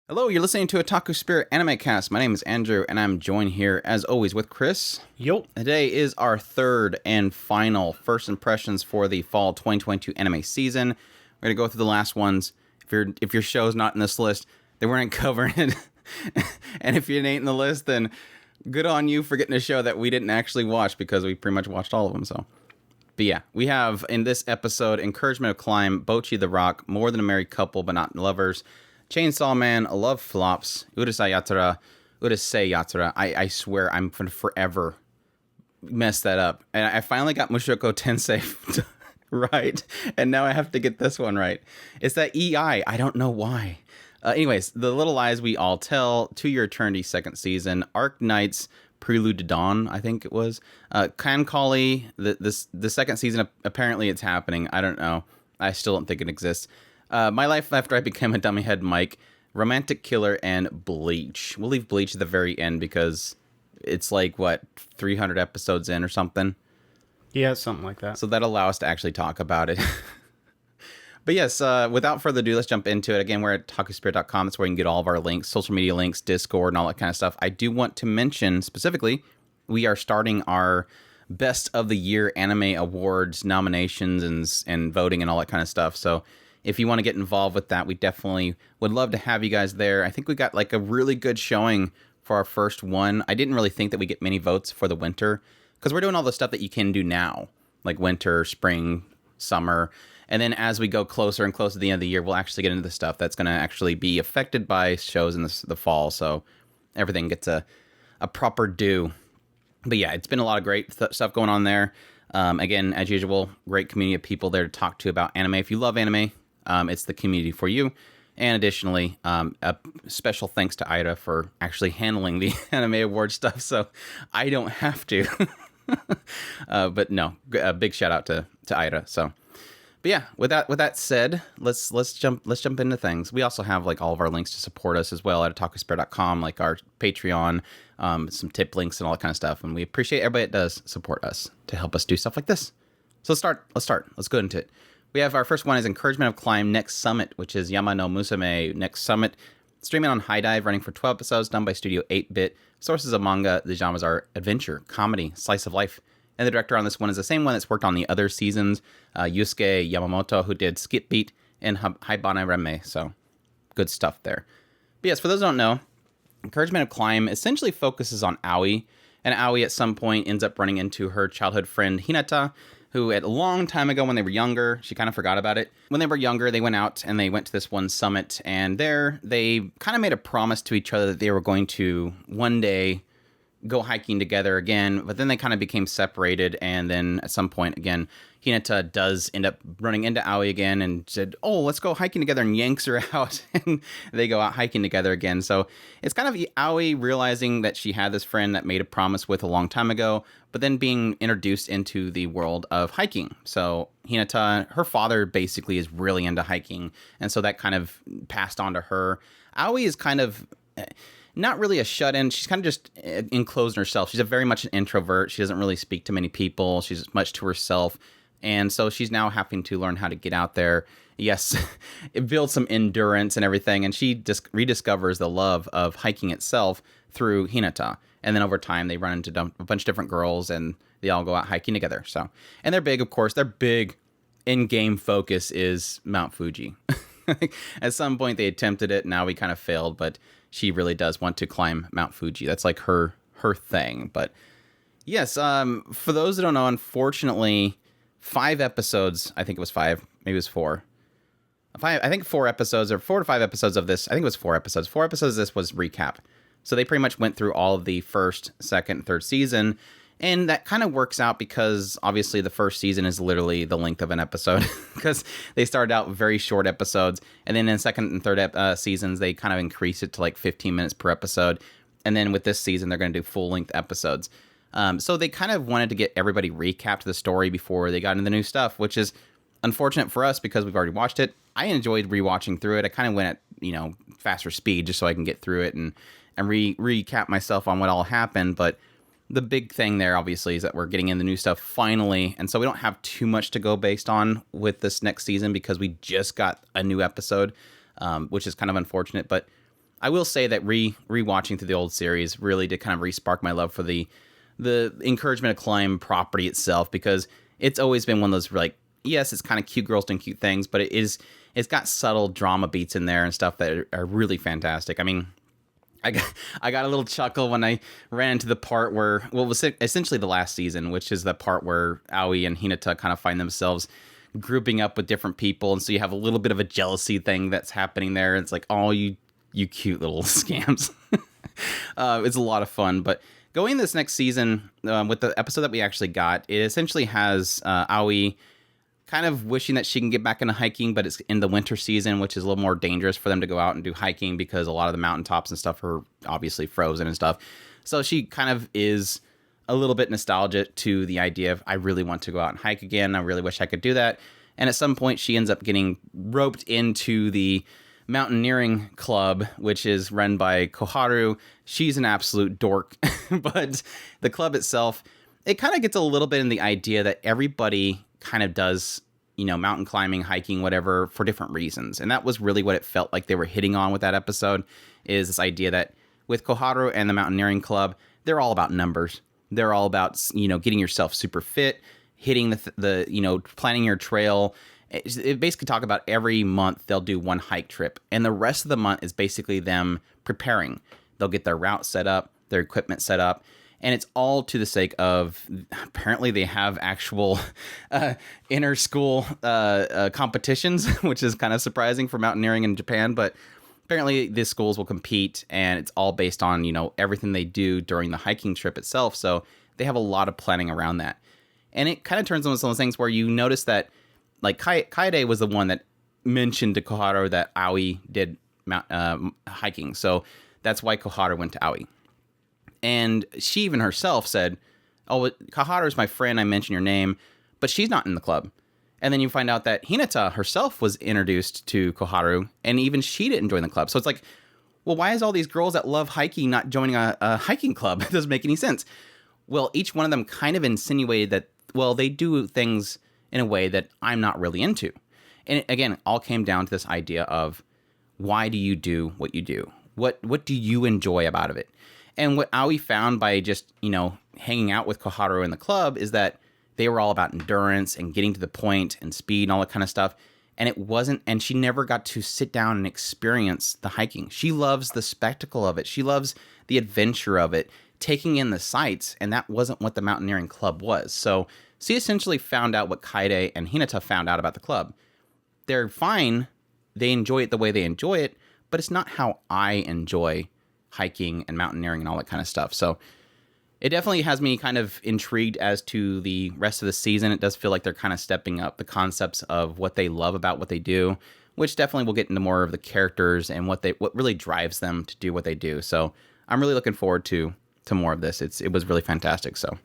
Hello, you're listening to Otaku Spirit Animecast. My name is Andrew, and I'm joined here, as always, with Chris. Yo. Today is our third and final first impressions for the fall 2022 anime season. We're going to go through the last ones. If your show's not in this list, then we're going to cover it. And if you ain't in the list, then good on you for getting a show that we didn't actually watch, because we pretty much watched all of them. But yeah, we have in this episode Encouragement of Climb, Bocchi The Rock, More Than a Married Couple But Not Lovers, Chainsaw Man, Love Flops, Urusei Yatsura. I swear I'm going to forever mess that up. And I finally got Mushoku Tensei right. And now I have to get this one right. It's that EI. I don't know why. Anyways, The Little Lies We All Tell, To Your Eternity second season, Arknights, Prelude to Dawn, I think it was. Kancolle, the second season, apparently it's happening. I don't know. I still don't think it exists. My Life After I Became a Dummyhead Mike, Romantic Killer, and Bleach. We'll leave Bleach at the very end because it's like, 300 episodes in or something? Yeah, something like that. So that'll allow us to actually talk about it. But yes, without further ado, let's jump into it. Again, we're at otakuspirit.com. That's where you can get all of our links, social media links, Discord, and all that kind of stuff. I do want to mention specifically, we are starting our Best of the Year Anime Awards nominations and voting and all that kind of stuff. So if you want to get involved with that, we definitely would love to have you guys there. I think we got a really good showing for our first one. I didn't really think that we get many votes for the winter, because we're doing all the stuff that you can do now, like winter, spring, summer. And then as we go closer and closer to the end of the year, we'll actually get into the stuff that's going to actually be affected by shows in the fall. So everything gets a proper due. But yeah, it's been a lot of great stuff going on there. Again, as usual, great community of people there to talk to about anime. If you love anime, it's the community for you. And additionally, a special thanks to Ida for actually handling the Anime Award stuff, so I don't have to. But no, a big shout out to Ida. So, but yeah, with that said, let's jump into things. We also have all of our links to support us as well at otakuspirit.com, like our Patreon, some tip links and all that kind of stuff. And we appreciate everybody that does support us to help us do stuff like this. So let's start. Let's go into it. We have our first one is Encouragement of Climb Next Summit, which is Yama no Musume Next Summit. Streaming on High Dive, running for 12 episodes, done by Studio 8-Bit. Sources of manga, the genres are adventure, comedy, slice of life. And the director on this one is the same one that's worked on the other seasons, Yusuke Yamamoto, who did Skip Beat and Haibane Renmei. So, good stuff there. But yes, for those who don't know, Encouragement of Climb essentially focuses on Aoi. And Aoi at some point ends up running into her childhood friend Hinata, who at a long time ago when they were younger, she kind of forgot about it. When they were younger, they went out and they went to this one summit, and there they kind of made a promise to each other that they were going to one day go hiking together again, but then they kind of became separated, and then at some point again, Hinata does end up running into Aoi again and said, oh, let's go hiking together, and yanks her out, and they go out hiking together again. So it's kind of Aoi realizing that she had this friend that made a promise with a long time ago, but then being introduced into the world of hiking. So Hinata, her father basically is really into hiking, and so that kind of passed on to her. Aoi is kind of not really a shut-in. She's kind of just enclosed in herself. She's very much an introvert. She doesn't really speak to many people. She's much to herself. And so she's now having to learn how to get out there. Yes, it builds some endurance and everything. And she just rediscovers the love of hiking itself through Hinata. And then over time, they run into a bunch of different girls, and they all go out hiking together. So, and they're big, of course. Their big in-game focus is Mount Fuji. At some point, they attempted it. Now we kind of failed, but she really does want to climb Mount Fuji. That's like her thing. But yes, for those that don't know, unfortunately, 5 episodes, I think it was 5, maybe it was 4. I think 4 episodes, or 4 to 5 episodes of this, I think it was 4 episodes. 4 episodes of this was recap. So they pretty much went through all of the first, second, third season. And that kind of works out because obviously the first season is literally the length of an episode, because they started out very short episodes. And then in second and third seasons, they kind of increase it to 15 minutes per episode. And then with this season, they're going to do full length episodes. So they kind of wanted to get everybody recapped the story before they got into the new stuff, which is unfortunate for us because we've already watched it. I enjoyed rewatching through it. I kind of went at, faster speed just so I can get through it and recap myself on what all happened. But the big thing there, obviously, is that we're getting in the new stuff finally. And so we don't have too much to go based on with this next season because we just got a new episode, which is kind of unfortunate. But I will say that rewatching through the old series really did kind of re-spark my love for the encouragement of climb property itself, because it's always been one of those, like, yes, it's kind of cute girls doing cute things, but it's got subtle drama beats in there and stuff that are really fantastic. I mean, I got a little chuckle when I ran into the part where, well, it was essentially the last season, which is the part where Aoi and Hinata kind of find themselves grouping up with different people, and so you have a little bit of a jealousy thing that's happening there. It's like, oh, you cute little scams. It's a lot of fun. But going this next season, with the episode that we actually got, it essentially has Aoi kind of wishing that she can get back into hiking, but it's in the winter season, which is a little more dangerous for them to go out and do hiking because a lot of the mountaintops and stuff are obviously frozen and stuff. So she kind of is a little bit nostalgic to the idea of, I really want to go out and hike again. I really wish I could do that. And at some point she ends up getting roped into the mountaineering club, which is run by Koharu. She's an absolute dork, but the club itself, it kind of gets a little bit in the idea that everybody kind of does, mountain climbing, hiking, whatever, for different reasons. And that was really what it felt like they were hitting on with that episode, is this idea that with Koharu and the mountaineering club, they're all about numbers. They're all about, getting yourself super fit, hitting the planning your trail. It basically talk about every month they'll do one hike trip, and the rest of the month is basically them preparing. They'll get their route set up, their equipment set up, and it's all to the sake of, apparently they have actual inter-school competitions, which is kind of surprising for mountaineering in Japan, but apparently these schools will compete, and it's all based on, everything they do during the hiking trip itself, so they have a lot of planning around that. And it kind of turns into some of those things where you notice that, like, Kaede was the one that mentioned to Koharu that Aoi did hiking, so that's why Koharu went to Aoi. And she even herself said, oh, Koharu's my friend, I mentioned your name, but she's not in the club. And then you find out that Hinata herself was introduced to Koharu, and even she didn't join the club. So it's like, well, why is all these girls that love hiking not joining a hiking club? It doesn't make any sense. Well, each one of them kind of insinuated that, well, they do things in a way that I'm not really into. And it, again, it all came down to this idea of, why do you do what you do? What do you enjoy about it? And what Aoi found by just, hanging out with Koharu in the club is that they were all about endurance and getting to the point and speed and all that kind of stuff. And it wasn't, and she never got to sit down and experience the hiking. She loves the spectacle of it. She loves the adventure of it, taking in the sights. And that wasn't what the mountaineering club was. So she essentially found out what Kaede and Hinata found out about the club. They're fine. They enjoy it the way they enjoy it, but it's not how I enjoy hiking and mountaineering and all that kind of stuff. So it definitely has me kind of intrigued as to the rest of the season. It does feel like they're kind of stepping up the concepts of what they love about what they do, which definitely will get into more of the characters and what really drives them to do what they do. So I'm really looking forward to more of this. It was really fantastic. So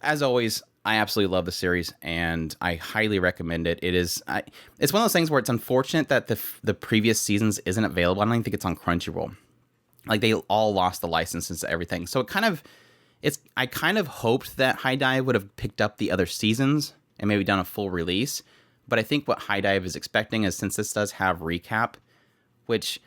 as always, I absolutely love the series, and I highly recommend it. It's one of those things where it's unfortunate that the previous seasons isn't available. I don't even think it's on Crunchyroll. Like, they all lost the licenses to everything. So I kind of hoped that High Dive would have picked up the other seasons and maybe done a full release. But I think what High Dive is expecting is, since this does have recap, which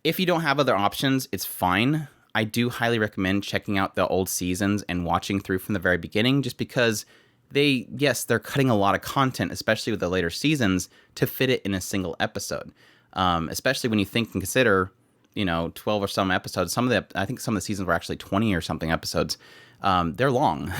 if you don't have other options, it's fine. I do highly recommend checking out the old seasons and watching through from the very beginning, just because they're cutting a lot of content, especially with the later seasons, to fit it in a single episode. Especially when you think and consider, 12 or some episodes. I think some of the seasons were actually 20 or something episodes. They're long.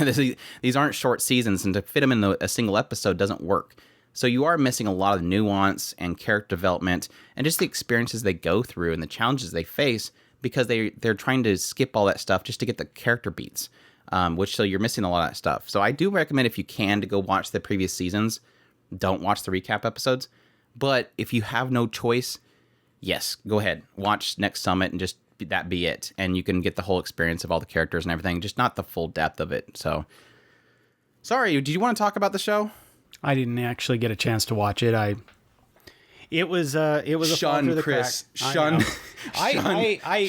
These aren't short seasons, and to fit them in a single episode doesn't work. So you are missing a lot of nuance and character development and just the experiences they go through and the challenges they face, because they're trying to skip all that stuff just to get the character beats, so you're missing a lot of that stuff. So I do recommend, if you can, to go watch the previous seasons. Don't watch the recap episodes. But if you have no choice, yes, go ahead. Watch Next Summit and just that be it. And you can get the whole experience of all the characters and everything, just not the full depth of it. So, sorry, did you want to talk about the show? I didn't actually get a chance to watch it. It was a fall through the Chris. crack. Shun.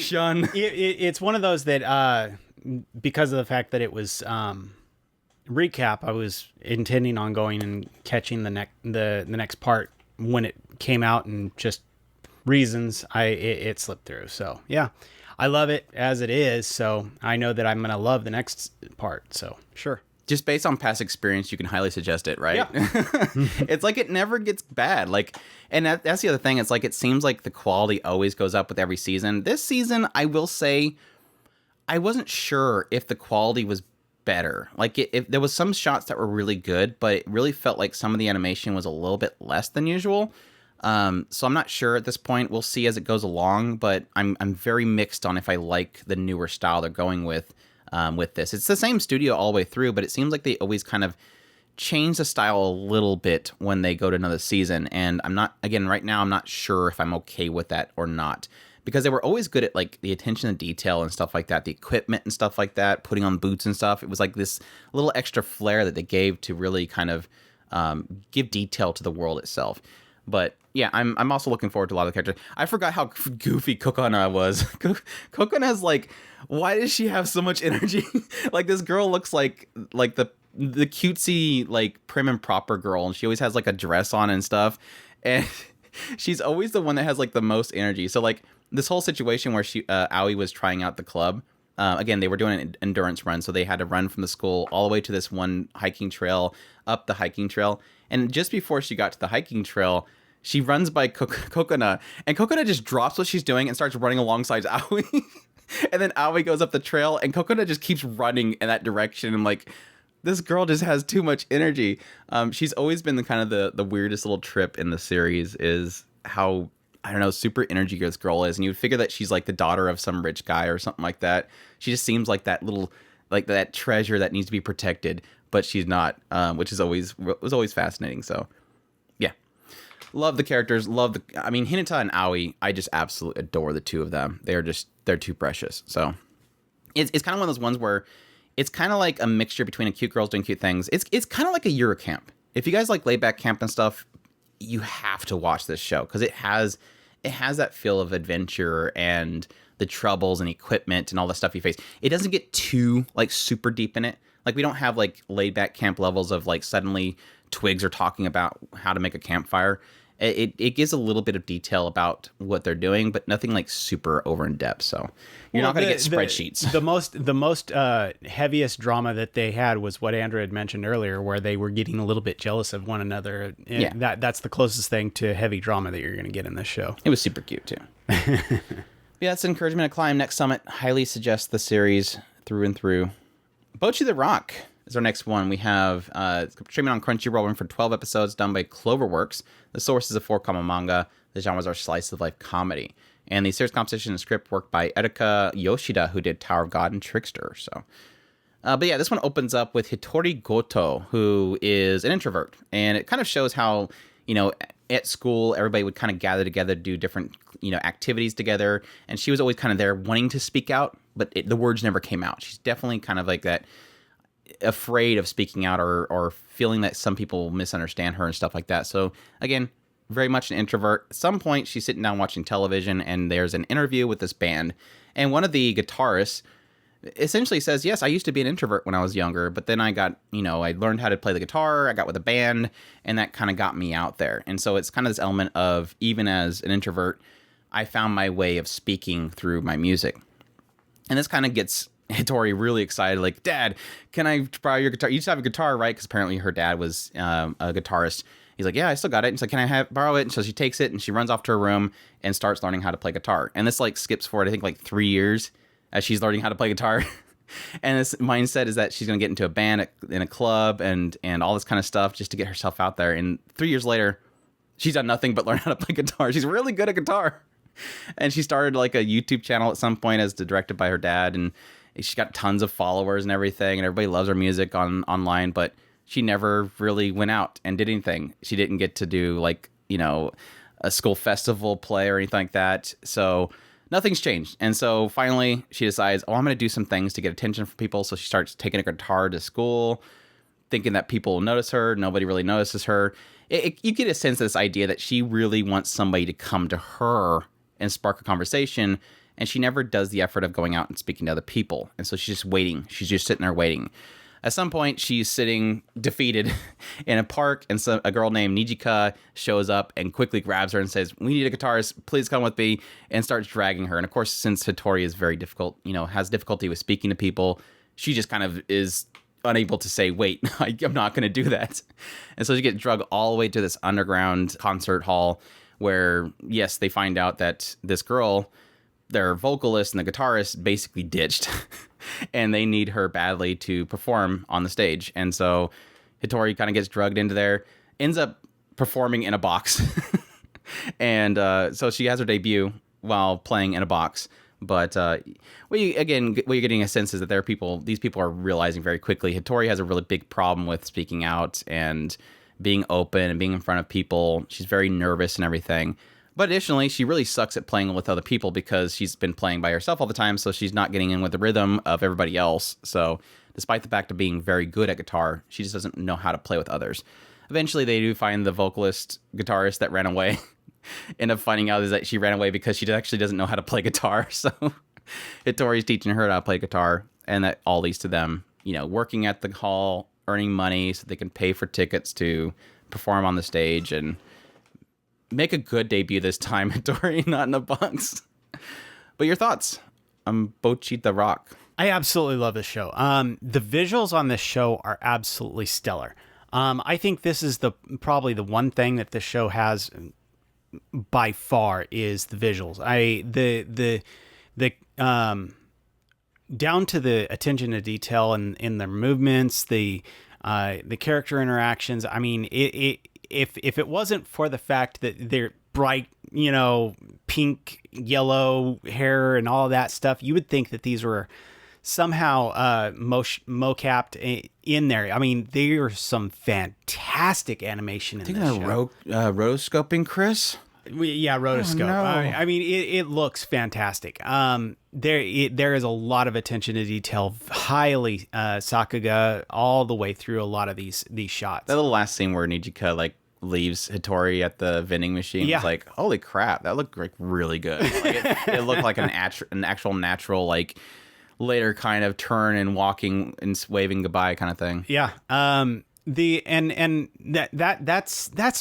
Shun. It's one of those that, because of the fact that it was recap, I was intending on going and catching the next part when it came out, and just reasons, it slipped through. So yeah, I love it as it is. So I know that I'm going to love the next part. So sure. Just based on past experience, you can highly suggest it, right? Yeah. It's like it never gets bad. Like, and that's the other thing. It's like it seems like the quality always goes up with every season. This season, I will say, I wasn't sure if the quality was better. Like, if there was some shots that were really good, but it really felt like some of the animation was a little bit less than usual. So I'm not sure at this point. We'll see as it goes along, but I'm very mixed on if I like the newer style they're going with this. It's the same studio all the way through, but it seems like they always kind of change the style a little bit when they go to another season. And right now, I'm not sure if I'm okay with that or not, because they were always good at like the attention to detail and stuff like that, the equipment and stuff like that, putting on boots and stuff. It was like this little extra flair that they gave to really kind of give detail to the world itself. But yeah, I'm also looking forward to a lot of the characters. I forgot how goofy Kokona was. Kokona's like, why does she have so much energy? Like, this girl looks like the cutesy, like, prim and proper girl, and she always has like a dress on and stuff, and she's always the one that has like the most energy. So like this whole situation where Aoi was trying out the club. Again, they were doing an endurance run, so they had to run from the school all the way to this one hiking trail, up the hiking trail. And just before she got to the hiking trail, she runs by Kokona, and Kokona just drops what she's doing and starts running alongside Aoi. And then Aoi goes up the trail, and Kokona just keeps running in that direction. And like, this girl just has too much energy. She's always been the weirdest little trip in the series, is how, I don't know, super energy this girl is. And you would figure that she's like the daughter of some rich guy or something like that. She just seems like that little, like that treasure that needs to be protected, but she's not, which was always fascinating. So yeah, love the characters. Hinata and Aoi, I just absolutely adore the two of them. They're too precious. So it's kind of one of those ones where it's kind of like a mixture between a cute girls doing cute things. It's kind of like a Eurocamp. If you guys like laid back camp and stuff, you have to watch this show, because it has that feel of adventure and the troubles and equipment and all the stuff you face. It doesn't get too like super deep in it. Like, we don't have like laid back camp levels of like suddenly twigs are talking about how to make a campfire. It gives a little bit of detail about what they're doing, but nothing like super over in depth. So you're not going to get spreadsheets. The most heaviest drama that they had was what Andrew had mentioned earlier, where they were getting a little bit jealous of one another. And yeah, that's the closest thing to heavy drama that you're going to get in this show. It was super cute too. Yeah, it's an encouragement to climb. Next Summit, highly suggest the series through and through. Bocchi The Rock is our next one. We have it's streaming on Crunchyroll, running for 12 episodes, done by Cloverworks. The source is a 4-comic manga. The genres are slice of life comedy. And the series composition and script worked by Erika Yoshida, who did Tower of God and Trickster. So, but yeah, this one opens up with Hitori Goto, who is an introvert. And it kind of shows how, at school, everybody would kind of gather together to do different, activities together. And she was always kind of there wanting to speak out, but the words never came out. She's definitely kind of like that, afraid of speaking out or feeling that some people misunderstand her and stuff like that. So again, very much an introvert. At some point, she's sitting down watching television, and there's an interview with this band. And one of the guitarists essentially says, yes, I used to be an introvert when I was younger, but then I got, I learned how to play the guitar, I got with a band, and that kind of got me out there. And so it's kind of this element of, even as an introvert, I found my way of speaking through my music. And this kind of gets Hitori really excited, like, Dad, can I borrow your guitar? You just have a guitar, right? Because apparently her dad was a guitarist. He's like, yeah, I still got it. And she's like, can I borrow it? And so she takes it, and she runs off to her room and starts learning how to play guitar. And this like skips forward, I think, like 3 years as she's learning how to play guitar. And this mindset is that she's going to get into a band in a club and all this kind of stuff just to get herself out there. And 3 years later, she's done nothing but learn how to play guitar. She's really good at guitar. And she started like a YouTube channel at some point as directed by her dad. And she's got tons of followers and everything, and everybody loves her music online, but she never really went out and did anything. She didn't get to do like, a school festival play or anything like that. So nothing's changed. And so finally she decides, I'm going to do some things to get attention from people. So she starts taking a guitar to school, thinking that people will notice her. Nobody really notices her. You get a sense of this idea that she really wants somebody to come to her and spark a conversation. And she never does the effort of going out and speaking to other people. And so she's just waiting. She's just sitting there waiting. At some point, she's sitting defeated in a park, and a girl named Nijika shows up and quickly grabs her and says, "We need a guitarist. Please come with me," and starts dragging her. And of course, since Hitori is very difficult, has difficulty with speaking to people, she just kind of is unable to say, "Wait, I'm not going to do that." And so she gets dragged all the way to this underground concert hall where, yes, they find out that this girl, their vocalist and the guitarist, basically ditched. And they need her badly to perform on the stage. And so Hitori kind of gets drugged into there, ends up performing in a box. And so she has her debut while playing in a box. But what you're getting a sense is that these people are realizing very quickly Hitori has a really big problem with speaking out and being open and being in front of people. She's very nervous and everything. But additionally, she really sucks at playing with other people because she's been playing by herself all the time, so she's not getting in with the rhythm of everybody else. So despite the fact of being very good at guitar, she just doesn't know how to play with others. Eventually, they do find the guitarist that ran away. End up finding out is that she ran away because she actually doesn't know how to play guitar. So Hitori's teaching her how to play guitar, and that all leads to them, working at the hall, earning money so they can pay for tickets to perform on the stage and make a good debut this time, Hitori, not in a box. But your thoughts on Bocchi The Rock? I absolutely love this show. The visuals on this show are absolutely stellar. I think this is probably the one thing that this show has by far is the visuals. Down to the attention to detail in their movements, the character interactions. I mean, if it wasn't for the fact that they're bright, pink, yellow hair and all of that stuff, you would think that these were somehow mo-capped in there. I mean, there's some fantastic animation in this show. Rotoscoping, Chris? Yeah, rotoscope. Oh, no. I mean, it looks fantastic. There is a lot of attention to detail, highly Sakuga all the way through a lot of these shots. That little last scene where Nijika leaves Hitori at the vending machine. Yeah. It's like, holy crap, that looked really good. It looked like an actual natural later kind of turn and walking and waving goodbye kind of thing. Yeah. That's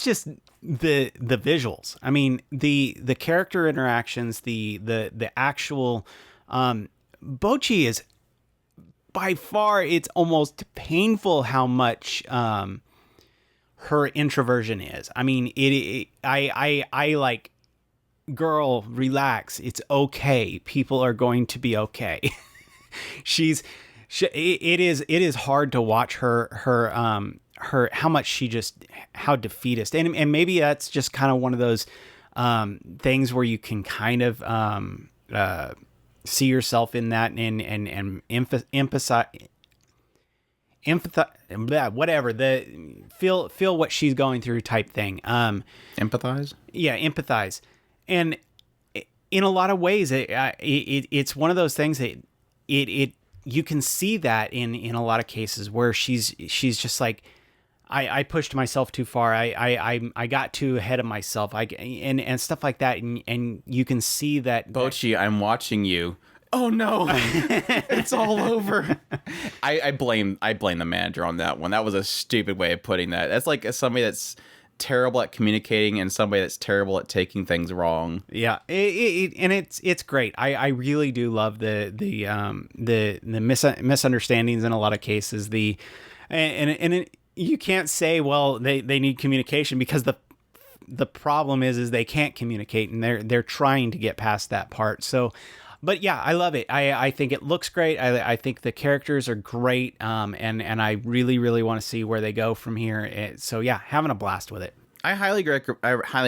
just the visuals. I mean, the character interactions, the actual Bocchi is by far, it's almost painful how much her introversion is. I mean, I like, girl, relax. It's okay. People are going to be okay. It is hard to watch her how much how defeatist, and maybe that's just kind of one of those things where you can kind of see yourself in that and feel what she's going through type thing. Empathize? Yeah, empathize. And in a lot of ways, it's one of those things that you can see that in a lot of cases where she's just like, I pushed myself too far. I got too ahead of myself. And stuff like that. And you can see that. Bocchi, I'm watching you. Oh no, it's all over. I blame the manager on that one. That was a stupid way of putting that. That's like somebody that's terrible at communicating and somebody that's terrible at taking things wrong. Yeah, and it's great. I really do love the misunderstandings in a lot of cases. You can't say, well, they need communication, because the problem is they can't communicate, and they're trying to get past that part. So, but yeah, I love it. I think it looks great. I think the characters are great. And I really, really want to see where they go from here. So yeah, having a blast with it. I highly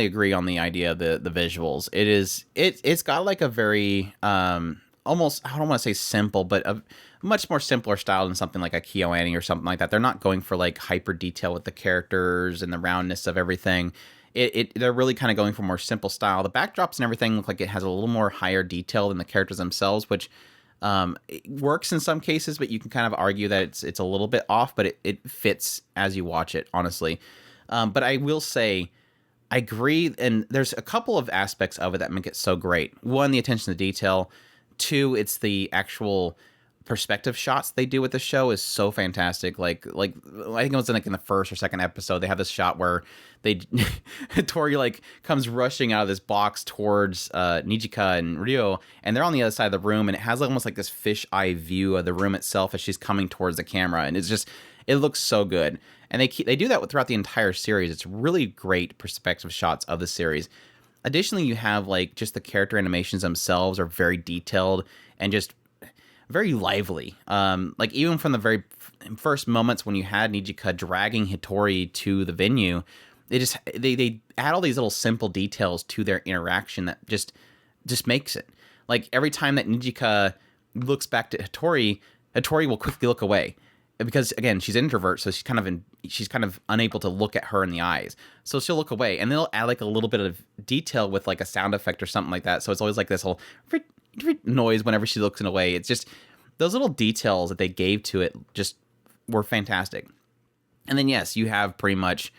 agree on the idea of the visuals. It's got like a very almost, I don't want to say simple, but a much more simpler style than something like a KyoAni or something like that. They're not going for like hyper detail with the characters and the roundness of everything. They're really kind of going for more simple style. The backdrops and everything look like it has a little more higher detail than the characters themselves, which it works in some cases, but you can kind of argue that it's a little bit off, but it fits as you watch it, honestly. But I will say, I agree, and there's a couple of aspects of it that make it so great. One, the attention to detail. Two, it's the actual perspective shots they do with the show is so fantastic. Like I think it was in the first or second episode, they have this shot where they Tori like comes rushing out of this box towards Nijika and Ryo, and they're on the other side of the room, and it has almost like this fisheye view of the room itself as she's coming towards the camera, and it looks so good. And they do that throughout the entire series. It's really great perspective shots of the series. Additionally, you have like just the character animations themselves are very detailed and just very lively. Like even from the very first moments when you had Nijika dragging Hitori to the venue, they add all these little simple details to their interaction that just makes it. Like every time that Nijika looks back to Hitori will quickly look away because again she's an introvert, so she's kind of unable to look at her in the eyes. So she'll look away, and they'll add like a little bit of detail with like a sound effect or something like that. So it's always like this whole noise whenever she looks in a way. It's just those little details that they gave to it just were fantastic. And then yes, you have pretty much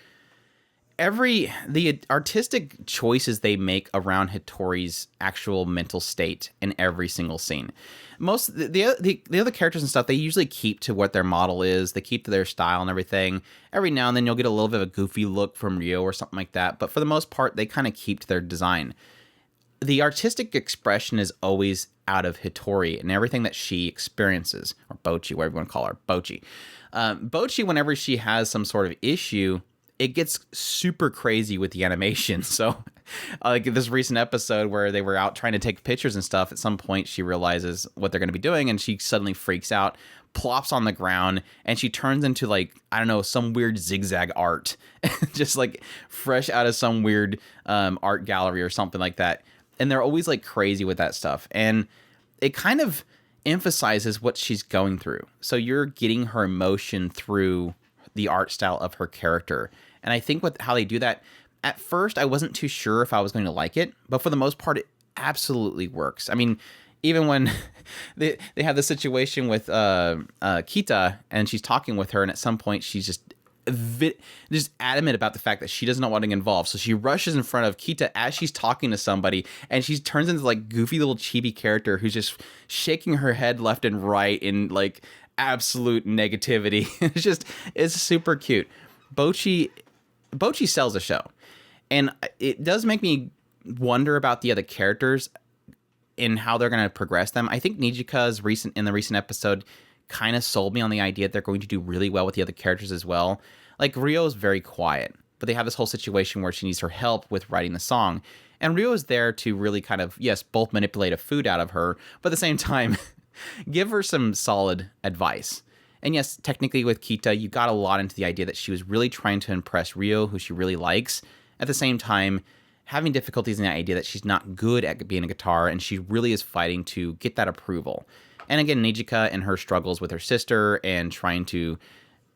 the artistic choices they make around Hitori's actual mental state in every single scene. Most the other characters and stuff, they usually keep to what their model is. They keep to their style and everything. Every now and then you'll get a little bit of a goofy look from Ryo or something like that, but for the most part they kind of keep to their design. The artistic expression is always out of Hitori and everything that she experiences, or Bocchi, whatever you want to call her, Bocchi. Bocchi, whenever she has some sort of issue, it gets super crazy with the animation. So like this recent episode where they were out trying to take pictures and stuff, at some point she realizes what they're going to be doing and she suddenly freaks out, plops on the ground, and she turns into like, I don't know, some weird zigzag art, just like fresh out of some weird art gallery or something like that. And they're always like crazy with that stuff. And it kind of emphasizes what she's going through. So you're getting her emotion through the art style of her character. And I think with how they do that, at first I wasn't too sure if I was going to like it, but for the most part, it absolutely works. I mean, even when they have the situation with Kita and she's talking with her, and at some point she's just adamant about the fact that she does not want to get involved. So she rushes in front of Kita as she's talking to somebody, and she turns into like goofy little chibi character who's just shaking her head left and right in like absolute negativity. It's super cute. Bocchi sells the show, and it does make me wonder about the other characters and how they're going to progress them. I think Nijika's in the recent episode kind of sold me on the idea that they're going to do really well with the other characters as well. Like Ryo is very quiet, but they have this whole situation where she needs her help with writing the song, and Ryo is there to really kind of, yes, both manipulate a food out of her, but at the same time give her some solid advice. And yes, technically with Kita, you got a lot into the idea that she was really trying to impress Ryo, who she really likes, at the same time having difficulties in the idea that she's not good at being a guitar, and she really is fighting to get that approval. And again, Nijika and her struggles with her sister and trying to,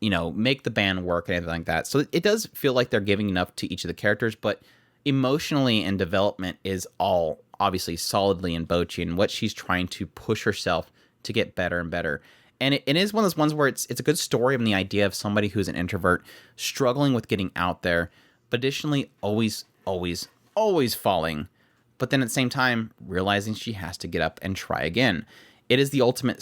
make the band work and everything like that. So it does feel like they're giving enough to each of the characters, but emotionally and development is all obviously solidly in Bocchi and what she's trying to push herself to get better and better. And it is one of those ones where it's a good story of the idea of somebody who's an introvert struggling with getting out there, but additionally always falling, but then at the same time realizing she has to get up and try again. It's the ultimate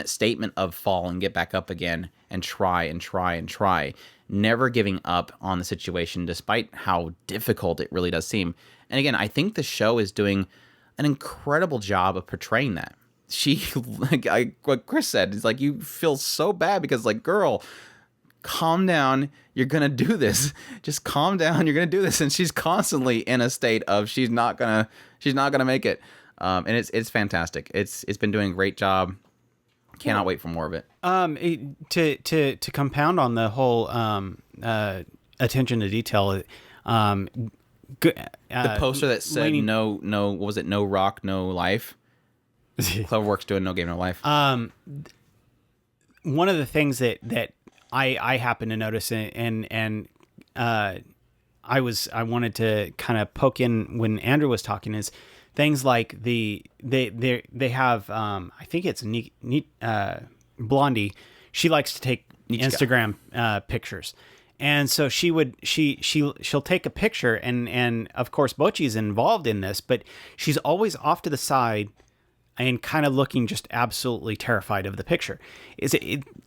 statement of fall and get back up again and try and try and try, never giving up on the situation despite how difficult it really does seem. And again, I think the show is doing an incredible job of portraying that. What Chris said is like, you feel so bad because like, girl, calm down, you're gonna do this, just calm down, you're gonna do this. And she's constantly in a state of she's not gonna make it. And it's fantastic. It's been doing a great job. Cannot wait for more of it. To compound on the whole attention to detail, the poster that said no, what was it? No rock, no life. Cloverworks doing no game, no life. One of the things that I happen to notice and I wanted to kind of poke in when Andrew was talking is things like they have I think it's Blondie. She likes to take Instagram pictures, and so she'll take a picture and of course Bocchi's involved in this, but she's always off to the side, and kind of looking just absolutely terrified of the picture.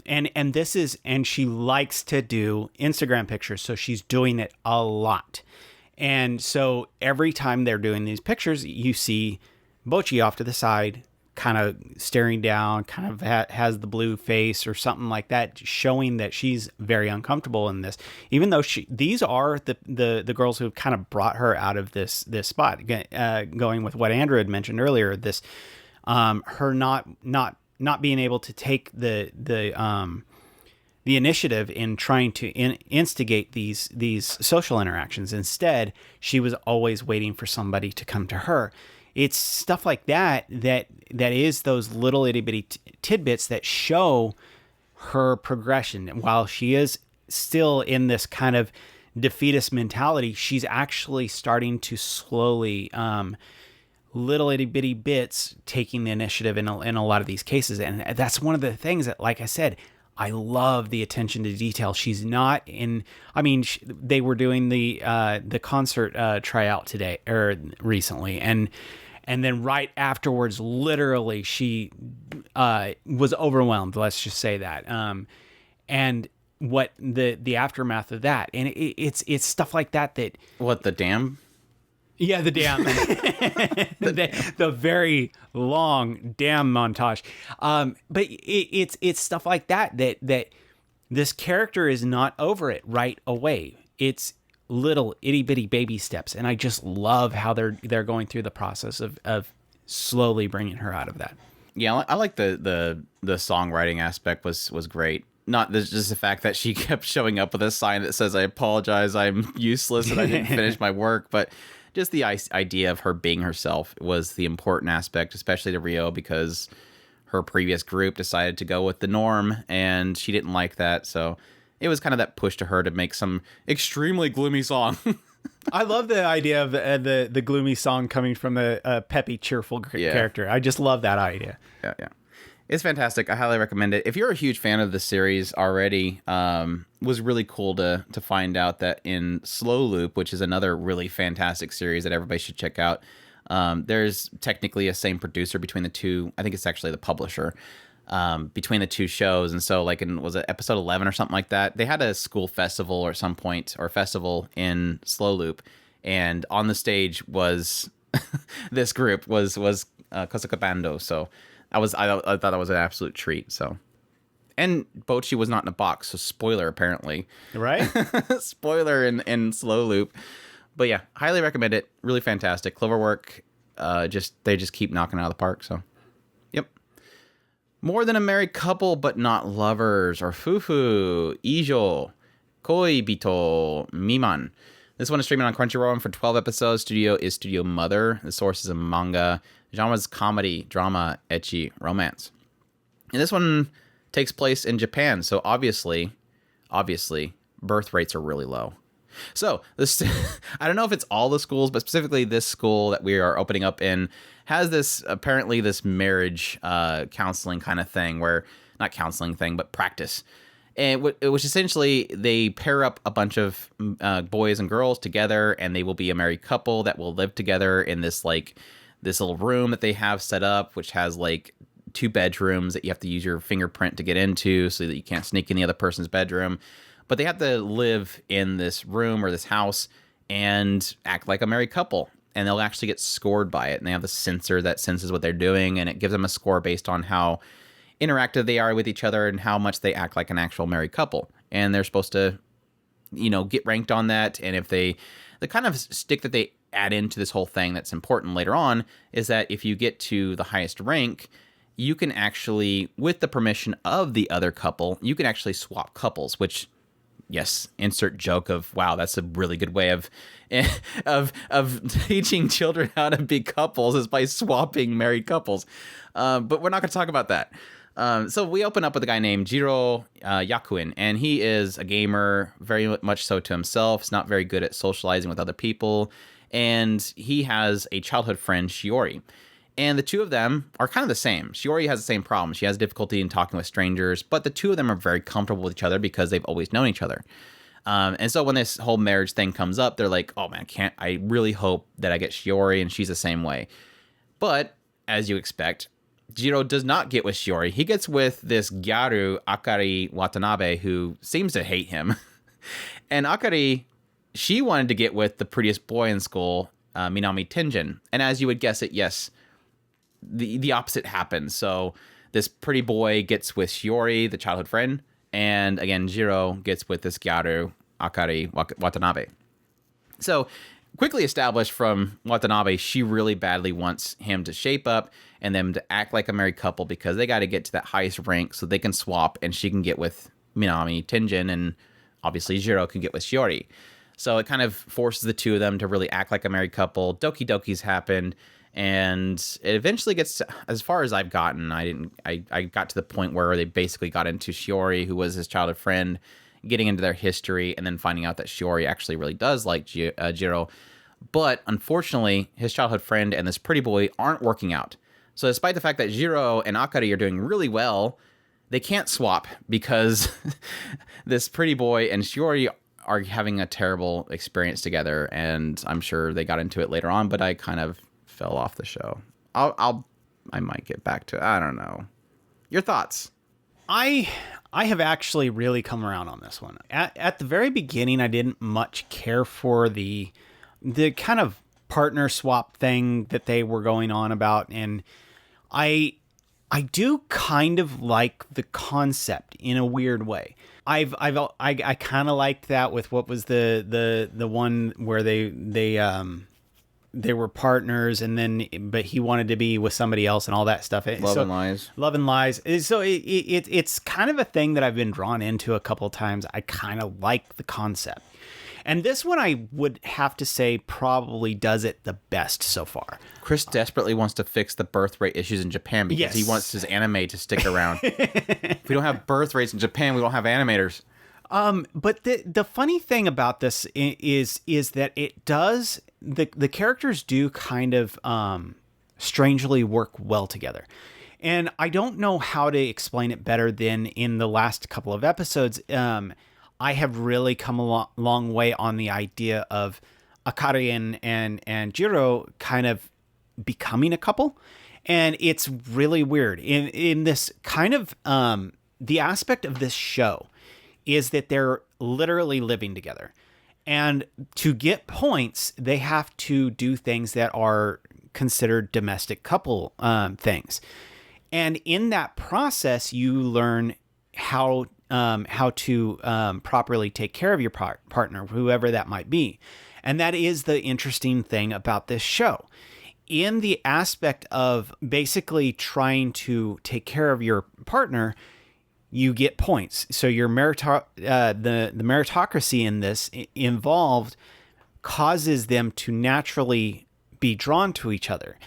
And she likes to do Instagram pictures, so she's doing it a lot. And so every time they're doing these pictures, you see Bocchi off to the side, kind of staring down, kind of has the blue face or something like that, showing that she's very uncomfortable in this. Even though these are the girls who have kind of brought her out of this spot. Going with what Andrew had mentioned earlier, this her not being able to take the initiative in trying to instigate these social interactions. Instead, she was always waiting for somebody to come to her. It's stuff like that is those little itty bitty tidbits that show her progression. And while she is still in this kind of defeatist mentality, she's actually starting to slowly, little itty bitty bits, taking the initiative in a lot of these cases. And that's one of the things that, like I said, I love the attention to detail. She's not in. I mean, they were doing the concert tryout today or recently, and then right afterwards, literally, she was overwhelmed. Let's just say that. And what the aftermath of that, and it's stuff like that. What, the dam? Yeah, the dam. the very long dam montage. But it's stuff like that this character is not over it right away. It's little itty bitty baby steps, and I just love how they're going through the process of slowly bringing her out of that. Yeah, I like the songwriting aspect was great. Not just the fact that she kept showing up with a sign that says, "I apologize, I'm useless, and I didn't finish my work," but just the idea of her being herself was the important aspect, especially to Rio, because her previous group decided to go with the norm, and she didn't like that. So it was kind of that push to her to make some extremely gloomy song. I love the idea of the gloomy song coming from a peppy, cheerful character. I just love that idea. Yeah. It's fantastic. I highly recommend it. If you're a huge fan of the series already, was really cool to find out that in Slow Loop, which is another really fantastic series that everybody should check out, there's technically a same producer between the two. I think it's actually the publisher between the two shows. And so was it episode 11 or something like that? They had a school festival or some point, or festival in Slow Loop. And on the stage was this group was Cosacabando. So I thought that was an absolute treat. So, and Bocchi was not in a box, so spoiler apparently. Right? Spoiler in Slow Loop. But yeah, highly recommend it. Really fantastic. Cloverwork, they just keep knocking it out of the park. So, yep. More Than a Married Couple But Not Lovers, or Fufu, Ijo, Koibito, Miman. This one is streaming on Crunchyroll, and for 12 episodes. Studio is Studio Mother. The source is a manga. Genre is comedy, drama, ecchi, romance. And this one takes place in Japan, so obviously, birth rates are really low. So this, I don't know if it's all the schools, but specifically this school that we are opening up in has this marriage counseling kind of thing, where not counseling thing, but practice. And which essentially they pair up a bunch of boys and girls together, and they will be a married couple that will live together in this little room that they have set up, which has 2 bedrooms that you have to use your fingerprint to get into so that you can't sneak in the other person's bedroom. But they have to live in this room or this house and act like a married couple. And they'll actually get scored by it. And they have the sensor that senses what they're doing, and it gives them a score based on how interactive they are with each other and how much they act like an actual married couple. And they're supposed to, get ranked on that. And if the kind of stick that they add into this whole thing that's important later on is that if you get to the highest rank, you can actually, with the permission of the other couple, you can actually swap couples, which, yes, insert joke of, wow, that's a really good way of teaching children how to be couples is by swapping married couples. But we're not going to talk about that. So we open up with a guy named Jiro Yakuin, and he is a gamer, very much so to himself. He's not very good at socializing with other people, and he has a childhood friend, Shiori. And the two of them are kind of the same. Shiori has the same problem. She has difficulty in talking with strangers, but the two of them are very comfortable with each other because they've always known each other. And so when this whole marriage thing comes up, they're like, oh man, I really hope that I get Shiori, and she's the same way. But as you expect, Jiro does not get with Shiori. He gets with this Gyaru, Akari Watanabe, who seems to hate him. And Akari, she wanted to get with the prettiest boy in school, Minami Tenjin. And as you would guess it, yes, the opposite happens. So this pretty boy gets with Shiori, the childhood friend. And again, Jiro gets with this Gyaru, Akari Watanabe. So quickly established from Watanabe, she really badly wants him to shape up and them to act like a married couple because they got to get to that highest rank so they can swap and she can get with Minami Tenjin and obviously Jiro can get with Shiori. So it kind of forces the two of them to really act like a married couple. Doki Doki's happened and it eventually gets to, as far as I've gotten, I got to the point where they basically got into Shiori, who was his childhood friend, getting into their history and then finding out that Shiori actually really does like Jiro. But unfortunately, his childhood friend and this pretty boy aren't working out. So despite the fact that Jiro and Akari are doing really well, they can't swap because this pretty boy and Shiori are having a terrible experience together. And I'm sure they got into it later on, but I kind of fell off the show. I might get back to it. I don't know. Your thoughts? I have actually really come around on this one. At the very beginning, I didn't much care for the kind of partner swap thing that they were going on about, and I do kind of like the concept in a weird way. I kind of liked that with what was the one where they were partners but he wanted to be with somebody else and all that stuff. Love and Lies. Love and Lies. So it's kind of a thing that I've been drawn into a couple of times. I kind of like the concept. And this one I would have to say probably does it the best so far. Chris desperately wants to fix the birth rate issues in Japan because he wants his anime to stick around. If we don't have birth rates in Japan, we don't have animators. But the funny thing about this is that it does, the characters do kind of strangely work well together. And I don't know how to explain it better than in the last couple of episodes. I have really come a long way on the idea of Akari and Jiro kind of becoming a couple. And it's really weird. In this kind of, the aspect of this show is that they're literally living together. And to get points, they have to do things that are considered domestic couple things. And in that process, you learn how to properly take care of your partner, whoever that might be. And that is the interesting thing about this show. In the aspect of basically trying to take care of your partner, you get points. So your the meritocracy in this involved causes them to naturally be drawn to each other.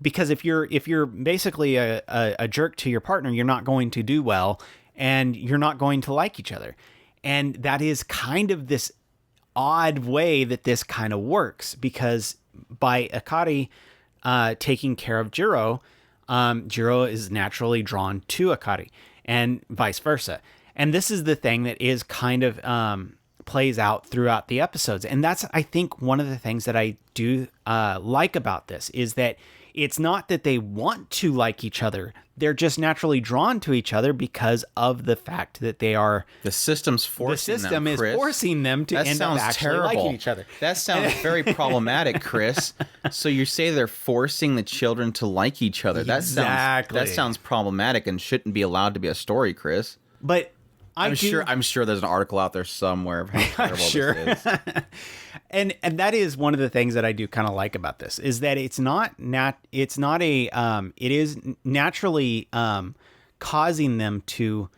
Because if you're basically a jerk to your partner, you're not going to do well and you're not going to like each other. And that is kind of this odd way that this kind of works, because by Akari taking care of Jiro, Jiro is naturally drawn to Akari, and vice versa. And this is the thing that is kind of plays out throughout the episodes. And that's, I think, one of the things that I do like about this is that it's not that they want to like each other. They're just naturally drawn to each other because of the fact that they are... The system's forcing them, The system Chris. is forcing them to end up actually liking each other. That sounds very problematic, Chris. So you say they're forcing the children to like each other. Exactly. That sounds problematic and shouldn't be allowed to be a story, Chris. But I'm sure there's an article out there somewhere of how terrible this is. And that is one of the things that I do kind of like about this, is that it is naturally causing them to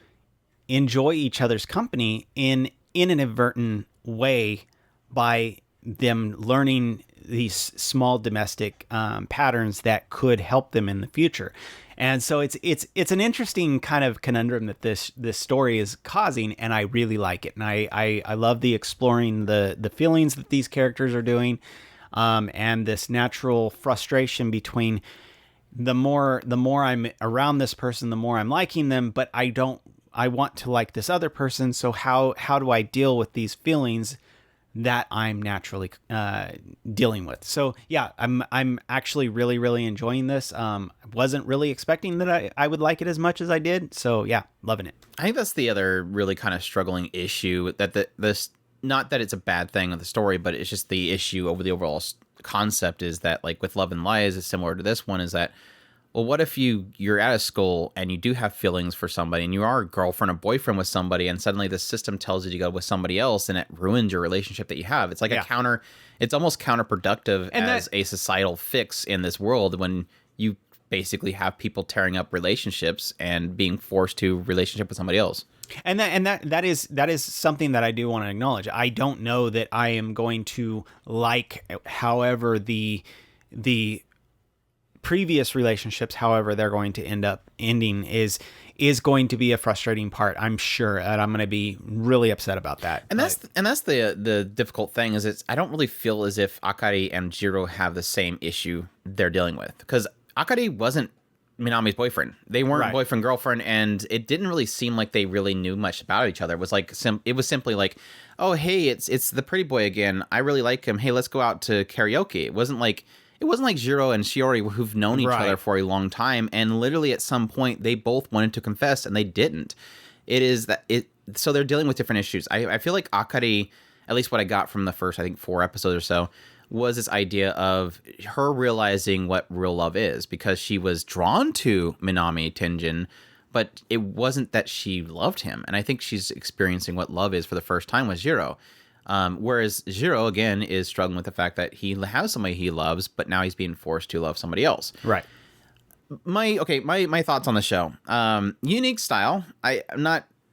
enjoy each other's company in an inadvertent way by them learning these small domestic patterns that could help them in the future. And so it's an interesting kind of conundrum that this story is causing, and I really like it. And I love the exploring the feelings that these characters are doing, and this natural frustration between the more I'm around this person, the more I'm liking them, but I want to like this other person. So how do I deal with these feelings that I'm naturally dealing with. So yeah, I'm actually really, really enjoying this. Wasn't really expecting that I would like it as much as I did. So yeah, loving it. I think that's the other really kind of struggling issue, that this, not that it's a bad thing with the story, but it's just the issue over the overall concept is that, like with Love and Lies, is similar to this one, is that, well, what if you're at a school and you do have feelings for somebody and you are a girlfriend or boyfriend with somebody, and suddenly the system tells you to go with somebody else and it ruins your relationship that you have. It's like it's almost counterproductive as a societal fix in this world, when you basically have people tearing up relationships and being forced to relationship with somebody else. And that is something that I do want to acknowledge. I don't know that I am going to like, however, the previous relationships, however they're going to end up ending, is going to be a frustrating part. I'm sure that I'm going to be really upset about that. And that's the difficult thing, is I don't really feel as if Akari and Jiro have the same issue they're dealing with, because Akari wasn't Minami's boyfriend. They weren't boyfriend girlfriend, and it didn't really seem like they really knew much about each other. It was like it was simply like, oh hey, it's the pretty boy again. I really like him. Hey, let's go out to karaoke. It wasn't like Jiro and Shiori, who've known each other for a long time, and literally at some point they both wanted to confess and they didn't. So they're dealing with different issues. I feel like Akari, at least what I got from the first, I think 4 episodes or so, was this idea of her realizing what real love is, because she was drawn to Minami Tenjin, but it wasn't that she loved him. And I think she's experiencing what love is for the first time with Jiro. Whereas Jiro, again, is struggling with the fact that he has somebody he loves, but now he's being forced to love somebody else. Right. My thoughts on the show. Unique style. I'm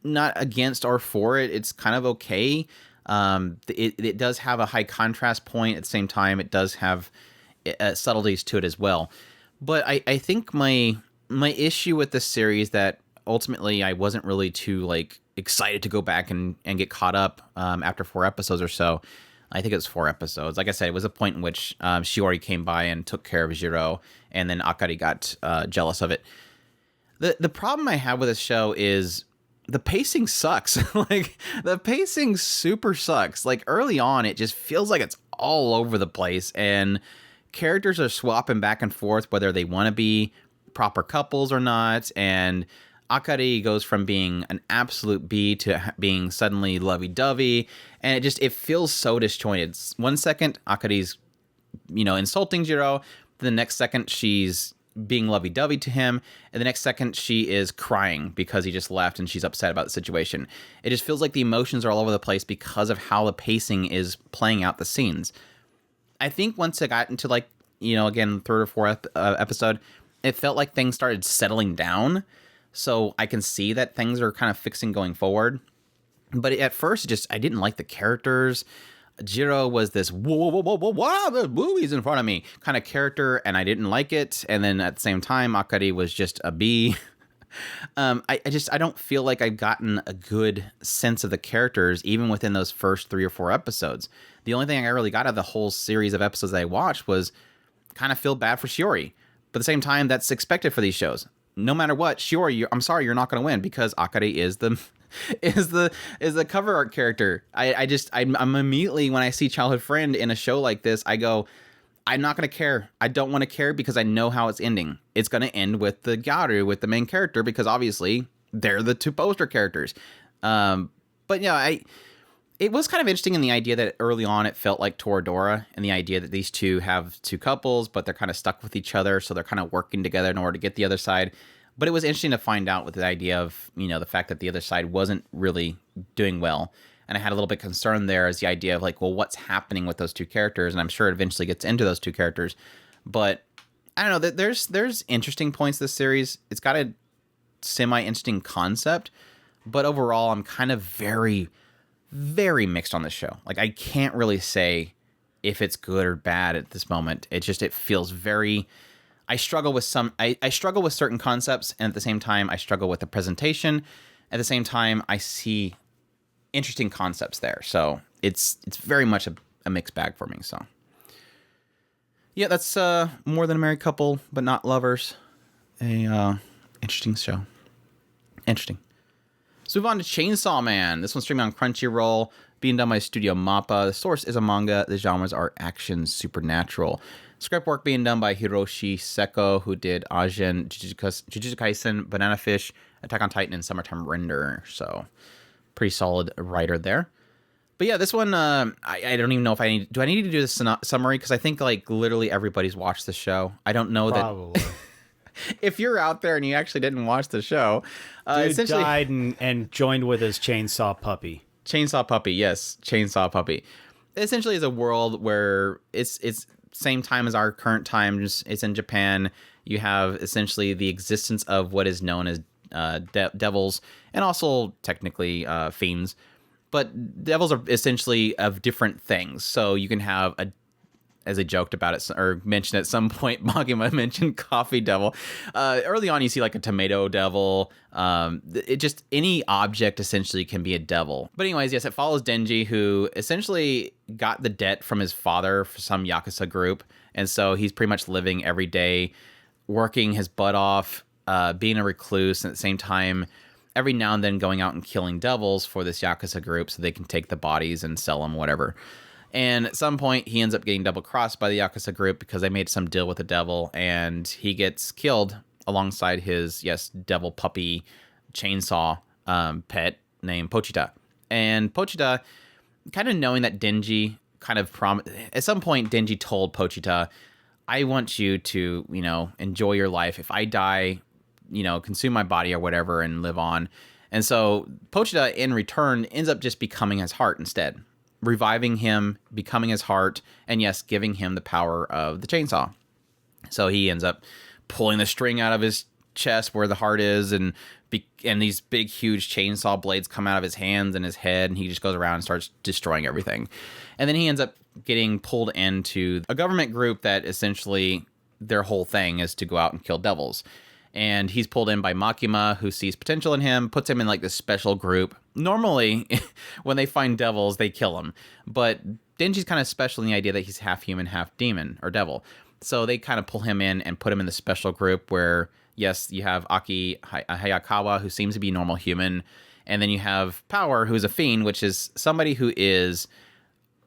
not against or for it. It's kind of okay. It does have a high contrast point. At the same time, it does have subtleties to it as well. But I think my issue with this series, that ultimately I wasn't really too excited to go back and get caught up after 4 episodes or so. I think it was 4 episodes. Like I said, it was a point in which Shiori came by and took care of Jiro, and then Akari got jealous of it. The problem I have with this show is the pacing sucks. The pacing super sucks. Early on, it just feels like it's all over the place, and characters are swapping back and forth whether they want to be proper couples or not, and Akari goes from being an absolute B to being suddenly lovey-dovey, and it feels so disjointed. One second, Akari's, insulting Jiro. The next second, she's being lovey-dovey to him, and the next second she is crying because he just left and she's upset about the situation. It just feels like the emotions are all over the place because of how the pacing is playing out the scenes. I think once it got into again, 3rd or 4th episode, it felt like things started settling down, so I can see that things are kind of fixing going forward. But at first, I didn't like the characters. Jiro was this whoa, the movies in front of me kind of character, and I didn't like it. And then at the same time, Akari was just a B. I don't feel like I've gotten a good sense of the characters even within those first 3 or 4 episodes. The only thing I really got out of the whole series of episodes that I watched was kind of feel bad for Shiori. But at the same time, that's expected for these shows. No matter what, Shiori, I'm sorry, you're not going to win, because Akari is the cover art character. I'm immediately, when I see childhood friend in a show like this, I go, I'm not going to care. I don't want to care, because I know how it's ending. It's going to end with the Gyaru, with the main character, because obviously they're the 2 poster characters. But yeah, it was kind of interesting in the idea that early on it felt like Toradora, and the idea that these two have 2 couples, but they're kind of stuck with each other, so they're kind of working together in order to get the other side. But it was interesting to find out with the idea of, the fact that the other side wasn't really doing well. And I had a little bit concern there, as the idea of what's happening with those 2 characters? And I'm sure it eventually gets into those 2 characters. But I don't know, there's interesting points to this series. It's got a semi-interesting concept, but overall I'm kind of very, very mixed on this show. I can't really say if it's good or bad at this moment. It feels very... I struggle with I struggle with certain concepts, and at the same time, I struggle with the presentation. At the same time, I see interesting concepts there. So it's very much a mixed bag for me. So yeah, that's More Than a Married Couple, but Not Lovers. Interesting show. Interesting. So move on to Chainsaw Man. This one's streaming on Crunchyroll. being done by Studio Mappa. The source is a manga. The genres are action, supernatural. Script work being done by Hiroshi Seko, who did Ajin, Jujutsu Kaisen, Banana Fish, Attack on Titan, and Summertime Render. So, pretty solid writer there. But yeah, this one, I don't even know if I need... Do I need to do this summary? Because I think, like, literally everybody's watched the show. I don't know Probably. that... If you're out there and you actually didn't watch the show... Dude essentially died and joined with his chainsaw puppy. Chainsaw Puppy, yes. Chainsaw Puppy. Essentially is a world where it's same time as our current times. It's in Japan. You have essentially the existence of what is known as devils, and also technically fiends. But devils are essentially of different things. So you can have as I joked about it or mentioned at some point, Makima mentioned coffee devil. Early on, you see like a tomato devil. It just any object essentially can be a devil. But anyways, yes, it follows Denji, who essentially got the debt from his father for some Yakuza group. And so he's pretty much living every day, working his butt off, being a recluse, and at the same time, every now and then going out and killing devils for this Yakuza group so they can take the bodies and sell them, whatever. And at some point, he ends up getting double-crossed by the Yakuza group because they made some deal with the devil, and he gets killed alongside his, devil puppy chainsaw pet named Pochita. And Pochita, kind of knowing that Denji at some point, Denji told Pochita, I want you to, enjoy your life. If I die, consume my body or whatever and live on. And so Pochita, in return, ends up just becoming his heart instead. Reviving him, becoming his heart, and yes, giving him the power of the chainsaw. So he ends up pulling the string out of his chest where the heart is, and these big, huge chainsaw blades come out of his hands and his head, and he just goes around and starts destroying everything. And then he ends up getting pulled into a government group that essentially their whole thing is to go out and kill devils. And he's pulled in by Makima, who sees potential in him, puts him in like this special group. Normally, when they find devils, they kill him. But Denji's kind of special in the idea that he's half human, half demon or devil. So they kind of pull him in and put him in the special group where, yes, you have Aki Hayakawa, who seems to be normal human. And then you have Power, who's a fiend, which is somebody who is...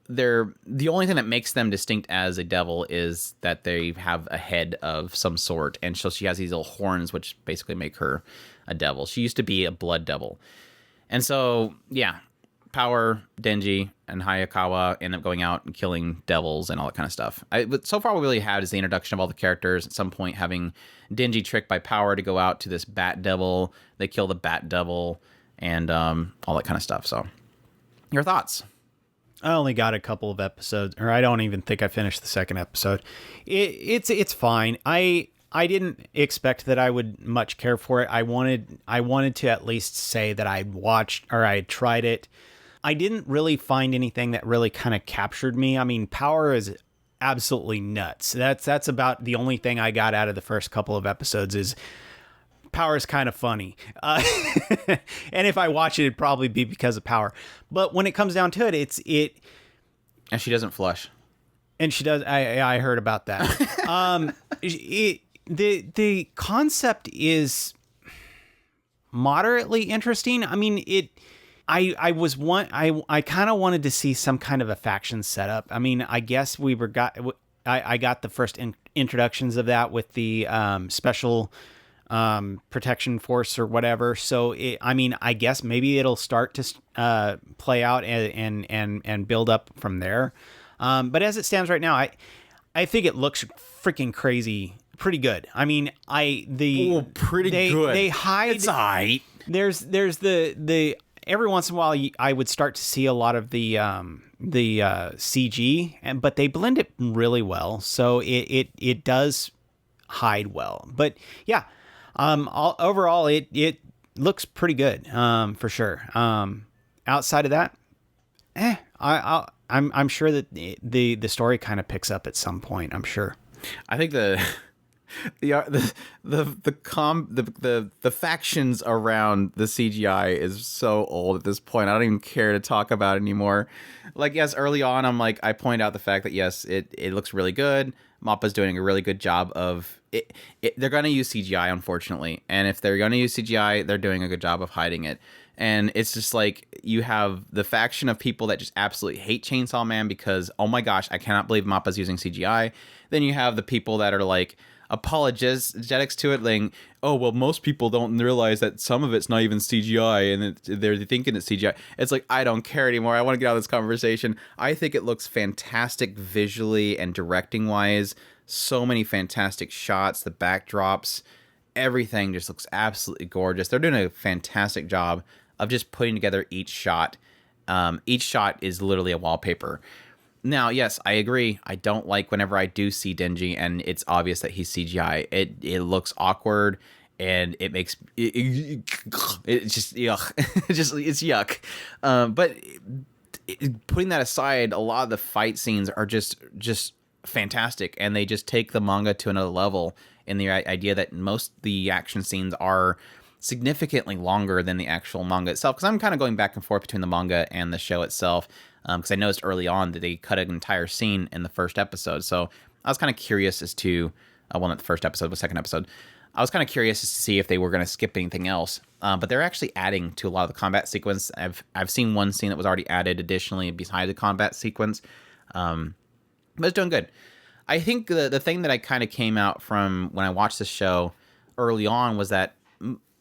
the only thing that makes them distinct as a devil is that they have a head of some sort, and so she has these little horns which basically make her a devil. She used to be a blood devil. And so Power, Denji, and Hayakawa end up going out and killing devils and all that kind of stuff. But so far what we really had is the introduction of all the characters, at some point having Denji tricked by Power to go out to this bat devil. They kill the bat devil and all that kind of stuff. So your thoughts? I only got a couple of episodes, or I don't even think I finished the second episode. It's fine. I didn't expect that I would much care for it. I wanted to at least say that I watched or I tried it. I didn't really find anything that really kind of captured me. I mean, Power is absolutely nuts. That's about the only thing I got out of the first couple of episodes is Power is kind of funny. And if I watch it, it'd probably be because of Power. But when it comes down to it. And she doesn't flush. And she does. I heard about that. The concept is moderately interesting. I mean, I kind of wanted to see some kind of a faction setup. I mean, I guess I got the first introductions of that with the special protection force or whatever. So I guess maybe it'll start to play out and build up from there. But as it stands right now, I think it looks freaking crazy, pretty good. I mean, pretty good. They hide. It's all right. There's the every once in a while I would start to see a lot of the CG, but they blend it really well, so it does hide well. But yeah. Overall, it looks pretty good, for sure. Outside of that, I'm sure that the story kind of picks up at some point. I'm sure. I think The factions around the CGI is so old at this point. I don't even care to talk about it anymore. Like, yes, early on, I point out the fact that yes, it looks really good. Mappa's doing a really good job of it. They're going to use CGI, unfortunately, and if they're going to use CGI, they're doing a good job of hiding it. And it's just like you have the faction of people that just absolutely hate Chainsaw Man because, oh my gosh, I cannot believe Mappa's using CGI. Then you have the people that are like apologetics to it, like, oh, well, most people don't realize that some of it's not even CGI and they're thinking it's CGI. It's like, I don't care anymore. I want to get out of this conversation. I think it looks fantastic visually and directing wise. So many fantastic shots, the backdrops, everything just looks absolutely gorgeous. They're doing a fantastic job of just putting together each shot. Each shot is literally a wallpaper. Now, yes, I agree. I don't like whenever I do see Denji and it's obvious that he's CGI. It looks awkward and it makes it just yuck. It's yuck. But putting that aside, a lot of the fight scenes are just fantastic, and they just take the manga to another level in the idea that most of the action scenes are significantly longer than the actual manga itself, because I'm kind of going back and forth between the manga and the show itself, because I noticed early on that they cut an entire scene in the first episode. So I was kind of curious as to, well, not the first episode, but second episode. I was kind of curious as to see if they were going to skip anything else, but they're actually adding to a lot of the combat sequence. I've seen one scene that was already added additionally behind the combat sequence, but it's doing good. I think the thing that I kind of came out from when I watched the show early on was that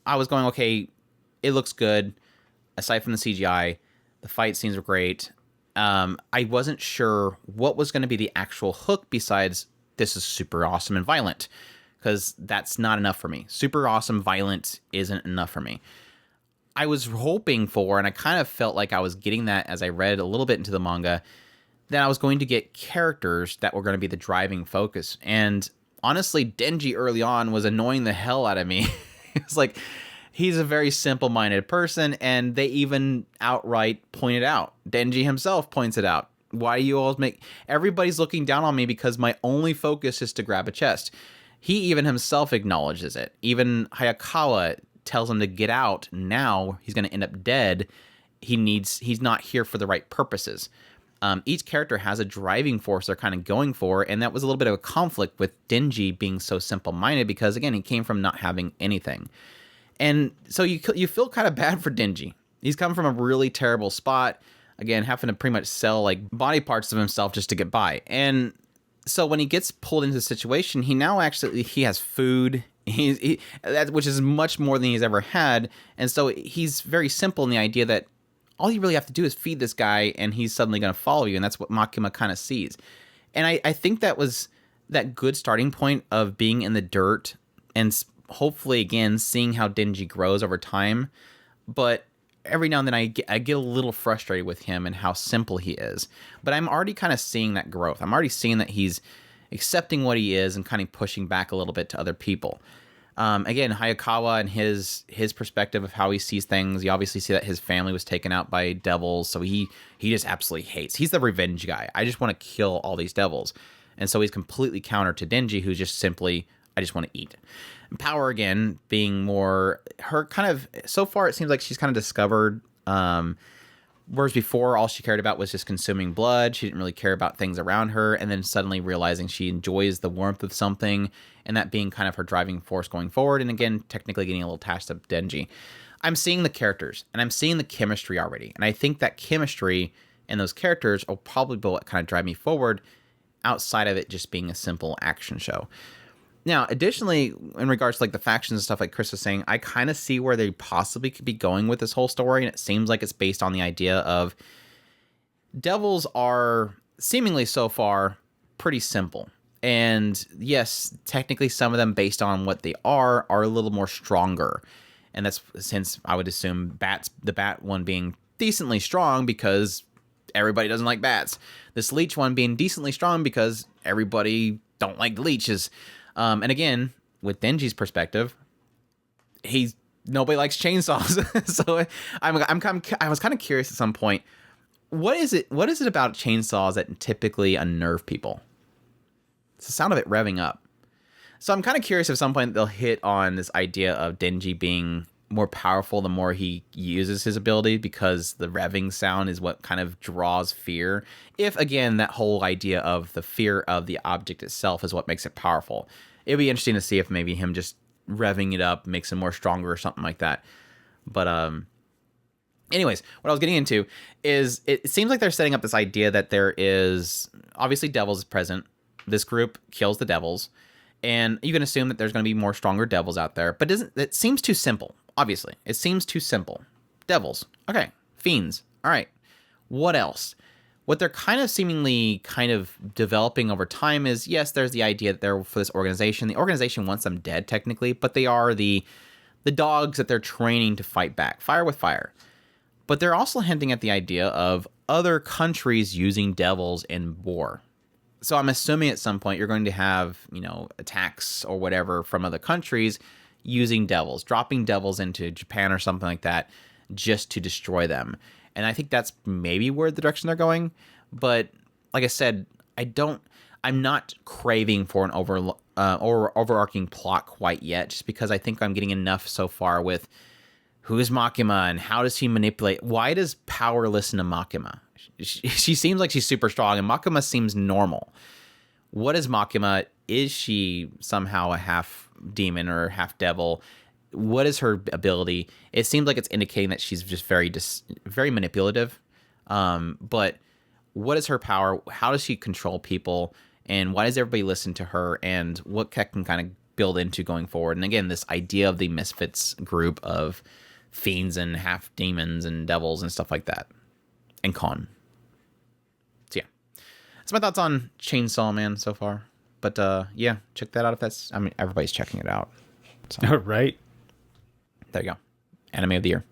I was going, okay, it looks good. Aside from the CGI, the fight scenes were great. I wasn't sure what was going to be the actual hook besides this is super awesome and violent, because that's not enough for me. Super awesome, violent isn't enough for me. I was hoping for, and I kind of felt like I was getting that as I read a little bit into the manga, that I was going to get characters that were going to be the driving focus. And honestly, Denji early on was annoying the hell out of me. It's like, he's a very simple-minded person, and they even outright point it out. Denji himself points it out. Why do you always make... Everybody's looking down on me because my only focus is to grab a chest. He even himself acknowledges it. Even Hayakawa tells him to get out now. He's going to end up dead. He's not here for the right purposes. Each character has a driving force they're kind of going for, and that was a little bit of a conflict with Denji being so simple-minded because, again, he came from not having anything. And so you feel kind of bad for Denji. He's come from a really terrible spot, again, having to pretty much sell like body parts of himself just to get by. And so when he gets pulled into the situation, he has food, which is much more than he's ever had. And so he's very simple in the idea that all you really have to do is feed this guy and he's suddenly going to follow you. And that's what Makima kind of sees. And I think that was that good starting point of being in the dirt and hopefully, again, seeing how Denji grows over time. But every now and then I get a little frustrated with him and how simple he is. But I'm already kind of seeing that growth. I'm already seeing that he's accepting what he is and kind of pushing back a little bit to other people. Again, Hayakawa and his perspective of how he sees things, you obviously see that his family was taken out by devils, so he just absolutely hates. He's the revenge guy. I just want to kill all these devils. And so he's completely counter to Denji, who's just simply, I just want to eat. And Power, again, being more, her kind of, so far it seems like she's kind of discovered, whereas before all she cared about was just consuming blood. She didn't really care about things around her, and then suddenly realizing she enjoys the warmth of something, and that being kind of her driving force going forward, and again, technically getting a little attached to Denji. I'm seeing the characters, and I'm seeing the chemistry already, and I think that chemistry and those characters will probably be what kind of drive me forward outside of it just being a simple action show. Now, additionally, in regards to like the factions and stuff like Chris was saying, I kind of see where they possibly could be going with this whole story, and it seems like it's based on the idea of devils are seemingly so far pretty simple. And yes, technically some of them, based on what they are a little more stronger. And that's since I would assume the bat one being decently strong because everybody doesn't like bats. This leech one being decently strong because everybody don't like leeches. And again, with Denji's perspective, nobody likes chainsaws. So I was kind of curious at some point, what is it about chainsaws that typically unnerve people? It's the sound of it revving up. So I'm kind of curious if at some point they'll hit on this idea of Denji being more powerful the more he uses his ability, because the revving sound is what kind of draws fear. If, again, that whole idea of the fear of the object itself is what makes it powerful. It'd be interesting to see if maybe him just revving it up makes him more stronger or something like that. But anyways, what I was getting into is it seems like they're setting up this idea that there is obviously devils present. This group kills the devils, and you can assume that there's going to be more stronger devils out there. But it seems too simple. Obviously, it seems too simple. Devils, okay. Fiends, all right. What else? What they're kind of seemingly kind of developing over time is, yes, there's the idea that they're for this organization. The organization wants them dead technically, but they are the dogs that they're training to fight back, fire with fire. But they're also hinting at the idea of other countries using devils in war. So I'm assuming at some point you're going to have, attacks or whatever from other countries using devils, dropping devils into Japan or something like that just to destroy them. And I think that's maybe where the direction they're going. But like I said, I'm not craving for an overarching plot quite yet, just because I think I'm getting enough so far with who is Makima and how does he manipulate? Why does power listen to Makima? She seems like she's super strong, and Makima seems normal. What is Makima? Is she somehow a half demon or half devil? What is her ability? It seems like it's indicating that she's just very manipulative. But what is her power? How does she control people? And why does everybody listen to her? And what can kind of build into going forward? And again, this idea of the Misfits group of fiends and half demons and devils and stuff like that. And Kon. So yeah. That's my thoughts on Chainsaw Man so far. But yeah, check that out if everybody's checking it out. So. Right. There you go. Anime of the year.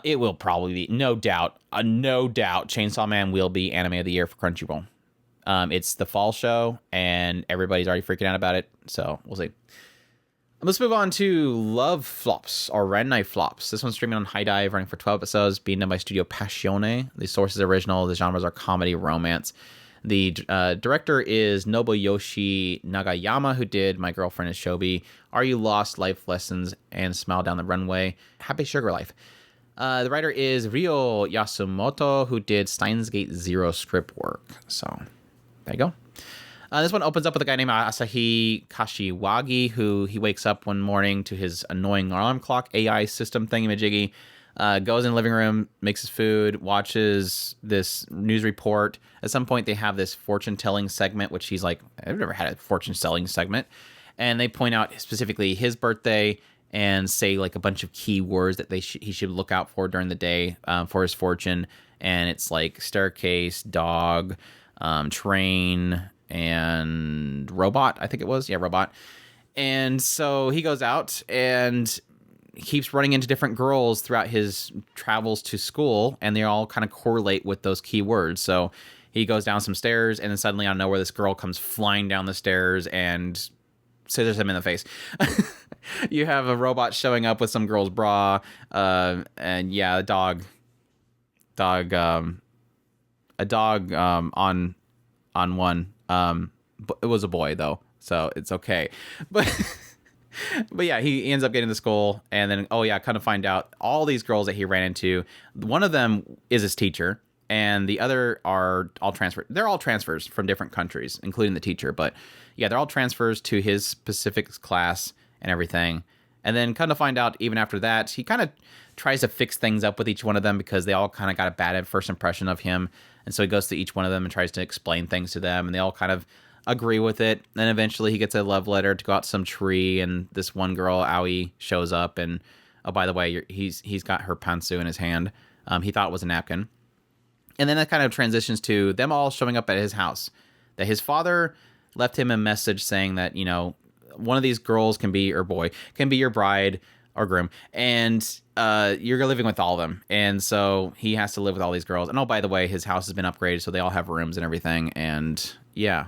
It will probably be, no doubt, Chainsaw Man will be Anime of the year for Crunchyroll. It's the fall show, and everybody's already freaking out about it, so we'll see. Let's move on to Love Flops, or Renai Flops. This one's streaming on High Dive, running for 12 episodes, being done by Studio Passione. The source is original. The genres are comedy, romance. The director is Nobuyoshi Nagayama, who did My Girlfriend is Shobi, Are You Lost, Life Lessons, and Smile Down the Runway, Happy Sugar Life. The writer is Ryo Yasumoto, who did Steins Gate Zero script work. So, there you go. This one opens up with a guy named Asahi Kashiwagi, who he wakes up one morning to his annoying alarm clock AI system thingamajiggy, goes in the living room, makes his food, watches this news report. At some point, they have this fortune-telling segment, which he's like, I've never had a fortune-telling segment. And they point out specifically his birthday and say like a bunch of key words that he should look out for during the day for his fortune. And it's like staircase, dog, train, and robot, I think it was. Yeah, robot. And so he goes out and keeps running into different girls throughout his travels to school, and they all kind of correlate with those key words. So he goes down some stairs, and then suddenly out of nowhere, this girl comes flying down the stairs and scissors him in the face. You have a robot showing up with some girl's bra, and yeah, a dog on one. It was a boy though, so it's okay. But yeah, he ends up getting to school, and then kind of find out all these girls that he ran into. One of them is his teacher, and the other are all transferred. They're all transfers from different countries, including the teacher. But yeah, they're all transfers to his specific class and everything. And then kind of find out even after that, he kind of tries to fix things up with each one of them because they all kind of got a bad first impression of him. And so he goes to each one of them and tries to explain things to them, and they all kind of agree with it. Then eventually he gets a love letter to go out to some tree, and this one girl, Aoi, shows up, and oh, by the way, he's got her pantsu in his hand. He thought it was a napkin. And then that kind of transitions to them all showing up at his house. That his father left him a message saying that, one of these girls can be, or boy, can be your bride or groom, and you're living with all of them. And so he has to live with all these girls. And oh, by the way, his house has been upgraded, so they all have rooms and everything. And yeah,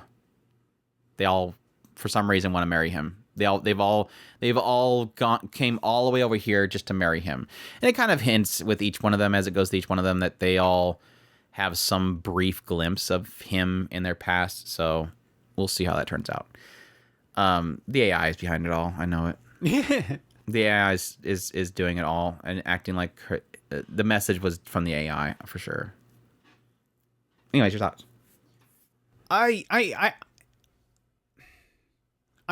they all, for some reason, want to marry him. They've all came all the way over here just to marry him. And it kind of hints with each one of them as it goes to each one of them that they all have some brief glimpse of him in their past. So we'll see how that turns out. The AI is behind it all. I know it. The AI is doing it all and acting like the message was from the AI for sure. Anyways, your thoughts? I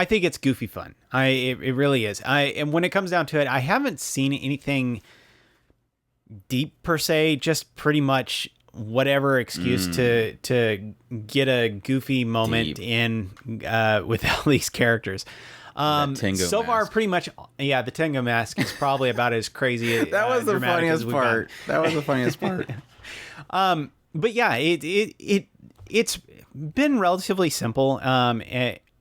think it's goofy fun. It really is. And when it comes down to it, I haven't seen anything deep per se. Just pretty much whatever excuse to get a goofy moment in with all these characters. So far, pretty much, yeah. The Tengu mask is probably about as crazy. That was the funniest part. That was the funniest part. But yeah, it's been relatively simple.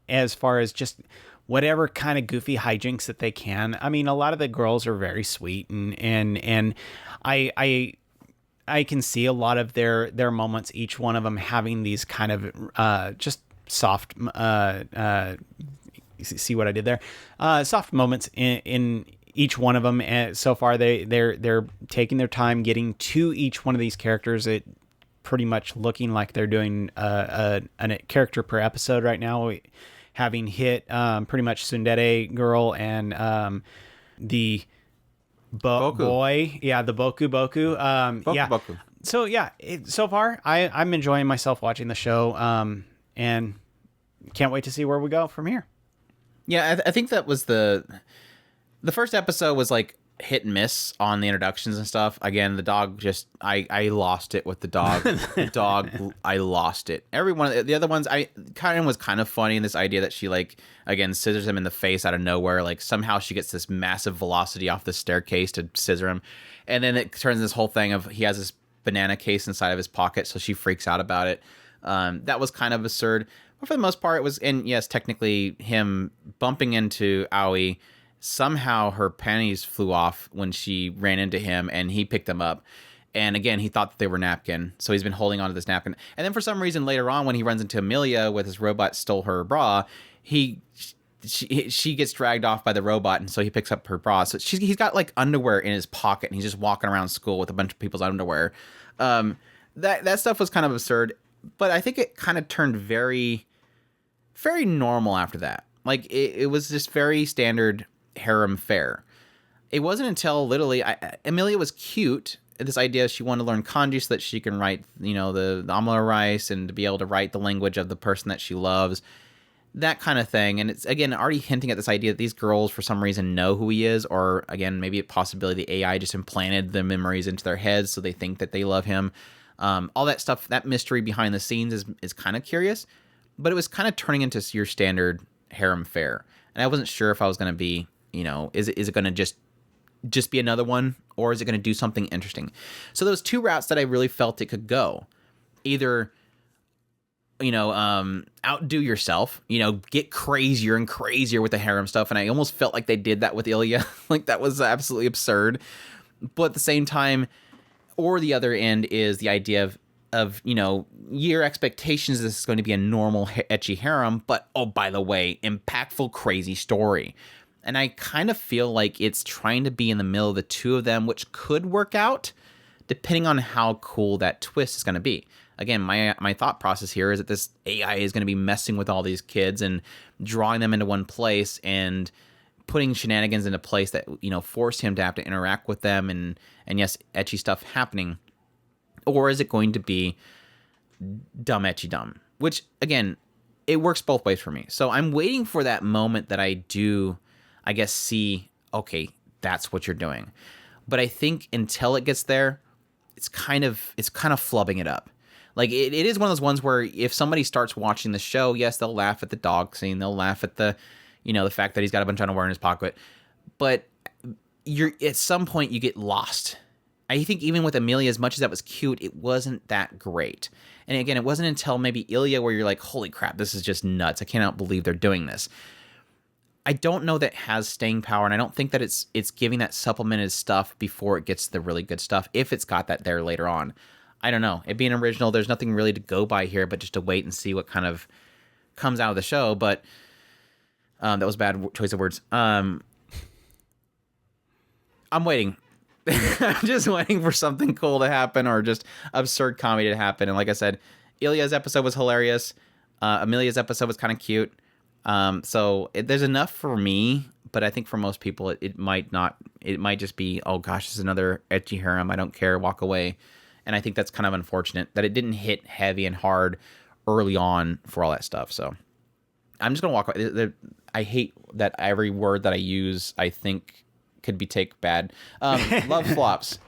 As far as just whatever kind of goofy hijinks that they can. I mean, a lot of the girls are very sweet, and I can see a lot of their moments. Each one of them having these kind of just soft. See what I did there? Soft moments in each one of them. And so far, they're taking their time getting to each one of these characters. It pretty much looking like they're doing a character per episode right now. Having hit pretty much Tsundere girl and the boy, the Boku. Boku. So yeah, so far I'm enjoying myself watching the show, and can't wait to see where we go from here. Yeah, I think that was the first episode was like hit and miss on the introductions and stuff. Again, the dog just I lost it with the dog. The dog, I lost it. Every one of the other ones, I was kind of funny in this idea that she like again scissors him in the face out of nowhere. Like somehow she gets this massive velocity off the staircase to scissor him, and then it turns this whole thing of he has this banana case inside of his pocket, so she freaks out about it. That was kind of absurd. But for the most part, it was, and yes, technically him bumping into Aoi, somehow her panties flew off when she ran into him and he picked them up. And again, he thought that they were napkin. So he's been holding onto this napkin. And then for some reason later on, when he runs into Amelia with his robot stole her bra, she gets dragged off by the robot. And so he picks up her bra. So he's got like underwear in his pocket and he's just walking around school with a bunch of people's underwear. That stuff was kind of absurd. But I think it kind of turned very, very normal after that. Like it was just very standard harem fare. It wasn't until literally Amelia was cute. This idea she wanted to learn kanji so that she can write, the omelette rice and to be able to write the language of the person that she loves, that kind of thing. And it's again already hinting at this idea that these girls for some reason know who he is, or again maybe a possibility the AI just implanted the memories into their heads so they think that they love him. All that stuff, that mystery behind the scenes is kind of curious, but it was kind of turning into your standard harem fare. And I wasn't sure if I was going to be, is it going to just be another one, or is it going to do something interesting? So those two routes that I really felt it could go, either, outdo yourself, get crazier and crazier with the harem stuff. And I almost felt like they did that with Ilya. Like that was absolutely absurd. But at the same time, or the other end is the idea of your expectations this is going to be a normal ecchi harem, but oh, by the way, impactful, crazy story. And I kind of feel like it's trying to be in the middle of the two of them, which could work out depending on how cool that twist is going to be. Again, my thought process here is that this AI is going to be messing with all these kids and drawing them into one place and putting shenanigans into place that, force him to have to interact with them and yes, ecchi stuff happening. Or is it going to be dumb ecchi dumb? Which, again, it works both ways for me. So I'm waiting for that moment that I do, I guess, see, okay, that's what you're doing. But I think until it gets there, it's kind of flubbing it up. Like, it is one of those ones where if somebody starts watching the show, yes, they'll laugh at the dog scene. They'll laugh at the, the fact that he's got a bunch of underwear in his pocket. But at some point, you get lost. I think even with Amelia, as much as that was cute, it wasn't that great. And again, it wasn't until maybe Ilya where you're like, holy crap, this is just nuts. I cannot believe they're doing this. I don't know that it has staying power, and I don't think that it's giving that supplemented stuff before it gets the really good stuff, if it's got that there later on. I don't know. It being original, there's nothing really to go by here, but just to wait and see what kind of comes out of the show. But that was a bad choice of words. I'm waiting. I'm just waiting for something cool to happen or just absurd comedy to happen. And like I said, Ilya's episode was hilarious. Amelia's episode was kind of cute. There's enough for me, but I think for most people, it might not. It might just be, oh gosh, this is another ecchi harem. I don't care. Walk away. And I think that's kind of unfortunate that it didn't hit heavy and hard early on for all that stuff. So I'm just gonna walk away. I hate that every word that I use, I think could be taken bad. Love flops.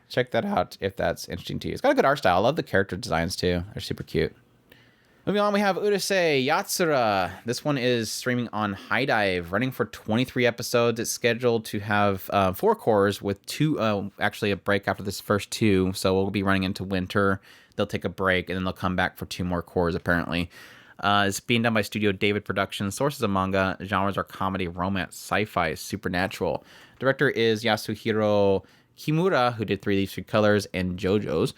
Check that out if that's interesting to you. It's got a good art style. I love the character designs too. They're super cute. Moving on, we have Urusei Yatsura. This one is streaming on High Dive, running for 23 episodes. It's scheduled to have 4 cores with 2, actually a break after this first 2. So we'll be running into winter. They'll take a break, and then they'll come back for 2 more cores, apparently. It's being done by Studio David Productions. Sources of manga. Genres are comedy, romance, sci-fi, supernatural. Director is Yasuhiro Kimura, who did 3 Leaves, 3 Colors, and JoJo's.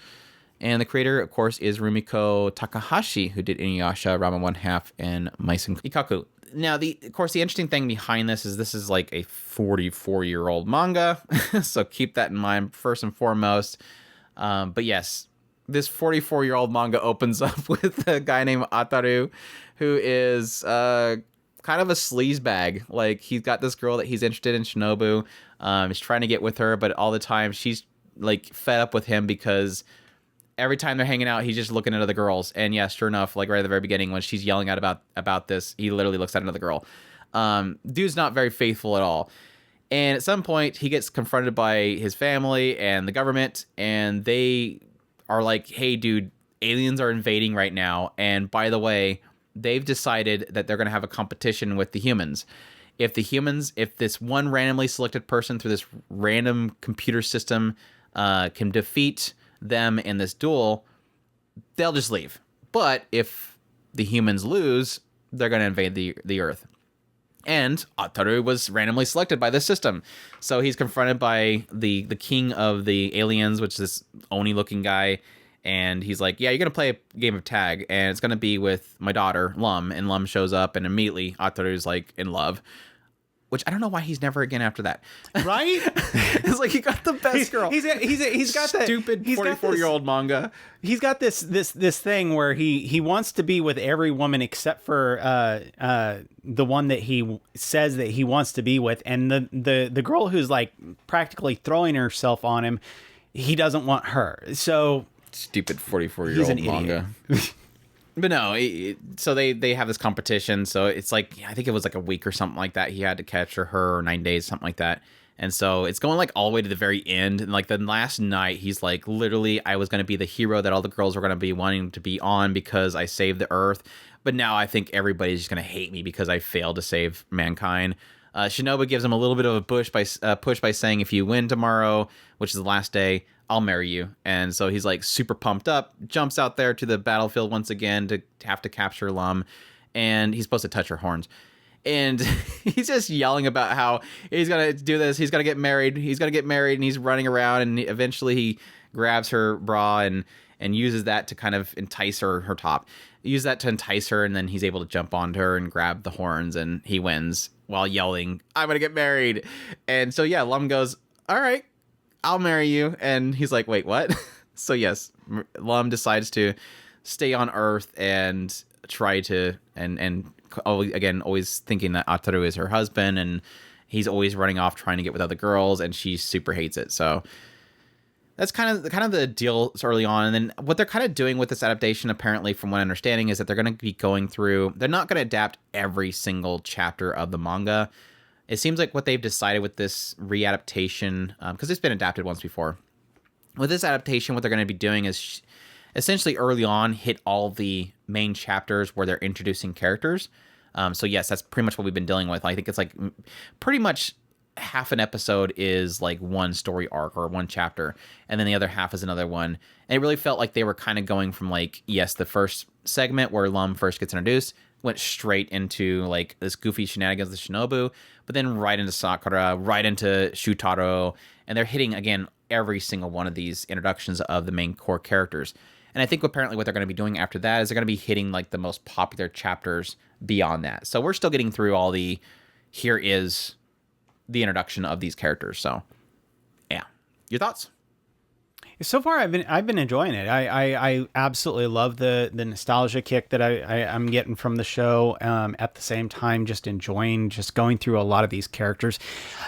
And the creator, of course, is Rumiko Takahashi, who did Inuyasha, Ramen 1/2, and Maisen Ikkaku. Now, the interesting thing behind this is like a 44-year-old manga, so keep that in mind first and foremost. But yes, this 44-year-old manga opens up with a guy named Ataru, who is kind of a sleazebag. Like, he's got this girl that he's interested in, Shinobu. He's trying to get with her, but all the time she's like fed up with him because every time they're hanging out, he's just looking at other girls. And yeah, sure enough, like right at the very beginning, when she's yelling out about this, he literally looks at another girl. Dude's not very faithful at all. And at some point, he gets confronted by his family and the government, and they are like, hey, dude, aliens are invading right now. And by the way, they've decided that they're going to have a competition with the humans. If this one randomly selected person through this random computer system can defeat them in this duel, they'll just leave. But if the humans lose, they're going to invade the Earth. And Ataru was randomly selected by this system. So he's confronted by the king of the aliens, which is this Oni-looking guy. And he's like, yeah, you're going to play a game of tag. And it's going to be with my daughter, Lum. And Lum shows up, and immediately Ataru's like in love. Which I don't know why he's never again after that. Right? It's like he got the best girl. He's got that stupid 44-year-old manga. He's got this thing where he wants to be with every woman except for the one that he says that he wants to be with, and the girl who's like practically throwing herself on him, he doesn't want her. So stupid 44-year-old manga. But no, so they have this competition. So it's like, I think it was like a week or something like that. He had to catch her or 9 days, something like that. And so it's going like all the way to the very end. And like the last night, he's like, literally, I was going to be the hero that all the girls were going to be wanting to be on because I saved the Earth. But now I think everybody's just going to hate me because I failed to save mankind. Shinobu gives him a little bit of a push by saying, if you win tomorrow, which is the last day, I'll marry you. And so he's like super pumped up, jumps out there to the battlefield once again to have to capture Lum, and he's supposed to touch her horns. And he's just yelling about how he's going to do this, he's going to get married, and he's running around, and eventually he grabs her bra and uses that to kind of entice her top. Use that to entice her, and then he's able to jump onto her and grab the horns, and he wins while yelling, I'm going to get married. And so yeah, Lum goes, all right, I'll marry you. And he's like, wait, what? So yes, Lum decides to stay on Earth and try to, and always thinking that Ataru is her husband, and he's always running off trying to get with other girls, and she super hates it. So that's kind of the deal early on. And then what they're kind of doing with this adaptation, apparently, from what I'm understanding, is that they're going to be going through, they're not going to adapt every single chapter of the manga. It seems like what they've decided with this readaptation, because it's been adapted once before. With this adaptation, what they're going to be doing is essentially early on hit all the main chapters where they're introducing characters. So yes, that's pretty much what we've been dealing with. I think it's like pretty much half an episode is like one story arc or one chapter, and then the other half is another one. And it really felt like they were kind of going from like, yes, the first segment where Lum first gets introduced went straight into like this goofy shenanigans with Shinobu, but then right into Sakura, right into Shutaro, and they're hitting again every single one of these introductions of the main core characters. And I think apparently what they're going to be doing after that is they're going to be hitting like the most popular chapters beyond that. So we're still getting through all the, here is the introduction of these characters. So yeah, your thoughts? So far, I've been enjoying it. I absolutely love the nostalgia kick that I'm getting from the show. At the same time, just enjoying just going through a lot of these characters.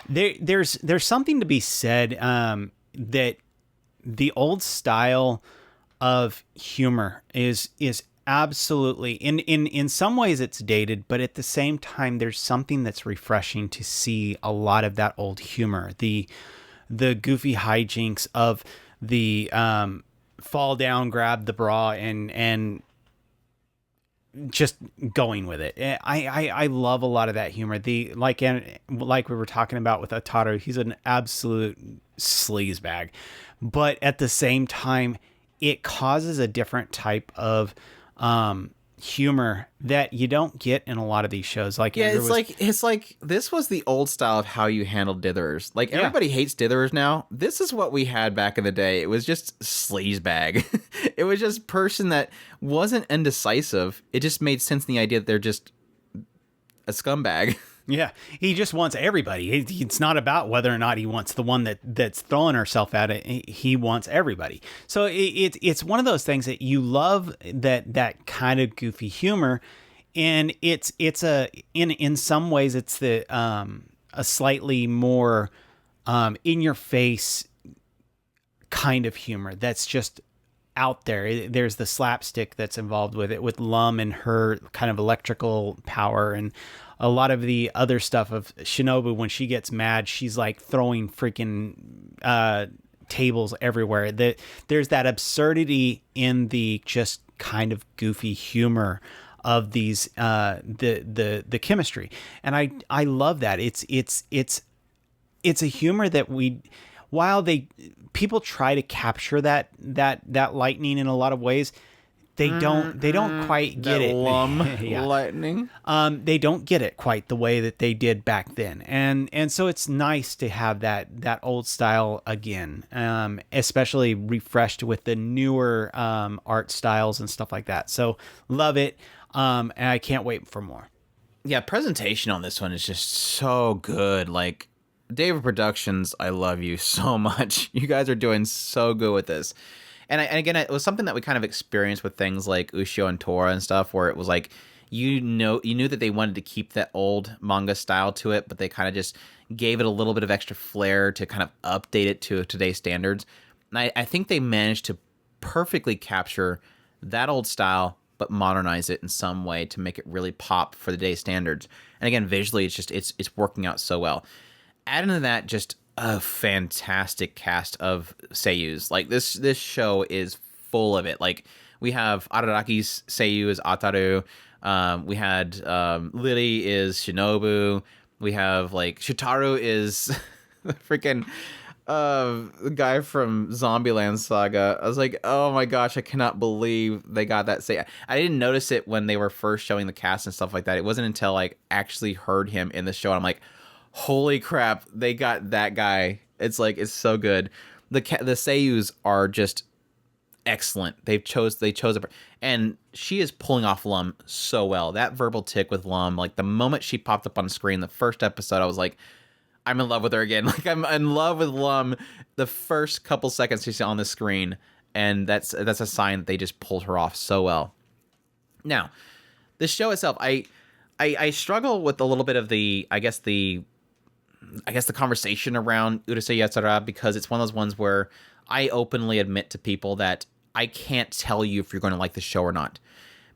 There's something to be said that the old style of humor is absolutely in some ways it's dated, but at the same time there's something that's refreshing to see a lot of that old humor. The goofy hijinks of the fall down, grab the bra, and just going with it. I love a lot of that humor. The like we were talking about with Otaru, he's an absolute sleazebag, but at the same time, it causes a different type of humor that you don't get in a lot of these shows. Like, yeah, it's like this was the old style of how you handled ditherers. Like, everybody hates ditherers now. This is what we had back in the day. It was just sleazebag. It was just person that wasn't indecisive. It just made sense in the idea that they're just a scumbag. Yeah, he just wants everybody. It's not about whether or not he wants the one that's throwing herself at it. He wants everybody. So it's one of those things that you love, that kind of goofy humor, and it's in some ways it's the a slightly more in your face kind of humor that's just out there. There's the slapstick that's involved with it, with Lum and her kind of electrical power, and a lot of the other stuff of Shinobu. When she gets mad, she's like throwing freaking tables everywhere. There's that absurdity in the just kind of goofy humor of these the chemistry, and I love that. It's a humor that while people try to capture that lightning in a lot of ways, they don't quite get it. Lightning. They don't get it quite the way that they did back then, and so it's nice to have that old style again, especially refreshed with the newer art styles and stuff like that. So love it, and I can't wait for more. Yeah, presentation on this one is just so good. Like, David Productions, I love you so much. You guys are doing so good with this. And again, it was something that we kind of experienced with things like Ushio and Tora and stuff, where it was like, you knew that they wanted to keep that old manga style to it, but they kind of just gave it a little bit of extra flair to kind of update it to today's standards. And I think they managed to perfectly capture that old style, but modernize it in some way to make it really pop for the day's standards. And again, visually, it's working out so well. Add into that just a fantastic cast of seiyus. Like, this show is full of it. Like, we have Araraki's seiyu is Ataru. We had Lily is Shinobu. We have like Shitaru is the freaking the guy from Zombieland Saga. I was like, oh my gosh, I cannot believe they got that. I didn't notice it when they were first showing the cast and stuff like that. It wasn't until I actually heard him in the show, and I'm like, holy crap, they got that guy. It's like, it's so good. The seiyus are just excellent. They chose it, and she is pulling off Lum so well. That verbal tick with Lum, like the moment she popped up on screen, the first episode, I was like, I'm in love with her again. Like, I'm in love with Lum the first couple seconds she's on the screen, and that's a sign that they just pulled her off so well. Now, the show itself, I struggle with a little bit of the conversation around Urusei Yatsura, because it's one of those ones where I openly admit to people that I can't tell you if you're going to like the show or not,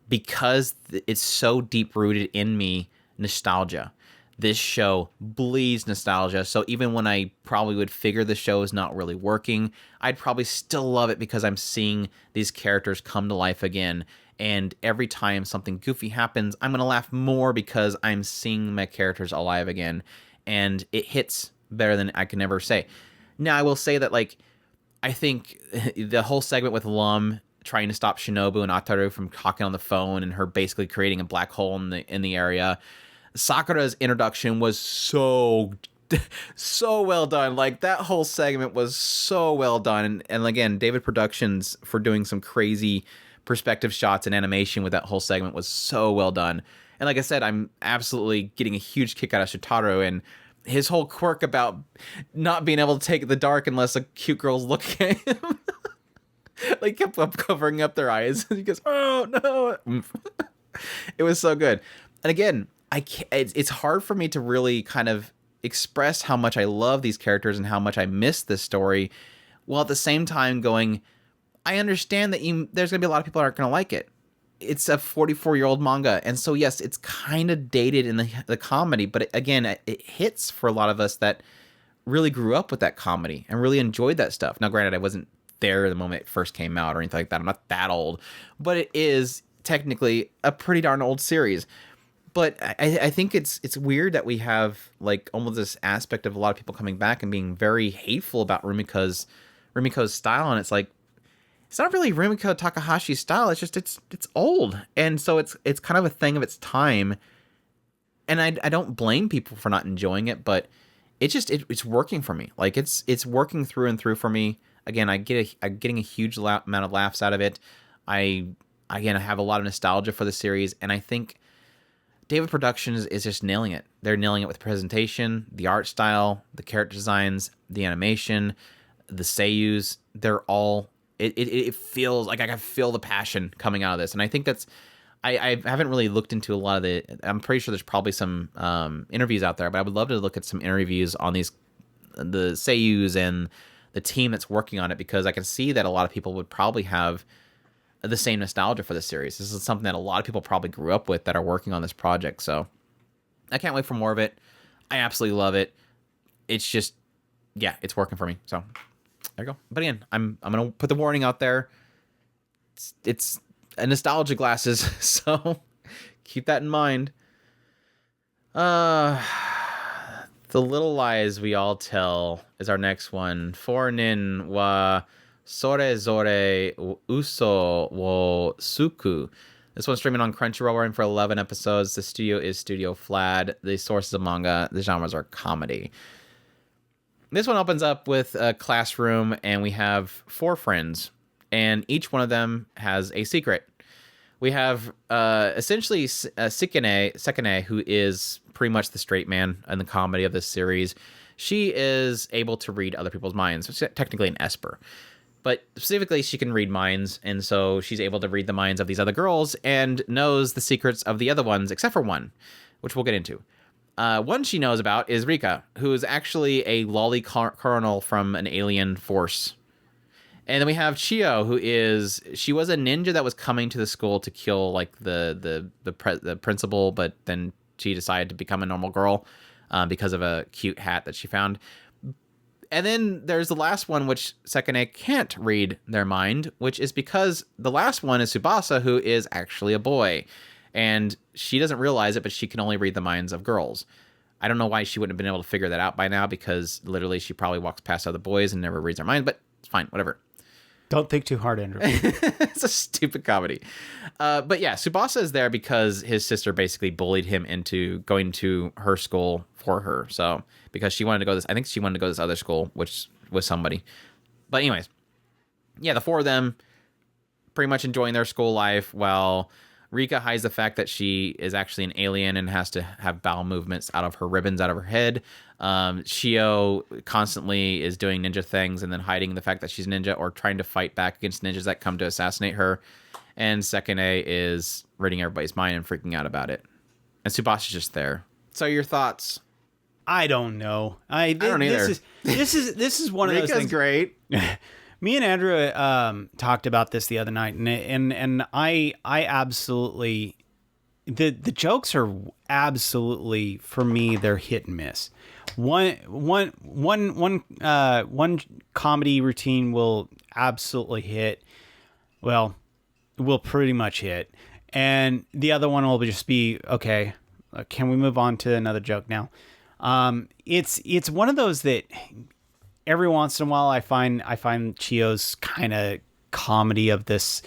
because it's so deep rooted in me, nostalgia. This show bleeds nostalgia. So even when I probably would figure the show is not really working, I'd probably still love it because I'm seeing these characters come to life again. And every time something goofy happens, I'm going to laugh more because I'm seeing my characters alive again. And it hits better than I can ever say. Now, I will say that, like, I think the whole segment with Lum trying to stop Shinobu and Ataru from talking on the phone, and her basically creating a black hole in the area, Sakura's introduction was so well done. Like, that whole segment was so well done. And again, David Productions for doing some crazy perspective shots and animation with that whole segment was so well done. And like I said, I'm absolutely getting a huge kick out of Shitaru and his whole quirk about not being able to take the dark unless a cute girl's looking at him. Like kept up covering up their eyes. He goes, "Oh no!" It was so good. And again, I can't, it's hard for me to really kind of express how much I love these characters and how much I miss this story, while at the same time going, I understand that there's gonna be a lot of people that aren't gonna like it. It's a 44-year-old manga, and so yes, it's kind of dated in the comedy, but again, it hits for a lot of us that really grew up with that comedy and really enjoyed that stuff. Now, granted, I wasn't there the moment it first came out or anything like that. I'm not that old, but it is technically a pretty darn old series. But I think it's weird that we have like almost this aspect of a lot of people coming back and being very hateful about Rumiko's style, and it's like, it's not really Rumiko Takahashi's style. It's just it's old, and so it's kind of a thing of its time. And I don't blame people for not enjoying it, but it's working for me. Like it's working through and through for me. Again, I'm getting a huge amount of laughs out of it. I have a lot of nostalgia for the series, and I think David Productions is just nailing it. They're nailing it with the presentation, the art style, the character designs, the animation, the seiyus. They're all. It feels like I can feel the passion coming out of this, and I think that's. I haven't really looked into a lot of the. I'm pretty sure there's probably some interviews out there, but I would love to look at some interviews on the seiyus and the team that's working on it, because I can see that a lot of people would probably have the same nostalgia for the series. This is something that a lot of people probably grew up with that are working on this project. So I can't wait for more of it. I absolutely love it. It's just, yeah, it's working for me. So there you go. But again, I'm gonna put the warning out there. It's a nostalgia glasses, so keep that in mind. The Little Lies We All Tell is our next one. Forenin wa Sorezore Uso wo Suku. This one's streaming on Crunchyroll. We're in for 11 episodes. The studio is Studio Flad. The source is a manga. The genres are comedy. This one opens up with a classroom, and we have 4 friends, and each one of them has a secret. We have essentially Sekine, who is pretty much the straight man in the comedy of this series. She is able to read other people's minds. She's technically an Esper. But specifically, she can read minds, and so she's able to read the minds of these other girls and knows the secrets of the other ones, except for one, which we'll get into. One she knows about is Rika, who is actually a lolly colonel from an alien force. And then we have Chio, she was a ninja that was coming to the school to kill like the principal, but then she decided to become a normal girl because of a cute hat that she found. And then there's the last one, which Sekine can't read their mind, which is because the last one is Tsubasa, who is actually a boy. And she doesn't realize it, but she can only read the minds of girls. I don't know why she wouldn't have been able to figure that out by now, because literally she probably walks past other boys and never reads their minds, but it's fine, whatever. Don't think too hard, Andrew. It's a stupid comedy. But yeah, Tsubasa is there because his sister basically bullied him into going to her school for her. So, because she wanted to go I think she wanted to go to this other school, which was somebody. But anyways, yeah, the 4 of them pretty much enjoying their school life, while Rika hides the fact that she is actually an alien and has to have bowel movements out of her ribbons out of her head. Shio constantly is doing ninja things and then hiding the fact that she's a ninja, or trying to fight back against ninjas that come to assassinate her. And Sekine is reading everybody's mind and freaking out about it. And Tsubasa's just there. So your thoughts? I don't know. I don't either. This is one of those things. Rika's great. Me and Andrew talked about this the other night, and I absolutely, the jokes are absolutely, for me, they're hit and miss. One comedy routine will absolutely hit. Well, will pretty much hit, and the other one will just be okay. Can we move on to another joke now? It's one of those that every once in a while I find Chio's kind of comedy of this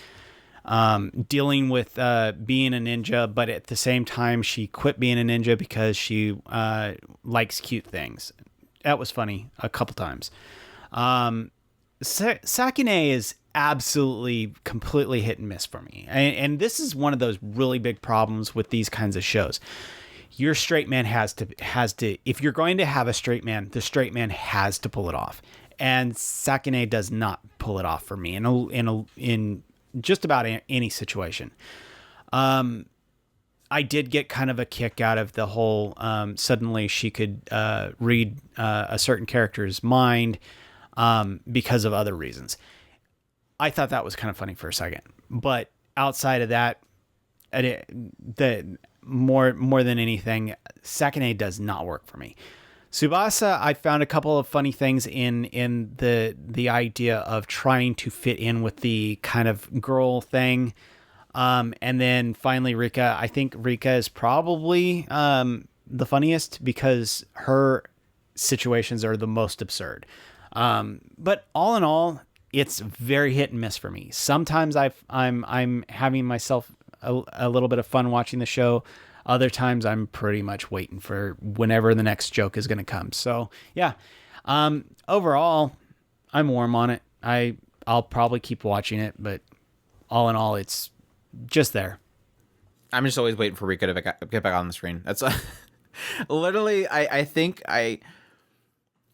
dealing with being a ninja, but at the same time she quit being a ninja because she likes cute things. That was funny a couple times. Sakine is absolutely completely hit and miss for me, and this is one of those really big problems with these kinds of shows. Your straight man has to, if you're going to have a straight man, the straight man has to pull it off. And Sakine does not pull it off for me in just about any situation. I did get kind of a kick out of the whole suddenly she could read a certain character's mind because of other reasons. I thought that was kind of funny for a second, but outside of that, more than anything, Sakine does not work for me. Tsubasa, I found a couple of funny things in the idea of trying to fit in with the kind of girl thing. And then finally Rika. I think Rika is probably the funniest because her situations are the most absurd. But all in all, it's very hit and miss for me. Sometimes I'm having myself a little bit of fun watching the show. Other times I'm pretty much waiting for whenever the next joke is going to come. So yeah, overall, I'm warm on it. I'll probably keep watching it, but all in all, it's just there. I'm just always waiting for Rika to get back on the screen. That's literally. I think I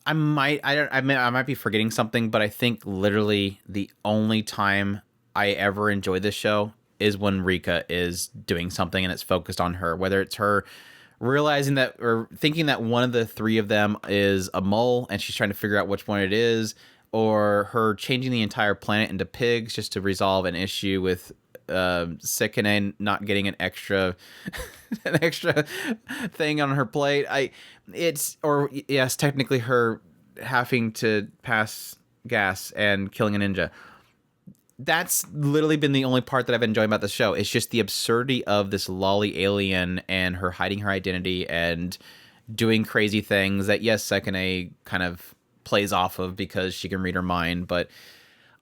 might be forgetting something, but I think literally the only time I ever enjoy this show is when Rika is doing something and it's focused on her, whether it's her realizing that or thinking that one of the three of them is a mole and she's trying to figure out which one it is, or her changing the entire planet into pigs just to resolve an issue with Sekine not getting an extra thing on her plate. Yes, technically her having to pass gas and killing a ninja. That's literally been the only part that I've enjoyed about the show. It's just the absurdity of this lolly alien and her hiding her identity and doing crazy things that, yes, Sekine kind of plays off of because she can read her mind. But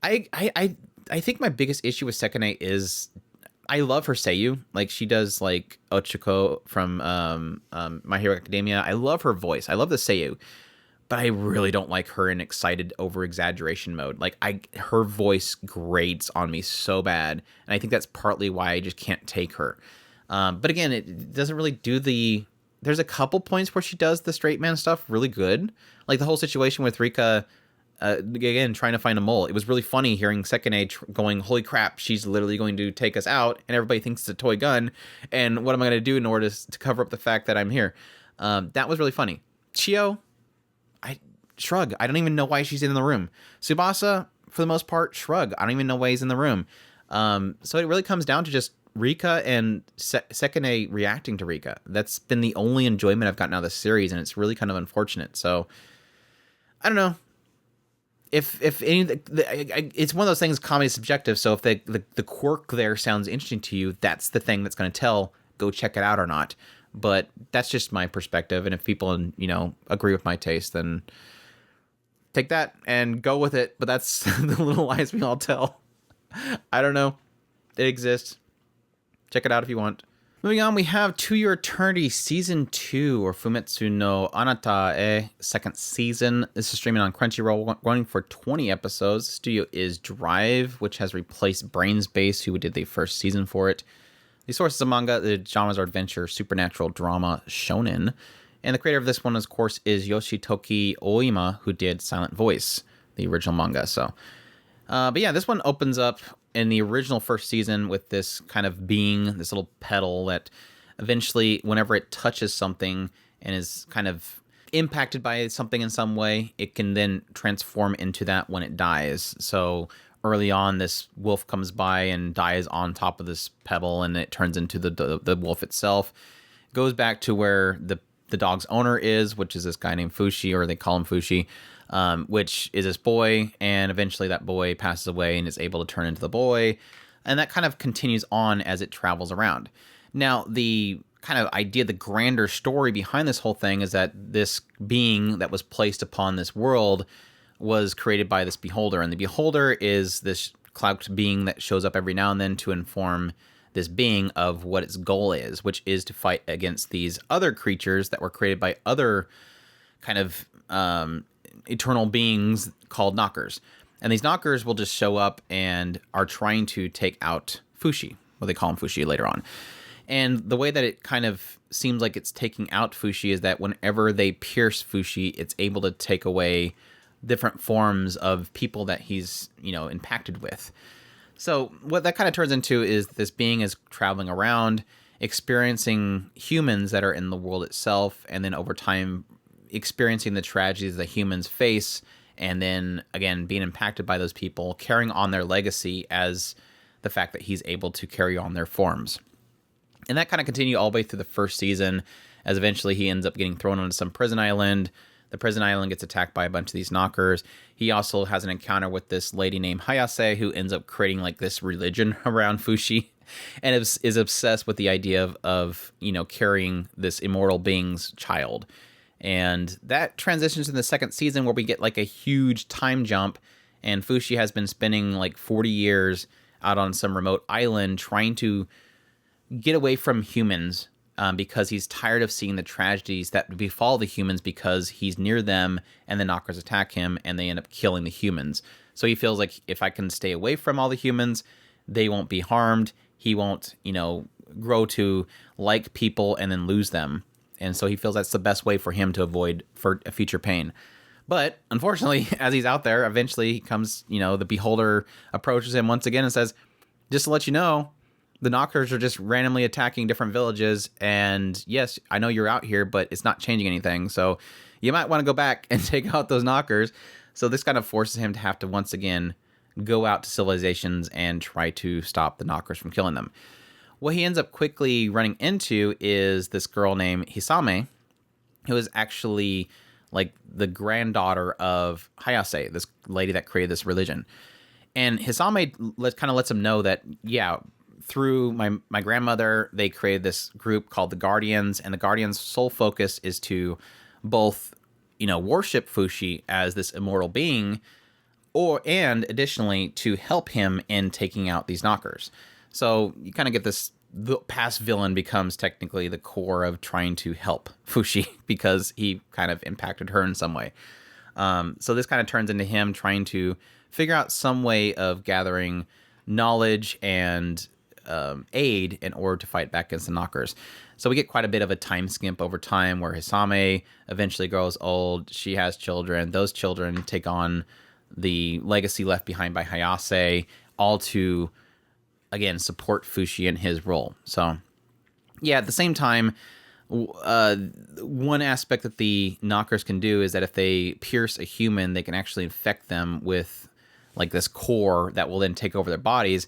I think my biggest issue with Sekine is I love her seiyuu. Like, she does, like, Ochiko from My Hero Academia. I love her voice. I love the seiyuu. But I really don't like her in excited over-exaggeration mode. Like, her voice grates on me so bad. And I think that's partly why I just can't take her. But again, it doesn't really do the... There's a couple points where she does the straight man stuff really good. Like, the whole situation with Rika, again, trying to find a mole. It was really funny hearing Sekine going, holy crap, she's literally going to take us out. And everybody thinks it's a toy gun. And what am I going to do in order to cover up the fact that I'm here? That was really funny. Chio... shrug. I don't even know why she's in the room. Tsubasa, for the most part, shrug. I don't even know why he's in the room. So it really comes down to just Rika and Sekine reacting to Rika. That's been the only enjoyment I've gotten out of this series, and it's really kind of unfortunate. So, I don't know. If any, it's one of those things, comedy is subjective, so if the quirk there sounds interesting to you, that's the thing that's going to tell, go check it out or not. But that's just my perspective, and if people, agree with my taste, then... take that and go with it, but that's the little lies we all tell. I don't know. It exists. Check it out if you want. Moving on, we have To Your Eternity Season 2, or Fumetsu no Anata e second season. This is streaming on Crunchyroll, running for 20 episodes. The studio is Drive, which has replaced Brainsbase, who did the first season for it. The source is a manga. The genres are adventure, supernatural, drama, shonen. And the creator of this one, of course, is Yoshitoki Oima, who did Silent Voice, the original manga. But yeah, this one opens up in the original first season with this kind of being, this little petal that eventually, whenever it touches something and is kind of impacted by something in some way, it can then transform into that when it dies. So early on, this wolf comes by and dies on top of this pebble, and it turns into the wolf itself. Goes back to where the dog's owner is, which is this guy named Fushi, or they call him Fushi, which is this boy, and eventually that boy passes away and is able to turn into the boy, and that kind of continues on as it travels around. Now, the kind of idea, the grander story behind this whole thing is that this being that was placed upon this world was created by this beholder, and the beholder is this cloaked being that shows up every now and then to inform this being of what its goal is, which is to fight against these other creatures that were created by other kind of eternal beings called knockers. And these knockers will just show up and are trying to take out Fushi. Well, they call him Fushi later on. And the way that it kind of seems like it's taking out Fushi is that whenever they pierce Fushi, it's able to take away different forms of people that he's, impacted with. So what that kind of turns into is this being is traveling around, experiencing humans that are in the world itself, and then over time experiencing the tragedies that humans face, and then again being impacted by those people, carrying on their legacy as the fact that he's able to carry on their forms. And that kind of continued all the way through the first season, as eventually he ends up getting thrown onto some prison island. The prison island gets attacked by a bunch of these knockers. He also has an encounter with this lady named Hayase, who ends up creating like this religion around Fushi, and is obsessed with the idea of carrying this immortal being's child. And that transitions in the second season where we get like a huge time jump, and Fushi has been spending like 40 years out on some remote island trying to get away from humans, because he's tired of seeing the tragedies that befall the humans because he's near them and the knockers attack him and they end up killing the humans. So he feels like if I can stay away from all the humans, they won't be harmed. He won't, grow to like people and then lose them. And so he feels that's the best way for him to avoid for a future pain. But unfortunately, as he's out there, eventually he comes, the beholder approaches him once again and says, just to let you know, the knockers are just randomly attacking different villages. And yes, I know you're out here, but it's not changing anything. So you might want to go back and take out those knockers. So this kind of forces him to have to once again go out to civilizations and try to stop the knockers from killing them. What he ends up quickly running into is this girl named Hisame, who is actually like the granddaughter of Hayase, this lady that created this religion. And Hisame kind of lets him know that, yeah, through my grandmother, they created this group called the Guardians, and the Guardians' sole focus is to both, worship Fushi as this immortal being, and additionally to help him in taking out these knockers. So you kind of get this, the past villain becomes technically the core of trying to help Fushi because he kind of impacted her in some way. So this kind of turns into him trying to figure out some way of gathering knowledge and aid in order to fight back against the knockers. So we get quite a bit of a time skimp over time where Hisame eventually grows old. She has children. Those children take on the legacy left behind by Hayase, all to, again, support Fushi in his role. So, yeah, at the same time, one aspect that the knockers can do is that if they pierce a human, they can actually infect them with like this core that will then take over their bodies.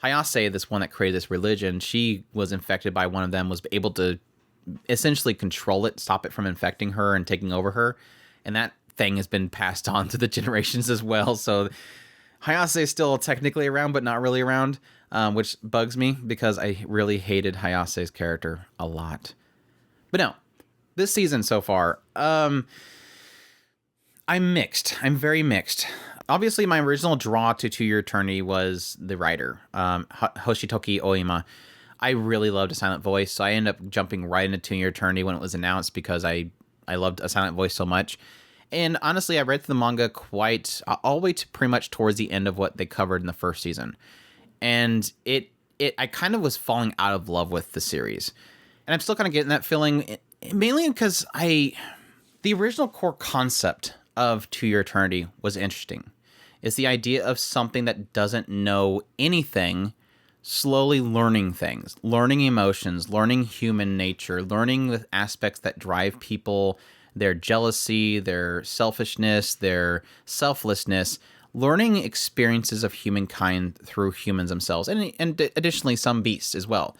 Hayase, this one that created this religion, she was infected by one of them, was able to essentially control it, stop it from infecting her and taking over her. And that thing has been passed on to the generations as well. So Hayase is still technically around, but not really around, which bugs me because I really hated Hayase's character a lot. But no, this season so far, I'm mixed. I'm very mixed. Obviously, my original draw to To Your Eternity was the writer, Hoshitoki Oima. I really loved A Silent Voice, so I ended up jumping right into To Your Eternity when it was announced because I loved A Silent Voice so much. And honestly, I read through the manga quite all the way to pretty much towards the end of what they covered in the first season. And I kind of was falling out of love with the series. And I'm still kind of getting that feeling, mainly because the original core concept of To Your Eternity was interesting. It's the idea of something that doesn't know anything, slowly learning things, learning emotions, learning human nature, learning the aspects that drive people, their jealousy, their selfishness, their selflessness, learning experiences of humankind through humans themselves, and additionally some beasts as well.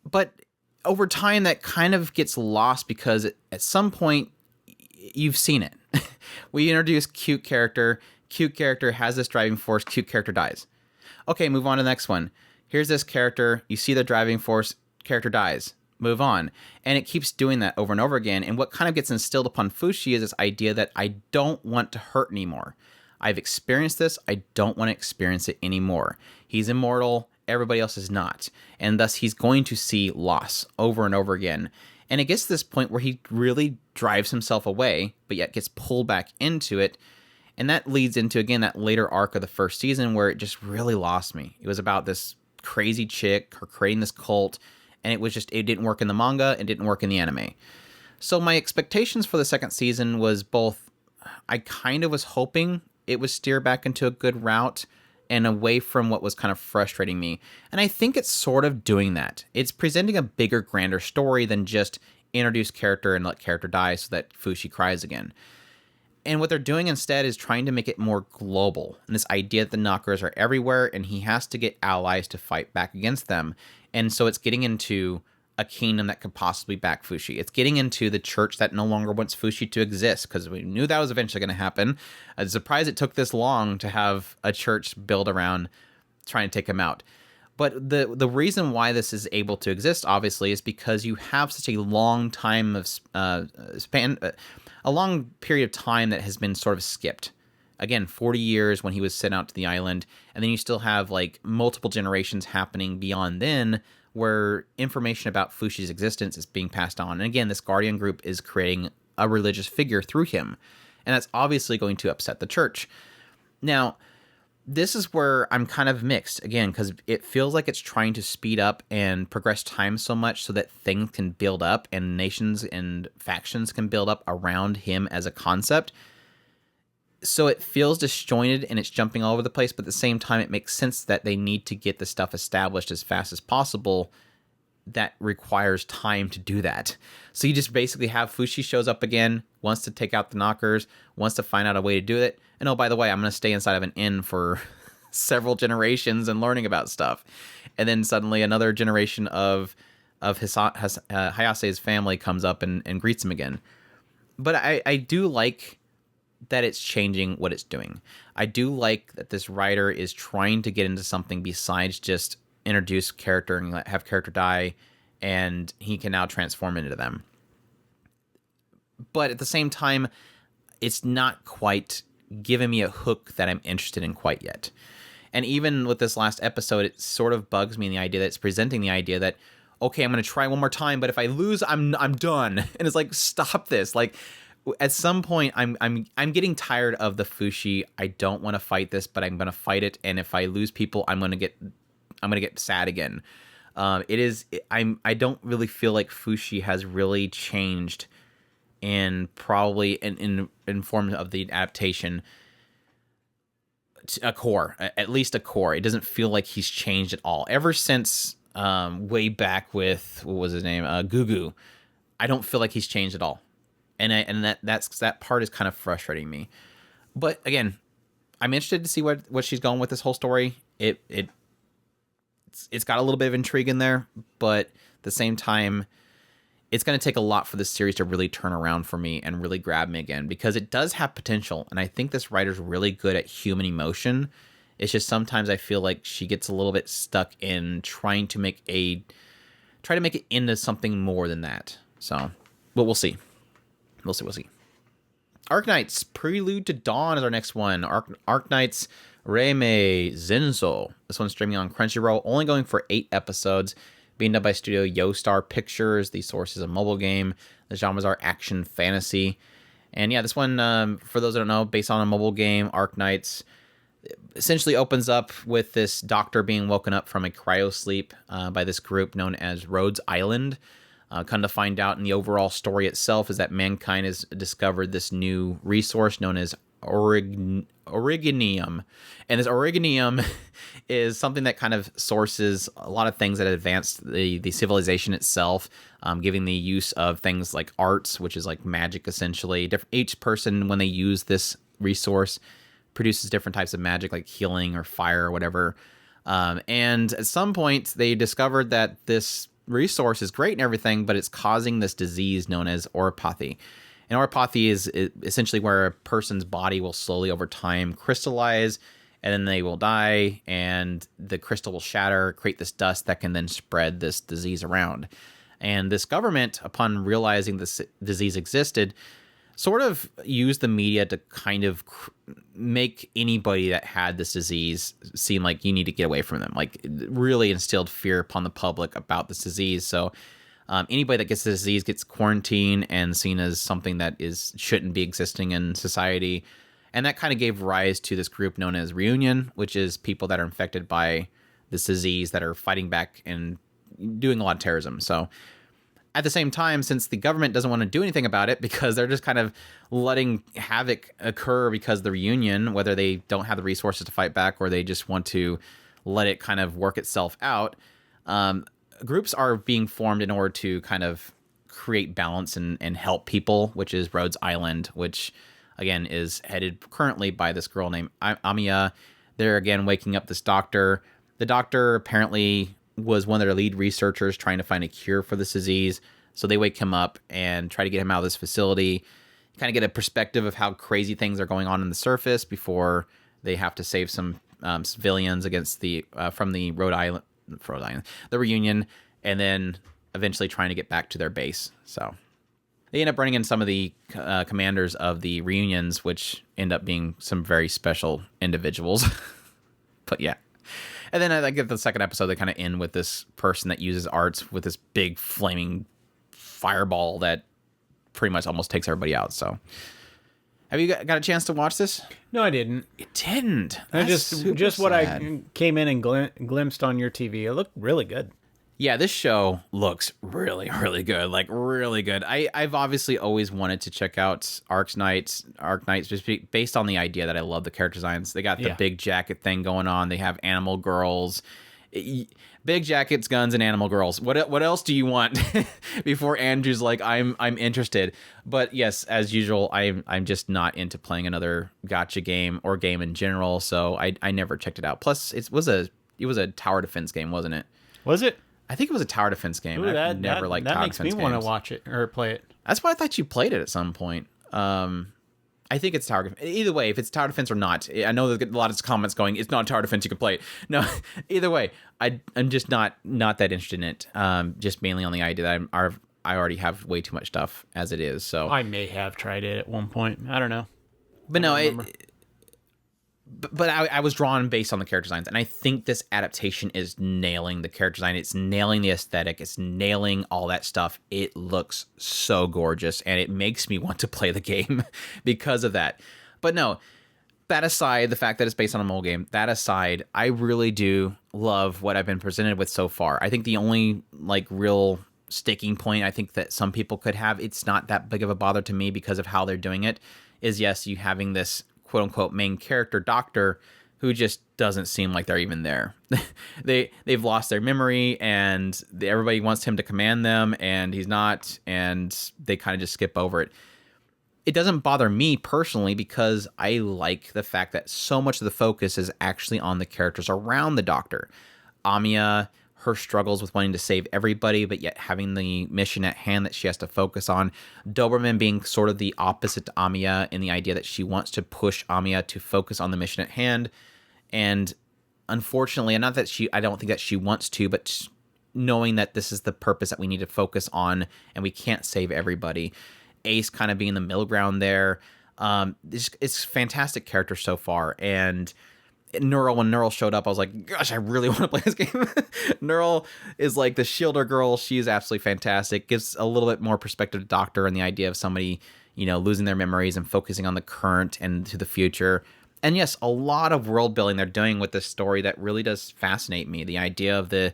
But over time, that kind of gets lost because at some point, you've seen it. We introduce cute character has this driving force, cute character dies. Okay, move on to the next one. Here's this character, you see the driving force, character dies. Move on. And it keeps doing that over and over again. And what kind of gets instilled upon Fushi is this idea that I don't want to hurt anymore. I've experienced this, I don't want to experience it anymore. He's immortal, everybody else is not. And thus he's going to see loss over and over again. And it gets to this point where he really drives himself away, but yet gets pulled back into it. And that leads into, again, that later arc of the first season where it just really lost me. It was about this crazy chick, her creating this cult, and it didn't work in the manga, it didn't work in the anime. So my expectations for the second season was both I kind of was hoping it would steer back into a good route and away from what was kind of frustrating me. And I think it's sort of doing that. It's presenting a bigger, grander story than just introduce character and let character die so that Fushi cries again. And what they're doing instead is trying to make it more global. And this idea that the knockers are everywhere and he has to get allies to fight back against them. And so it's getting into a kingdom that could possibly back Fushi. It's getting into the church that no longer wants Fushi to exist, because we knew that was eventually going to happen. I'm surprised it took this long to have a church built around trying to take him out. But the reason why this is able to exist, obviously, is because you have such a long time of a long period of time that has been sort of skipped. Again, 40 years when he was sent out to the island, and then you still have like multiple generations happening beyond then, where information about Fushi's existence is being passed on. And again, this guardian group is creating a religious figure through him, and that's obviously going to upset the church. Now, this is where I'm kind of mixed, again, because it feels like it's trying to speed up and progress time so much so that things can build up and nations and factions can build up around him as a concept. So it feels disjointed and it's jumping all over the place, but at the same time, it makes sense that they need to get the stuff established as fast as possible. That requires time to do that. So you just basically have Fushi shows up again, wants to take out the knockers, wants to find out a way to do it. And oh, by the way, I'm going to stay inside of an inn for several generations and learning about stuff. And then suddenly another generation of Hayase's family comes up and greets him again. But I do like that it's changing what it's doing. I do like that this writer is trying to get into something besides just introduce character and have character die, and he can now transform into them. But at the same time, it's not quite giving me a hook that I'm interested in quite yet. And even with this last episode, it sort of bugs me in the idea that it's presenting the idea that, okay, I'm going to try one more time, but if I lose, I'm done. And it's like, stop this. Like, at some point, I'm getting tired of the Fushi. I don't want to fight this, but I'm going to fight it. And if I lose people, I'm going to get sad again. I don't really feel like Fushi has really changed in probably in form of the adaptation. At least a core. It doesn't feel like he's changed at all. Ever since way back with, what was his name? Gugu. I don't feel like he's changed at all. And that part is kind of frustrating me. But again, I'm interested to see what she's going with this whole story. It's got a little bit of intrigue in there, but at the same time, it's going to take a lot for this series to really turn around for me and really grab me again, because it does have potential. And I think this writer's really good at human emotion. It's just sometimes I feel like she gets a little bit stuck in trying to make it into something more than that. So, but we'll see. We'll see. Arknights, Prelude to Dawn is our next one. Arknights Reime Zenso. This one's streaming on Crunchyroll, only going for 8 episodes, being done by Studio Yostar Pictures. The source is a mobile game. The genres are action fantasy. And yeah, this one, for those that don't know, based on a mobile game, Arknights essentially opens up with this doctor being woken up from a cryosleep by this group known as Rhodes Island. Come to find out in the overall story itself is that mankind has discovered this new resource known as Originium. And this Originium is something that kind of sources a lot of things that advanced the civilization itself, giving the use of things like arts, which is like magic essentially. Each person, when they use this resource, produces different types of magic like healing or fire or whatever. And at some point, they discovered that this resource is great and everything, but it's causing this disease known as oropathy. And oropathy is essentially where a person's body will slowly over time crystallize, and then they will die, and the crystal will shatter, create this dust that can then spread this disease around. And this government, upon realizing this disease existed, sort of used the media to kind of make anybody that had this disease seem like you need to get away from them. Like, really instilled fear upon the public about this disease. So anybody that gets this disease gets quarantined and seen as something that shouldn't be existing in society. And that kind of gave rise to this group known as Reunion, which is people that are infected by this disease that are fighting back and doing a lot of terrorism. So At the same time, since the government doesn't want to do anything about it because they're just kind of letting havoc occur because of the reunion, whether they don't have the resources to fight back or they just want to let it kind of work itself out, groups are being formed in order to kind of create balance and help people, which is Rhodes Island, which again is headed currently by this girl named Amiya. They're again waking up this doctor. The doctor apparently was one of their lead researchers trying to find a cure for this disease. So they wake him up and try to get him out of this facility, kind of get a perspective of how crazy things are going on in the surface before they have to save some civilians against the from the Rhode Island, the reunion, and then eventually trying to get back to their base. So they end up running in some of the commanders of the reunions, which end up being some very special individuals. But yeah. And then I get the second episode, they kind of end with this person that uses arts with this big flaming fireball that pretty much almost takes everybody out. So have you got a chance to watch this? No, I didn't. You didn't? I just what I came in and glimpsed on your TV. It looked really good. Yeah, this show looks really, really good. Like, really good. I've obviously always wanted to check out Arknights, just based on the idea that I love the character designs. They got the big jacket thing going on. They have animal girls. Big jackets, guns, and animal girls. What else do you want? Before Andrew's like, I'm interested. But yes, as usual, I'm just not into playing another gacha game or game in general, so I never checked it out. Plus, it was a tower defense game, wasn't it? Was it? I think it was a tower defense game. Ooh, I've never liked tower defense games. That makes me want to watch it or play it. That's why I thought you played it at some point. I think it's tower defense. Either way, if it's tower defense or not, I know there's a lot of comments going, it's not tower defense, you can play it. No, either way, I'm just not that interested in it. Just mainly on the idea that I already have way too much stuff as it is. So I may have tried it at one point. I don't know. But But I was drawn based on the character designs, and I think this adaptation is nailing the character design. It's nailing the aesthetic. It's nailing all that stuff. It looks so gorgeous, and it makes me want to play the game because of that. But no, that aside, the fact that it's based on a mobile game, that aside, I really do love what I've been presented with so far. I think the only real sticking point I think that some people could have, it's not that big of a bother to me because of how they're doing it, is yes, you having this quote-unquote main character doctor who just doesn't seem like they're even there. They've lost their memory, and everybody wants him to command them, and he's not, and they kind of just skip over it. It doesn't bother me personally because I like the fact that so much of the focus is actually on the characters around the doctor. Amiya, her struggles with wanting to save everybody, but yet having the mission at hand that she has to focus on. Doberman being sort of the opposite to Amiya in the idea that she wants to push Amiya to focus on the mission at hand. And unfortunately, and not that I don't think that she wants to, but knowing that this is the purpose that we need to focus on and we can't save everybody. Ace kind of being the middle ground there. It's fantastic character so far. And when Neural showed up, I was like, gosh, I really want to play this game. Neural is like the shielder girl. She is absolutely fantastic. Gives a little bit more perspective to Doctor and the idea of somebody, losing their memories and focusing on the current and to the future. And yes, a lot of world building they're doing with this story that really does fascinate me. The idea of the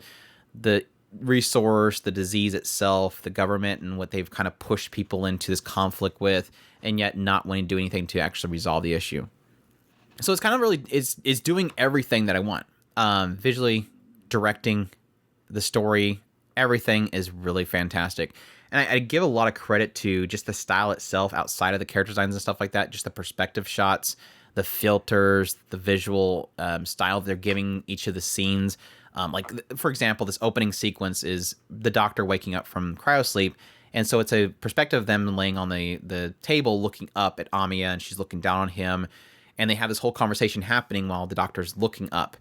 resource, the disease itself, the government, and what they've kind of pushed people into this conflict with, and yet not wanting to do anything to actually resolve the issue. So it's kind of really, it's doing everything that I want. Visually, directing, the story, everything is really fantastic. And I give a lot of credit to just the style itself outside of the character designs and stuff like that. Just the perspective shots, the filters, the visual style they're giving each of the scenes. For example, this opening sequence is the doctor waking up from cryosleep. And so it's a perspective of them laying on the table looking up at Amiya, and she's looking down on him. And they have this whole conversation happening while the doctor's looking up.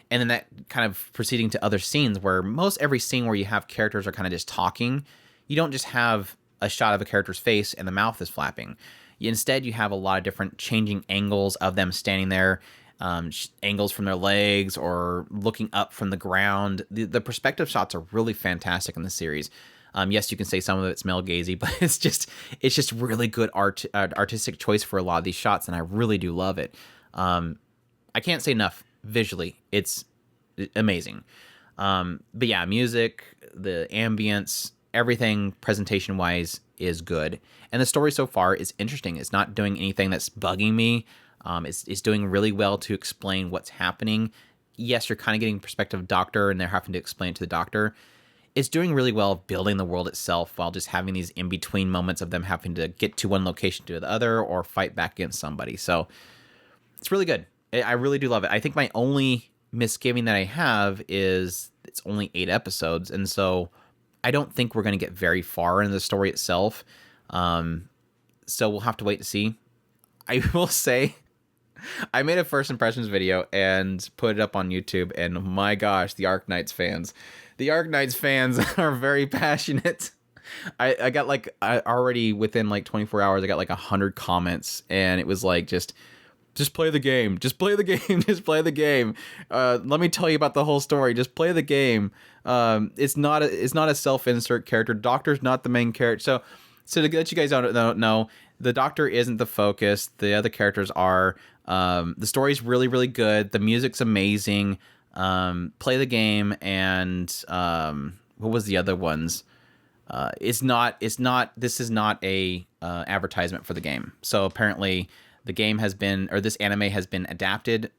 And then that kind of proceeding to other scenes where most every scene where you have characters are kind of just talking, you don't just have a shot of a character's face and the mouth is flapping. Instead, you have a lot of different changing angles of them standing there, angles from their legs or looking up from the ground. The perspective shots are really fantastic in the series. Yes, you can say some of it's male gazy, but it's just really good artistic choice for a lot of these shots, and I really do love it. I can't say enough visually. It's amazing. But yeah, music, the ambience, everything presentation wise is good, and the story so far is interesting. It's not doing anything that's bugging me. It's doing really well to explain what's happening. Yes, you're kind of getting perspective of Doctor, and they're having to explain it to the Doctor. It's doing really well of building the world itself while just having these in-between moments of them having to get to one location to the other or fight back against somebody. So it's really good. I really do love it. I think my only misgiving that I have is it's only 8 episodes, and so I don't think we're going to get very far in the story itself. So we'll have to wait to see. I will say, I made a first impressions video and put it up on YouTube, and my gosh, the Arknights fans are very passionate. I got already within like 24 hours, I got like 100 comments, and it was like, just play the game. Just play the game. Just play the game. Let me tell you about the whole story. Just play the game. It's not a self-insert character. Doctor's not the main character. So to let you guys don't know, the Doctor isn't the focus. The other characters are. The story's really, really good. The music's amazing. Play the game, and what was the other ones? This is not a advertisement for the game. So apparently the game this anime has been adapted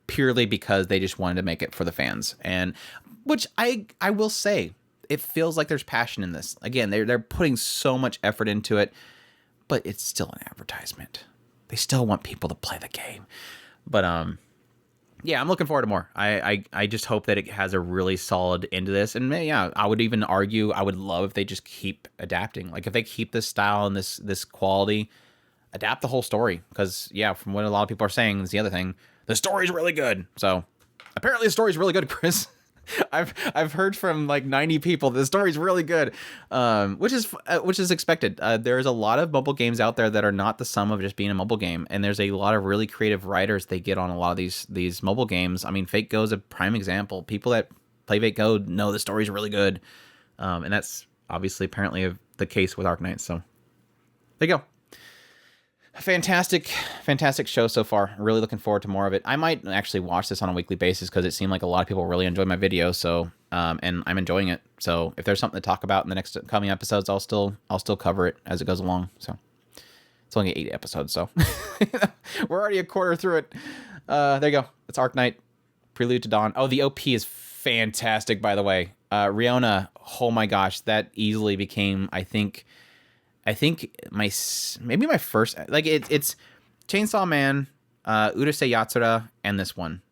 purely because they just wanted to make it for the fans. And which I will say, it feels like there's passion in this. Again, they're putting so much effort into it, but it's still an advertisement. They still want people to play the game. But yeah, I'm looking forward to more. I just hope that it has a really solid end to this. And yeah, I would even argue I would love if they just keep adapting. Like if they keep this style and this quality, adapt the whole story. Because yeah, from what a lot of people are saying, is the other thing, the story's really good. So apparently the story's really good, Chris. I've heard from like 90 people that the story's really good, which is expected. There's a lot of mobile games out there that are not the sum of just being a mobile game, and there's a lot of really creative writers they get on a lot of these mobile games. I mean, Fate Go is a prime example. People that play Fate Go know the story's really good, and that's obviously apparently the case with Arknights. So there you go. Fantastic show so far. Really looking forward to more of it. I might actually watch this on a weekly basis because it seemed like a lot of people really enjoy my video. So, and I'm enjoying it. So if there's something to talk about in the next coming episodes, I'll still cover it as it goes along. So it's only 8 episodes, so we're already a quarter through it. There you go. It's Arknight, Prelude to Dawn. Oh, the OP is fantastic, by the way. Riona, oh my gosh, that easily became, I think my first, like it's Chainsaw Man, Urusei Yatsura, and this one.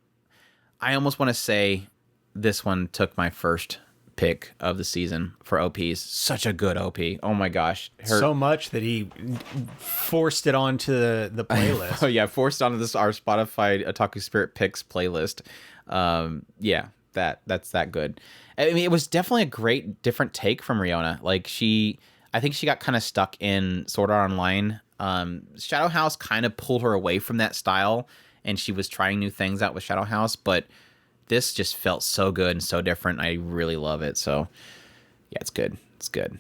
I almost want to say this one took my first pick of the season for OPs. Such a good OP. Oh my gosh. So much that he forced it onto the playlist. Oh yeah, forced onto our Spotify Otaku Spirit Picks playlist. Yeah, that's that good. I mean, it was definitely a great different take from Riona. Like I think she got kind of stuck in Sword Art Online. Shadow House kind of pulled her away from that style, and she was trying new things out with Shadow House, but this just felt so good and so different. I really love it. So yeah, it's good. It's good.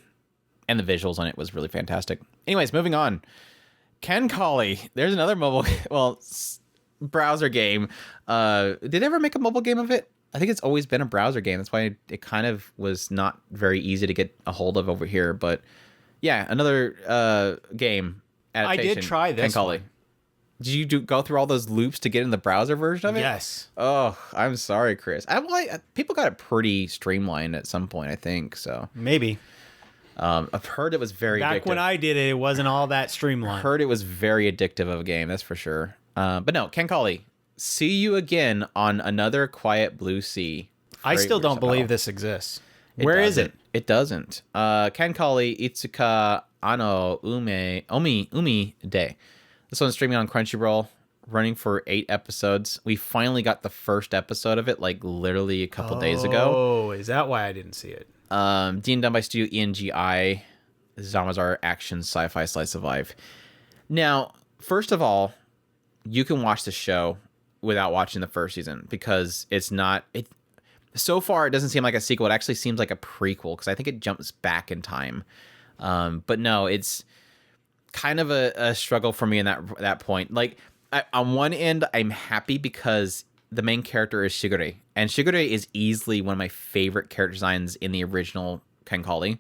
And the visuals on it was really fantastic. Anyways, moving on. Kancolle. There's another browser game. Did they ever make a mobile game of it? I think it's always been a browser game. That's why it kind of was not very easy to get a hold of over here. But yeah, another game adaptation. I did try this Kancolle. one. Did you go through all those loops to get in the browser version of it? Yes. Oh, I'm sorry, Chris. People got it pretty streamlined at some point, I think. So maybe. I've heard it was very addictive. Back when I did it, it wasn't all that streamlined. I heard it was very addictive of a game, that's for sure. But no, Kancolle. See you again on another quiet blue sea. I still don't believe this exists. Where is it? It doesn't. Kancolle Itsuka Ano Umi De. This one's streaming on Crunchyroll, running for 8 episodes. We finally got the first episode of it, like literally a couple days ago. Oh, is that why I didn't see it? Dean done by Studio ENGI. Zamazar action sci-fi slice of life. Now, first of all, you can watch the show without watching the first season because it's not it. So far, it doesn't seem like a sequel. It actually seems like a prequel because I think it jumps back in time. But no, it's kind of a struggle for me in that point. Like on one end, I'm happy because the main character is Shigure, and Shigure is easily one of my favorite character designs in the original Kancolle.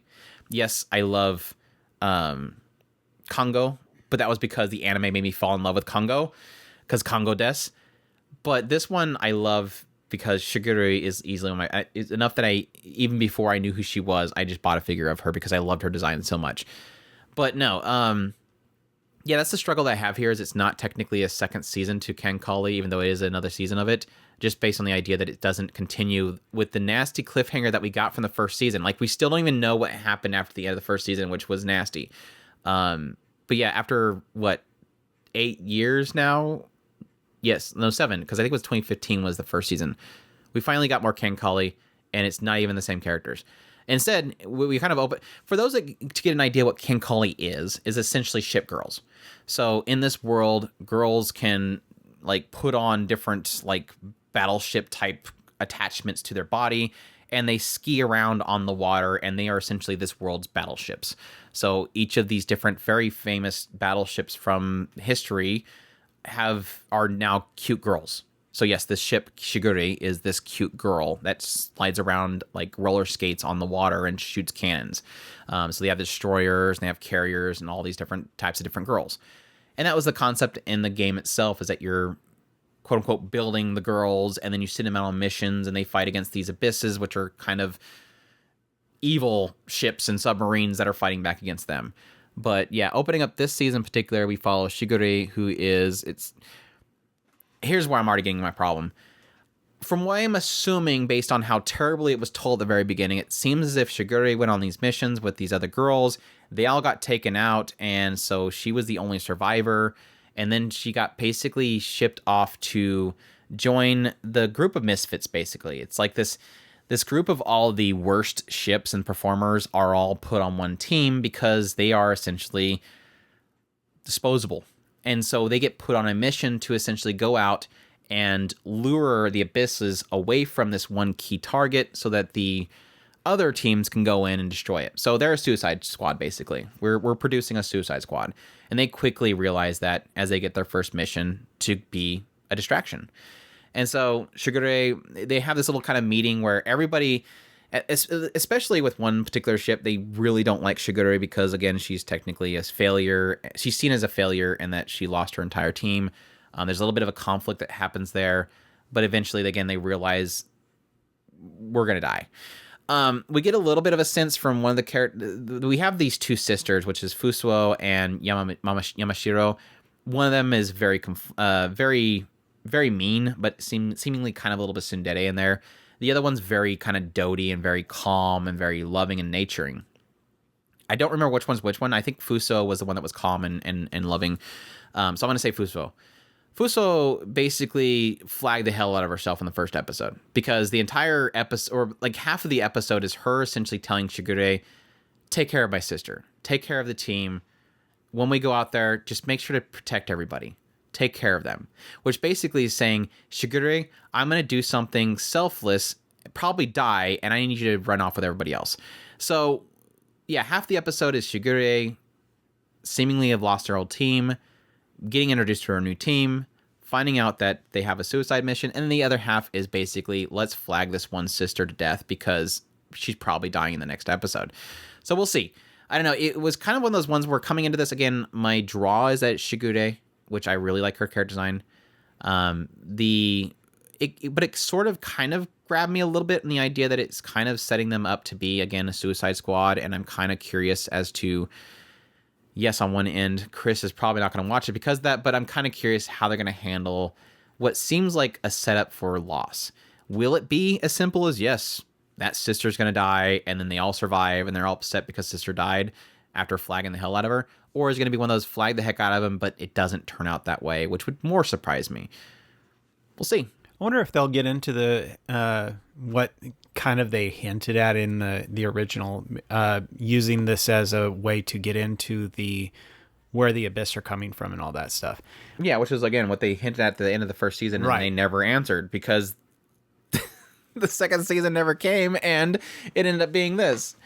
Yes, I love Kongo, but that was because the anime made me fall in love with Kongo, because Kongo des. But this one I love because Shigure is easily on my... It's enough that even before I knew who she was, I just bought a figure of her because I loved her design so much. But no, yeah, that's the struggle that I have here, is it's not technically a second season to Kancolle, even though it is another season of it, just based on the idea that it doesn't continue with the nasty cliffhanger that we got from the first season. Like, we still don't even know what happened after the end of the first season, which was nasty. But yeah, after, 8 years now? Yes, no, 7, because I think it was 2015 was the first season. We finally got more Kancolle, and it's not even the same characters. Instead, we kind of open... For those that, to get an idea what Kancolle is essentially ship girls. So in this world, girls can, like, put on different, like, battleship type attachments to their body, and they ski around on the water, and they are essentially this world's battleships. So each of these different very famous battleships from history are now cute girls. So yes, this ship Shigure is this cute girl that slides around like roller skates on the water and shoots cannons. So they have destroyers and they have carriers and all these different types of different girls. And that was the concept in the game itself, is that you're quote unquote building the girls, and then you send them out on missions and they fight against these abysses, which are kind of evil ships and submarines that are fighting back against them. But yeah, opening up this season in particular, we follow Shigure, who is... Here's where I'm already getting my problem. From what I'm assuming, based on how terribly it was told at the very beginning, it seems as if Shigure went on these missions with these other girls. They all got taken out, and so she was the only survivor. And then she got basically shipped off to join the group of misfits, basically. It's like this group of all the worst ships and performers are all put on one team because they are essentially disposable. And so they get put on a mission to essentially go out and lure the abysses away from this one key target so that the other teams can go in and destroy it. So they're a suicide squad, basically. We're producing a suicide squad. And they quickly realize that as they get their first mission to be a distraction. And so Shigure, they have this little kind of meeting where everybody... Especially with one particular ship, they really don't like Shigure because, again, she's technically a failure. She's seen as a failure in that she lost her entire team. There's a little bit of a conflict that happens there, but eventually, again, they realize we're going to die. We get a little bit of a sense from one of the characters. We have these two sisters, which is Fusuo and Yamashiro. One of them is very, very mean, but seemingly kind of a little bit tsundere in there. The other one's very kind of doty and very calm and very loving and nurturing. I don't remember which one's which one. I think Fuso was the one that was calm and loving. So I'm going to say Fuso. Fuso basically flagged the hell out of herself in the first episode because the entire episode, or like half of the episode, is her essentially telling Shigure, take care of my sister. Take care of the team. When we go out there, just make sure to protect everybody. Take care of them, which basically is saying, Shigure, I'm going to do something selfless, probably die, and I need you to run off with everybody else. So, yeah, half the episode is Shigure seemingly have lost her old team, getting introduced to her new team, finding out that they have a suicide mission, and the other half is basically, let's flag this one sister to death because she's probably dying in the next episode. So we'll see. I don't know. It was kind of one of those ones where coming into this, again, my draw is that Shigure, which I really like her character design. But it sort of kind of grabbed me a little bit in the idea that it's kind of setting them up to be, again, a suicide squad. And I'm kind of curious as to, yes, on one end, Chris is probably not going to watch it because of that, but I'm kind of curious how they're going to handle what seems like a setup for loss. Will it be as simple as, yes, that sister's going to die and then they all survive and they're all upset because sister died after flagging the hell out of her? Or is it going to be one of those flag the heck out of them, but it doesn't turn out that way, which would more surprise me. We'll see. I wonder if they'll get into the what kind of they hinted at in the original, using this as a way to get into the where the abyss are coming from and all that stuff. Yeah, which is, again, what they hinted at the end of the first season, and they never answered because the second season never came, and it ended up being this.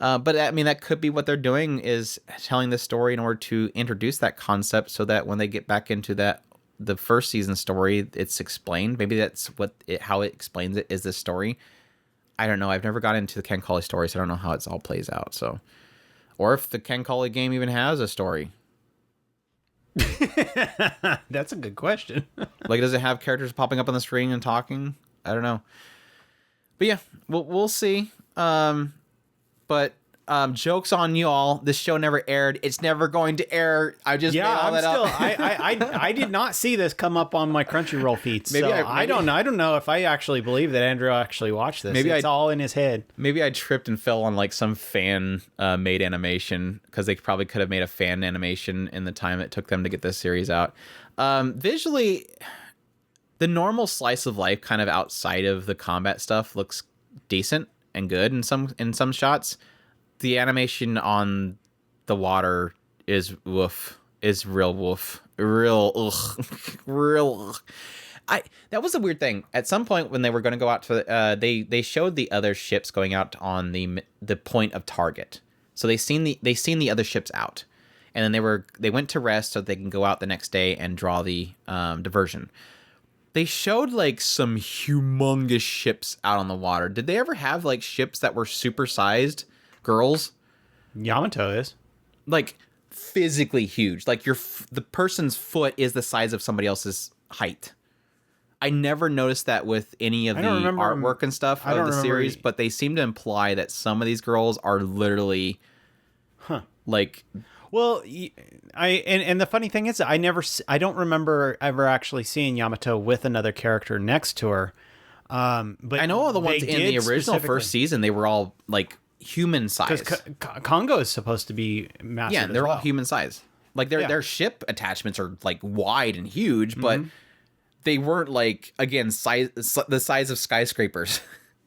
But I mean, that could be what they're doing, is telling this story in order to introduce that concept so that when they get back into the first season story, it's explained. Maybe that's how it explains it, is this story. I don't know. I've never got into the Kancolle story, so I don't know how it's all plays out. So, or if the Kancolle game even has a story. That's a good question. Like, does it have characters popping up on the screen and talking? I don't know. But yeah, we'll see. But jokes on you all. This show never aired. It's never going to air. I just made all that up. I did not see this come up on my Crunchyroll feed. Maybe I don't know. I don't know if I actually believe that Andrew actually watched this. Maybe it's all in his head. Maybe I tripped and fell on like some fan made animation, because they probably could have made a fan animation in the time it took them to get this series out. Visually, the normal slice of life kind of outside of the combat stuff looks decent and good in some shots. The animation on the water is woof. Is real woof. Real ugh. Real ugh. That was a weird thing. At some point when they were going to go out to they showed the other ships going out on the point of target. So they seen the other ships out. And then they went to rest so they can go out the next day and draw the diversion. They showed like some humongous ships out on the water. Did they ever have like ships that were supersized girls? Yamato is. Like physically huge. Like the person's foot is the size of somebody else's height. I never noticed that with any of the artwork and stuff of the series, but they seem to imply that some of these girls are literally like... Well, and the funny thing is, I don't remember ever actually seeing Yamato with another character next to her. But I know all the ones in the original first season, they were all like human size. Because Congo is supposed to be massive. Yeah, they're all human size. Like their ship attachments are like wide and huge, but they weren't like, again, the size of skyscrapers.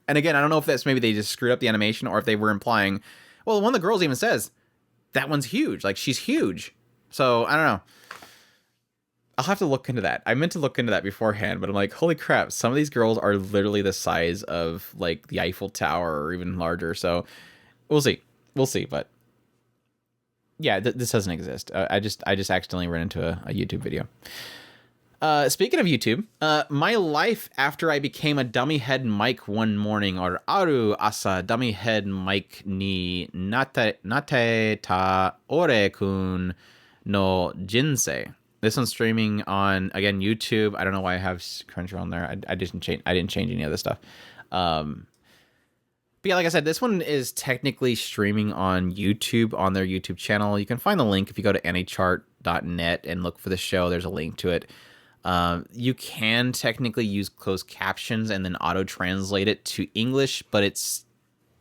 And again, I don't know if that's maybe they just screwed up the animation, or if they were implying. Well, one of the girls even says, that one's huge. Like, she's huge. So, I don't know. I'll have to look into that. I meant to look into that beforehand, but I'm like, holy crap, some of these girls are literally the size of, like, the Eiffel Tower or even larger. So, we'll see. We'll see, but... Yeah, this doesn't exist. I just accidentally ran into a YouTube video. Speaking of YouTube, my life after I became a dummy head Mike one morning, or aru asa dummy head Mike ni nate ta ore kun no jinsei. This one's streaming on, again, YouTube. I don't know why I have Crunchyroll on there. I didn't change any of this stuff. But yeah, like I said, this one is technically streaming on YouTube, on their YouTube channel. You can find the link if you go to anychart.net and look for the show. There's a link to it. You can technically use closed captions and then auto-translate it to English, but it's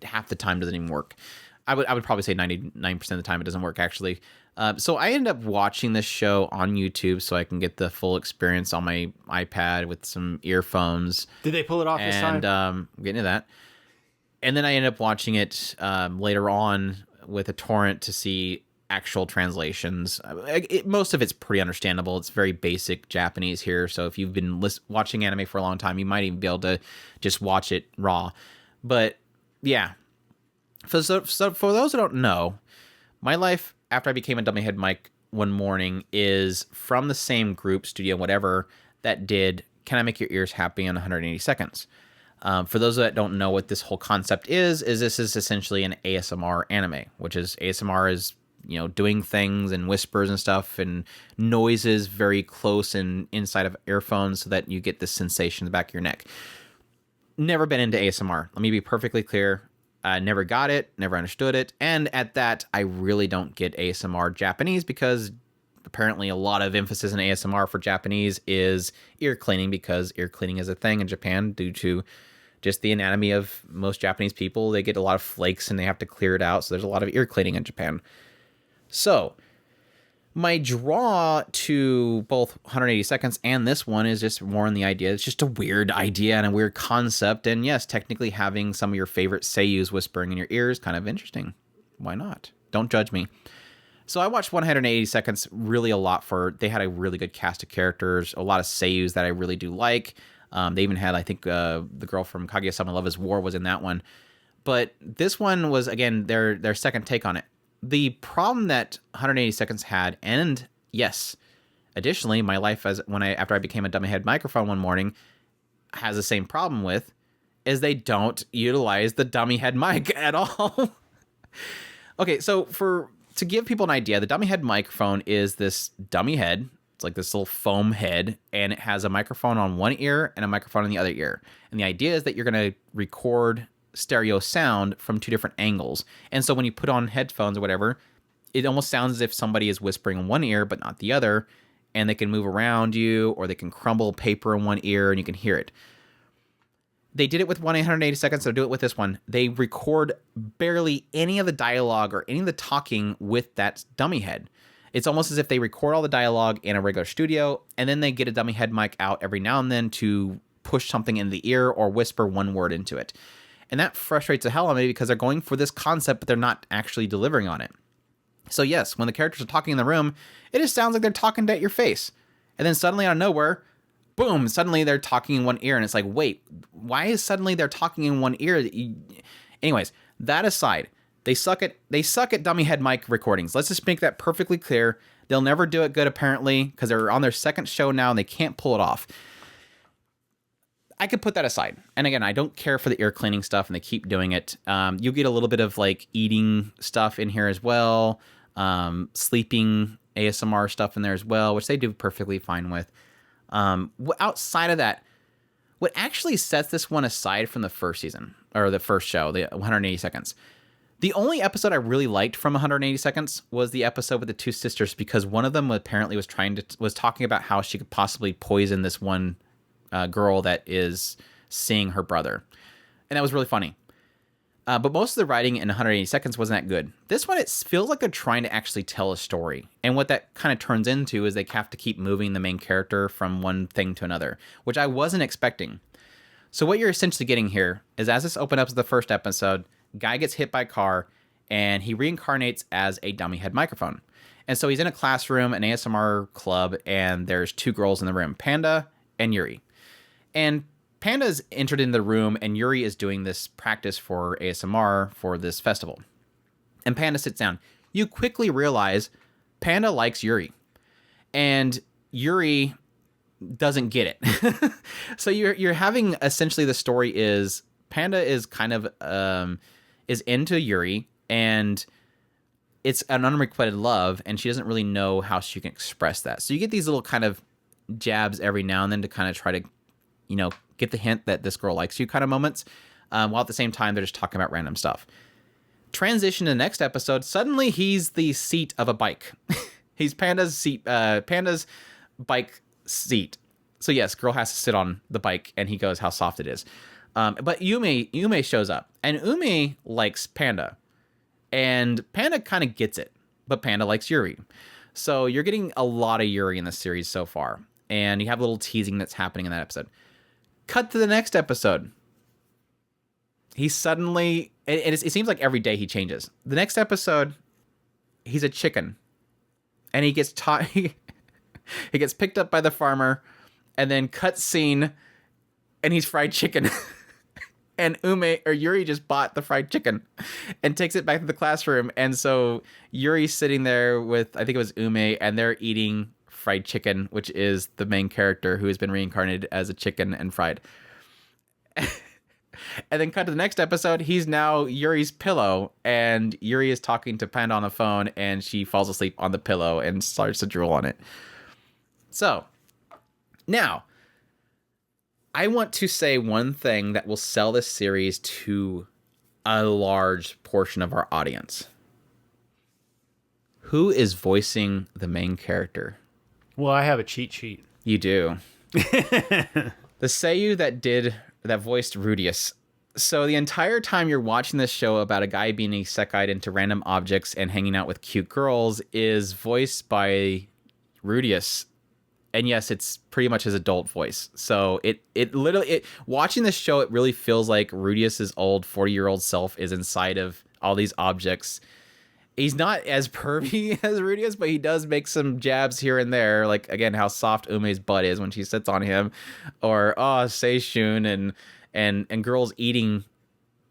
half the time doesn't even work. I would probably say 99% of the time it doesn't work, actually. So I ended up watching this show on YouTube so I can get the full experience on my iPad with some earphones. Did they pull it off this time? And getting to that. And then I ended up watching it later on with a torrent to see actual translations. Most of it's pretty understandable. It's very basic Japanese here, so if you've been watching anime for a long time, you might even be able to just watch it raw. But yeah, so for those who don't know, my life after I became a dummy head Mike one morning is from the same group, studio, whatever, that did Can I Make Your Ears Happy in 180 Seconds. For those that don't know what this whole concept is this is essentially an ASMR anime, which is ASMR is, you know, doing things and whispers and stuff and noises very close and inside of earphones so that you get this sensation in the back of your neck. Never been into ASMR. Let me be perfectly clear. I never got it, never understood it. And at that, I really don't get ASMR Japanese because apparently a lot of emphasis in ASMR for Japanese is ear cleaning, because ear cleaning is a thing in Japan due to just the anatomy of most Japanese people. They get a lot of flakes and they have to clear it out. So there's a lot of ear cleaning in Japan. So, my draw to both 180 Seconds and this one is just more on the idea. It's just a weird idea and a weird concept. And yes, technically having some of your favorite seiyus whispering in your ears, kind of interesting. Why not? Don't judge me. So I watched 180 Seconds really a lot they had a really good cast of characters, a lot of seiyus that I really do like. They even had, I think, the girl from Kaguya-sama Love is War was in that one. But this one was, again, their second take on it. The problem that 180 Seconds had, and yes, additionally, my life after I became a dummy head microphone one morning has the same problem with, is they don't utilize the dummy head mic at all. Okay, so to give people an idea, the dummy head microphone is this dummy head. It's like this little foam head, and it has a microphone on one ear and a microphone on the other ear. And the idea is that you're going to record stereo sound from two different angles. And so when you put on headphones or whatever, it almost sounds as if somebody is whispering in one ear but not the other, and they can move around you, or they can crumble paper in one ear and you can hear it. They did it with 1-880 seconds. They'll do it with this one. They record barely any of the dialogue or any of the talking with that dummy head. It's almost as if they record all the dialogue in a regular studio, and then they get a dummy head mic out every now and then to push something in the ear or whisper one word into it. And that frustrates the hell out of me because they're going for this concept, but they're not actually delivering on it. So yes, when the characters are talking in the room, it just sounds like they're talking at your face. And then suddenly out of nowhere, boom, suddenly they're talking in one ear, and it's like, wait, why is suddenly they're talking in one ear? Anyways, that aside, they suck at dummy head mic recordings. Let's just make that perfectly clear. They'll never do it good, apparently, because they're on their second show now and they can't pull it off. I could put that aside. And again, I don't care for the ear cleaning stuff, and they keep doing it. You get a little bit of like eating stuff in here as well, sleeping ASMR stuff in there as well, which they do perfectly fine with. Outside of that, what actually sets this one aside from the first season, or the first show, the 180 seconds, the only episode I really liked from 180 seconds was the episode with the two sisters, because one of them apparently was talking about how she could possibly poison this one girl that is seeing her brother. And that was really funny. But most of the writing in 180 seconds wasn't that good. This one, it feels like they're trying to actually tell a story. And what that kind of turns into is they have to keep moving the main character from one thing to another, which I wasn't expecting. So what you're essentially getting here is, as this opens up as the first episode, guy gets hit by a car and he reincarnates as a dummy head microphone. And so he's in a classroom, an ASMR club, and there's two girls in the room, Panda and Yuri. And Panda's entered in the room, and Yuri is doing this practice for ASMR for this festival. And Panda sits down. You quickly realize Panda likes Yuri, and Yuri doesn't get it. So you're having, essentially, the story is Panda is kind of is into Yuri, and it's an unrequited love, and she doesn't really know how she can express that. So you get these little kind of jabs every now and then to kind of try to, get the hint that this girl likes you kind of moments, while at the same time they're just talking about random stuff. Transition to the next episode, suddenly he's the seat of a bike. He's Panda's seat, Panda's bike seat. So yes, girl has to sit on the bike, and he goes how soft it is. But Yume shows up, and Ume likes Panda, and Panda kind of gets it, but Panda likes Yuri. So you're getting a lot of Yuri in the series so far, and you have a little teasing that's happening in that episode. Cut to the next episode. He suddenly, it seems like every day he changes. The next episode, he's a chicken, and he gets he gets picked up by the farmer, and then cut scene, and he's fried chicken. And Yuri just bought the fried chicken and takes it back to the classroom. And so Yuri's sitting there with, I think it was Ume, and they're eating fried chicken, which is the main character who has been reincarnated as a chicken and fried. And then cut to the next episode, he's now Yuri's pillow, and Yuri is talking to Panda on the phone, and she falls asleep on the pillow and starts to drool on it. So, now, I want to say one thing that will sell this series to a large portion of our audience. Who is voicing the main character? Well, I have a cheat sheet. You do. The seiyuu that voiced Rudius. So the entire time you're watching this show about a guy being isekai'd into random objects and hanging out with cute girls is voiced by Rudius. And yes, it's pretty much his adult voice. So it literally, watching this show, it really feels like Rudius's old 40-year-old self is inside of all these objects. He's not as pervy as Rudius, but he does make some jabs here and there. Like, again, how soft Ume's butt is when she sits on him. Or, Seishun and girls eating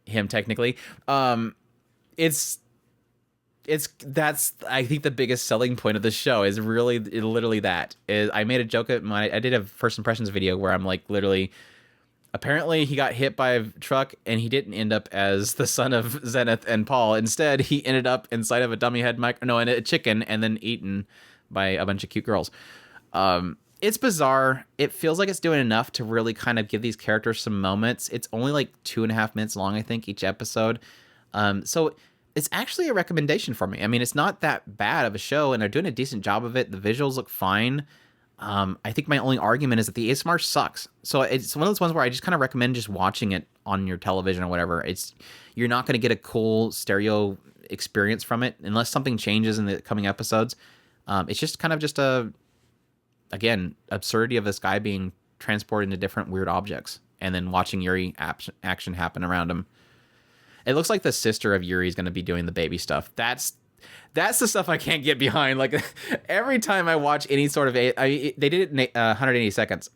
him, technically. That's, I think, the biggest selling point of the show is literally that. I made a joke at I did a first impressions video where I'm like, literally, Apparently, he got hit by a truck, and he didn't end up as the son of Zenith and Paul. Instead, he ended up inside of a dummy head and a chicken, and then eaten by a bunch of cute girls. It's bizarre. It feels like it's doing enough to really kind of give these characters some moments. It's only like 2.5 minutes long, I think, each episode. So it's actually a recommendation for me. I mean, it's not that bad of a show, and they're doing a decent job of it. The visuals look fine. I think my only argument is that the ASMR sucks. So it's one of those ones where I just kind of recommend just watching it on your television or whatever. You're not going to get a cool stereo experience from it unless something changes in the coming episodes. It's just kind of just absurdity of this guy being transported into different weird objects and then watching Yuri action happen around him. It looks like the sister of Yuri is going to be doing the baby stuff. That's the stuff I can't get behind. Like, every time I watch any sort of they did it in 180 seconds.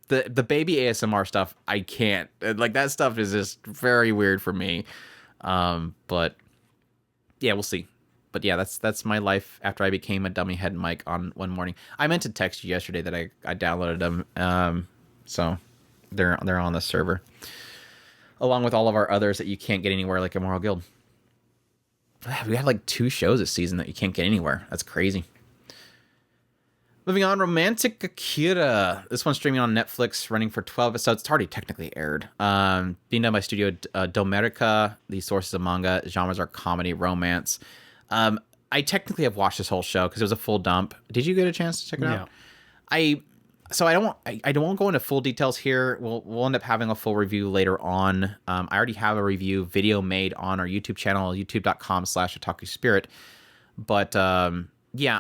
The baby ASMR stuff, I can't. Like, that stuff is just very weird for me. But yeah, we'll see. But yeah, that's my life after I became a dummy head mic on one morning. I meant to text you yesterday that I downloaded them. So they're on the server, along with all of our others that you can't get anywhere, like Immoral Guild. We had like 2 shows this season that you can't get anywhere. That's crazy. Moving on, Romantic Akira. This one's streaming on Netflix, running for 12 episodes. It's already technically aired. Being done by Studio Domerica. The sources of manga. Genres are comedy, romance. I technically have watched this whole show because it was a full dump. Did you get a chance to check it out? So I don't go into full details here. We'll end up having a full review later on. I already have a review video made on our YouTube channel, youtube.com/Otaku Spirit. But yeah,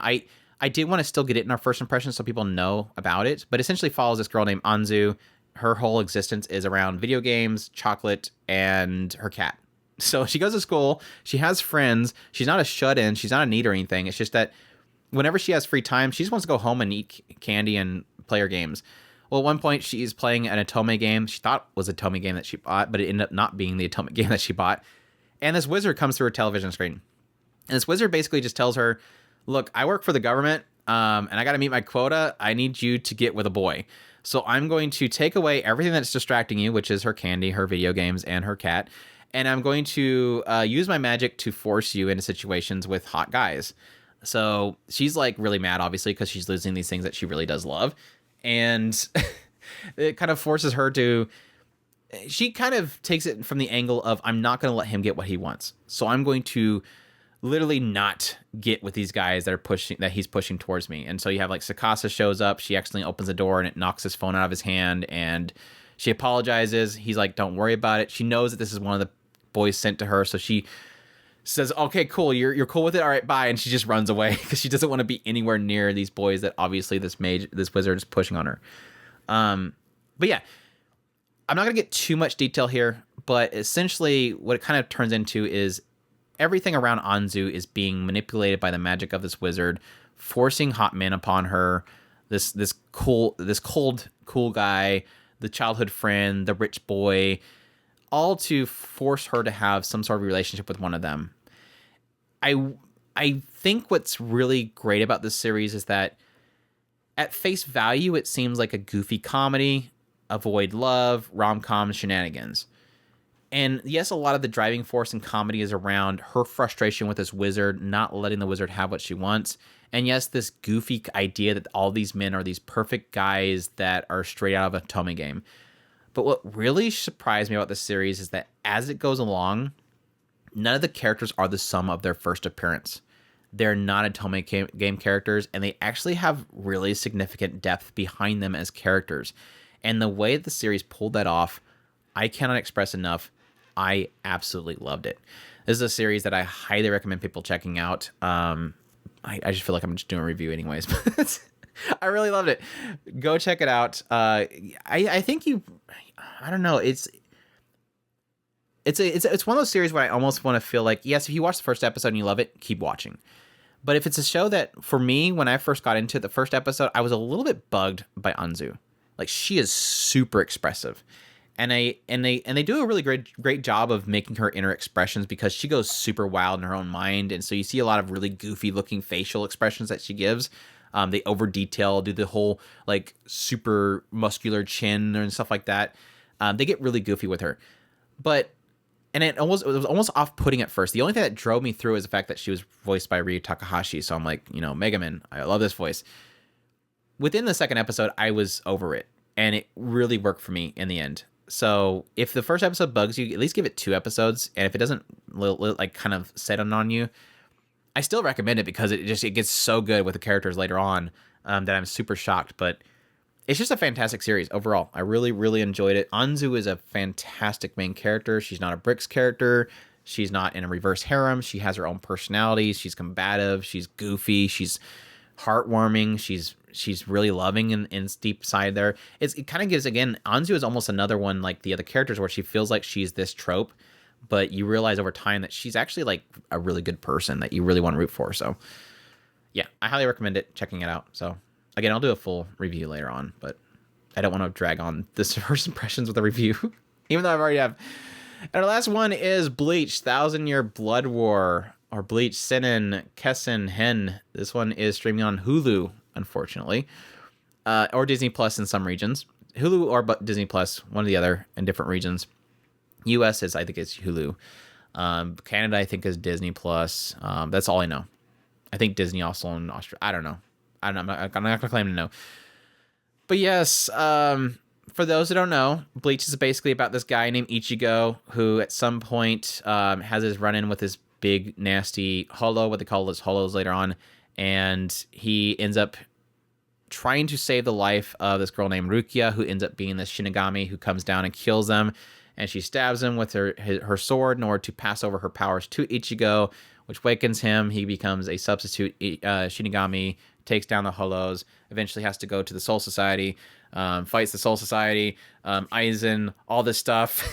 I did want to still get it in our first impression so people know about it. But essentially follows this girl named Anzu. Her whole existence is around video games, chocolate, and her cat. So she goes to school. She has friends. She's not a shut-in. She's not a neat or anything. It's just that whenever she has free time, she just wants to go home and eat candy and play her games. Well, at one point, she's playing an Otome game. She thought was an Otome game that she bought, but it ended up not being the Otome game that she bought. And this wizard comes through her television screen. And this wizard basically just tells her, look, I work for the government, and I got to meet my quota. I need you to get with a boy. So I'm going to take away everything that's distracting you, which is her candy, her video games, and her cat. And I'm going to use my magic to force you into situations with hot guys. So she's like really mad, obviously, because she's losing these things that she really does love. And it kind of forces her to... She kind of takes it from the angle of, I'm not going to let him get what he wants. So I'm going to literally not get with these guys that he's pushing towards me. And so you have like Sakasa shows up. She accidentally opens the door and it knocks his phone out of his hand. And she apologizes. He's like, don't worry about it. She knows that this is one of the boys sent to her. So she says, okay, cool. You're cool with it. All right, bye. And she just runs away because she doesn't want to be anywhere near these boys that obviously this wizard is pushing on her. But yeah, I'm not going to get too much detail here, but essentially what it kind of turns into is everything around Anzu is being manipulated by the magic of this wizard, forcing hot men upon her. This cold guy, the childhood friend, the rich boy, all to force her to have some sort of relationship with one of them. I think what's really great about this series is that at face value, it seems like a goofy comedy, avoid love, rom-com shenanigans. And yes, a lot of the driving force in comedy is around her frustration with this wizard, not letting the wizard have what she wants. And yes, this goofy idea that all these men are these perfect guys that are straight out of a Otome game. But what really surprised me about this series is that as it goes along, none of the characters are the sum of their first appearance. They're not Otome game characters, and they actually have really significant depth behind them as characters. And the way that the series pulled that off, I cannot express enough. I absolutely loved it. This is a series that I highly recommend people checking out. I just feel like I'm just doing a review anyways, but I really loved it. Go check it out. I think I don't know. It's one of those series where I almost want to feel like, yes, if you watch the first episode and you love it, keep watching. But if it's a show that, for me, when I first got into it, the first episode, I was a little bit bugged by Anzu. Like, she is super expressive. And they do a really great job of making her inner expressions because she goes super wild in her own mind. And so you see a lot of really goofy looking facial expressions that she gives. They over detail, do the whole like super muscular chin and stuff like that. They get really goofy with her, and it was almost off-putting at first. The only thing that drove me through is the fact that she was voiced by Ryu Takahashi. So I'm like, Megaman, I love this voice. Within the second episode, I was over it, and it really worked for me in the end. So if the first episode bugs you, at least give it 2 episodes, and if it doesn't like kind of set on you, I still recommend it because it gets so good with the characters later on that I'm super shocked. But it's just a fantastic series overall. I really, really enjoyed it. Anzu is a fantastic main character. She's not a Bricks character. She's not in a reverse harem. She has her own personality. She's combative. She's goofy. She's heartwarming. She's really loving in deep side there. It kind of gives, again, Anzu is almost another one like the other characters where she feels like she's this trope, but you realize over time that she's actually like a really good person that you really want to root for. So yeah, I highly recommend checking it out. So again, I'll do a full review later on, but I don't want to drag on this first impressions with a review, even though I've already have. And our last one is Bleach, 1,000-Year Blood War, or Bleach Seinen Kessen Hen. This one is streaming on Hulu, unfortunately, or Disney Plus in some regions. Hulu or Disney Plus, one or the other in different regions. US is, I think, it's Hulu. Canada, I think, is Disney Plus. That's all I know. I think Disney also in Australia. I don't know. I'm not going to claim to know. But yes, for those who don't know, Bleach is basically about this guy named Ichigo who at some point has his run-in with this big, nasty holo, what they call his holos later on, and he ends up trying to save the life of this girl named Rukia, who ends up being this Shinigami who comes down and kills them, and she stabs him with her sword in order to pass over her powers to Ichigo, which wakens him. He becomes a substitute Shinigami, takes down the holos, eventually has to go to the Soul Society, fights the Soul Society, Aizen, all this stuff.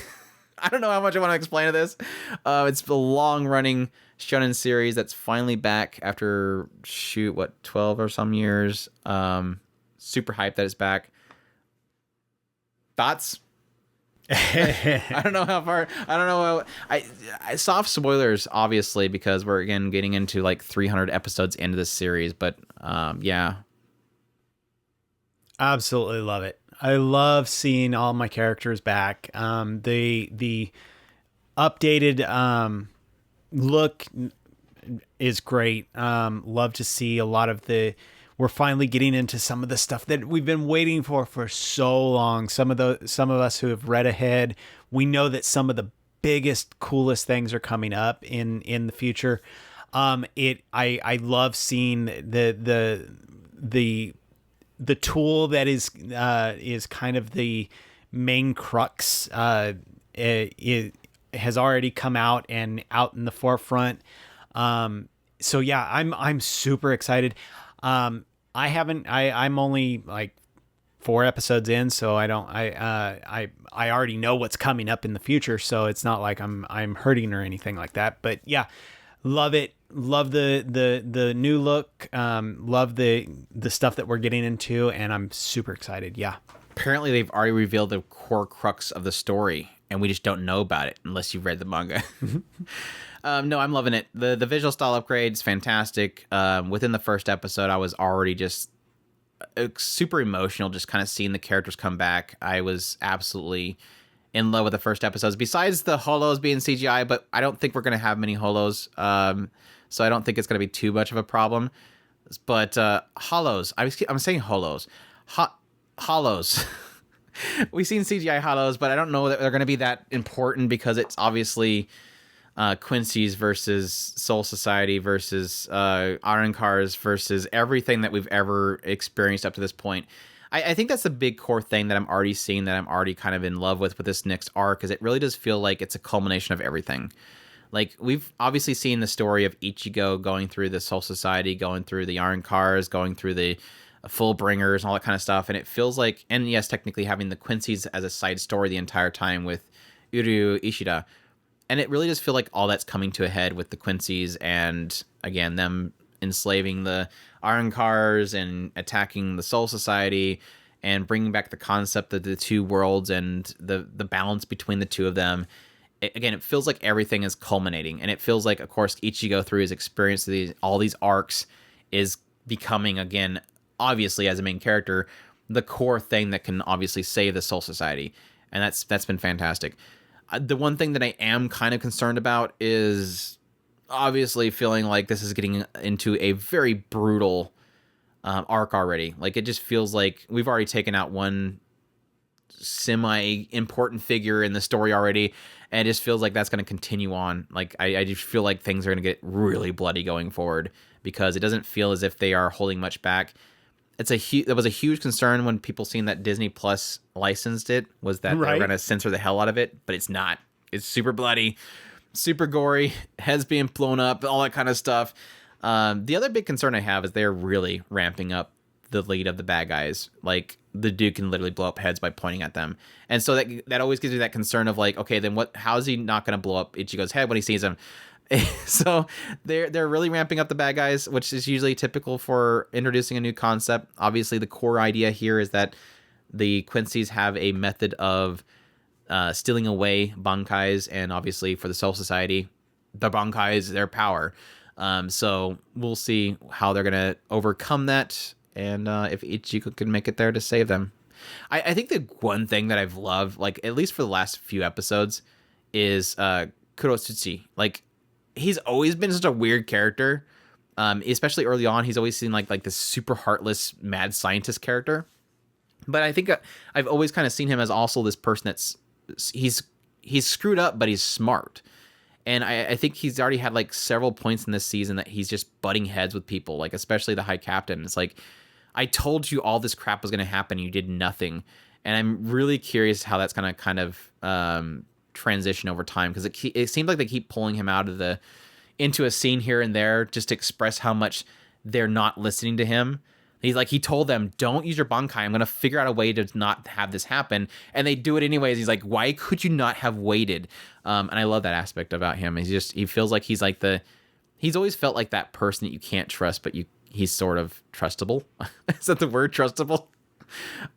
I don't know how much I want to explain to this. It's a long-running shonen series that's finally back after, 12 or some years. Super hyped that it's back. Thoughts? I don't know how far. I don't know. I soft spoilers, obviously, because we're again getting into like 300 episodes into this series. But yeah, absolutely love it. I love seeing all my characters back. The updated look is great. Love to see a lot of the. We're finally getting into some of the stuff that we've been waiting for so long. Some of us who have read ahead, we know that some of the biggest, coolest things are coming up in the future. I love seeing the tool that is kind of the main crux. It has already come out and out in the forefront. So yeah, I'm super excited. I'm only like 4 episodes in, so I already know what's coming up in the future, so it's not like I'm hurting or anything like that. But yeah, love it. Love the new look. Love the stuff that we're getting into, and I'm super excited. Yeah. Apparently they've already revealed the core crux of the story, and we just don't know about it unless you've read the manga. No, I'm loving it. The visual style upgrade's fantastic. Within the first episode, I was already just super emotional, just kind of seeing the characters come back. I was absolutely in love with the first episodes, besides the holos being CGI, but I don't think we're going to have many holos, so I don't think it's going to be too much of a problem. But holos, I'm saying holos. Holos. We've seen CGI holos, but I don't know that they're going to be that important because it's obviously Quincy's versus Soul Society versus Arancars versus everything that we've ever experienced up to this point. I think that's the big core thing that I'm already seeing, that I'm already kind of in love with this next arc, is it really does feel like it's a culmination of everything. Like, we've obviously seen the story of Ichigo going through the Soul Society, going through the Arancars, going through the Fullbringers and all that kind of stuff, and it feels like, and yes, technically having the Quincy's as a side story the entire time with Uru Ishida, and it really does feel like all that's coming to a head with the Quincy's, and again, them enslaving the Arancars and attacking the Soul Society and bringing back the concept of the two worlds and the balance between the two of them. Again, it feels like everything is culminating, and it feels like, of course, Ichigo, through his experience of all these arcs, is becoming, again, obviously as a main character, the core thing that can obviously save the Soul Society. and that's been fantastic. The one thing that I am kind of concerned about is obviously feeling like this is getting into a very brutal arc already. Like, it just feels like we've already taken out one semi-important figure in the story already, and it just feels like that's going to continue on. Like, I just feel like things are going to get really bloody going forward, because it doesn't feel as if they are holding much back. That was a huge concern when people seen that Disney Plus licensed it, was that they're going to censor the hell out of it, but it's not. It's super bloody, super gory, heads being blown up, all that kind of stuff. The other big concern I have is they're really ramping up the lead of the bad guys. Like, the dude can literally blow up heads by pointing at them. And so that always gives me that concern of like, okay, then how is he not going to blow up Ichigo's head when he sees him? So they're really ramping up the bad guys, which is usually typical for introducing a new concept. Obviously, the core idea here is that the Quincy's have a method of stealing away bankais, and obviously for the Soul Society, the bankai is their power. So we'll see how they're going to overcome that, and if Ichigo can make it there to save them. I think the one thing that I've loved, like at least for the last few episodes, is Kurotsuchi. Like, he's always been such a weird character, especially early on. He's always seemed like this super heartless mad scientist character. But I think I've always kind of seen him as also this person he's screwed up, but he's smart. And I think he's already had like several points in this season that he's just butting heads with people, like especially the High Captain. It's like, I told you all this crap was going to happen, you did nothing. And I'm really curious how that's going to kind of transition over time, because it seems like they keep pulling him out of into a scene here and there just to express how much they're not listening to him. He told them, don't use your bankai. I'm going to figure out a way to not have this happen. And they do it anyways. He's like, why could you not have waited? And I love that aspect about him. He feels like he's like he's always felt like that person that you can't trust, but he's sort of trustable. Is that the word, trustable?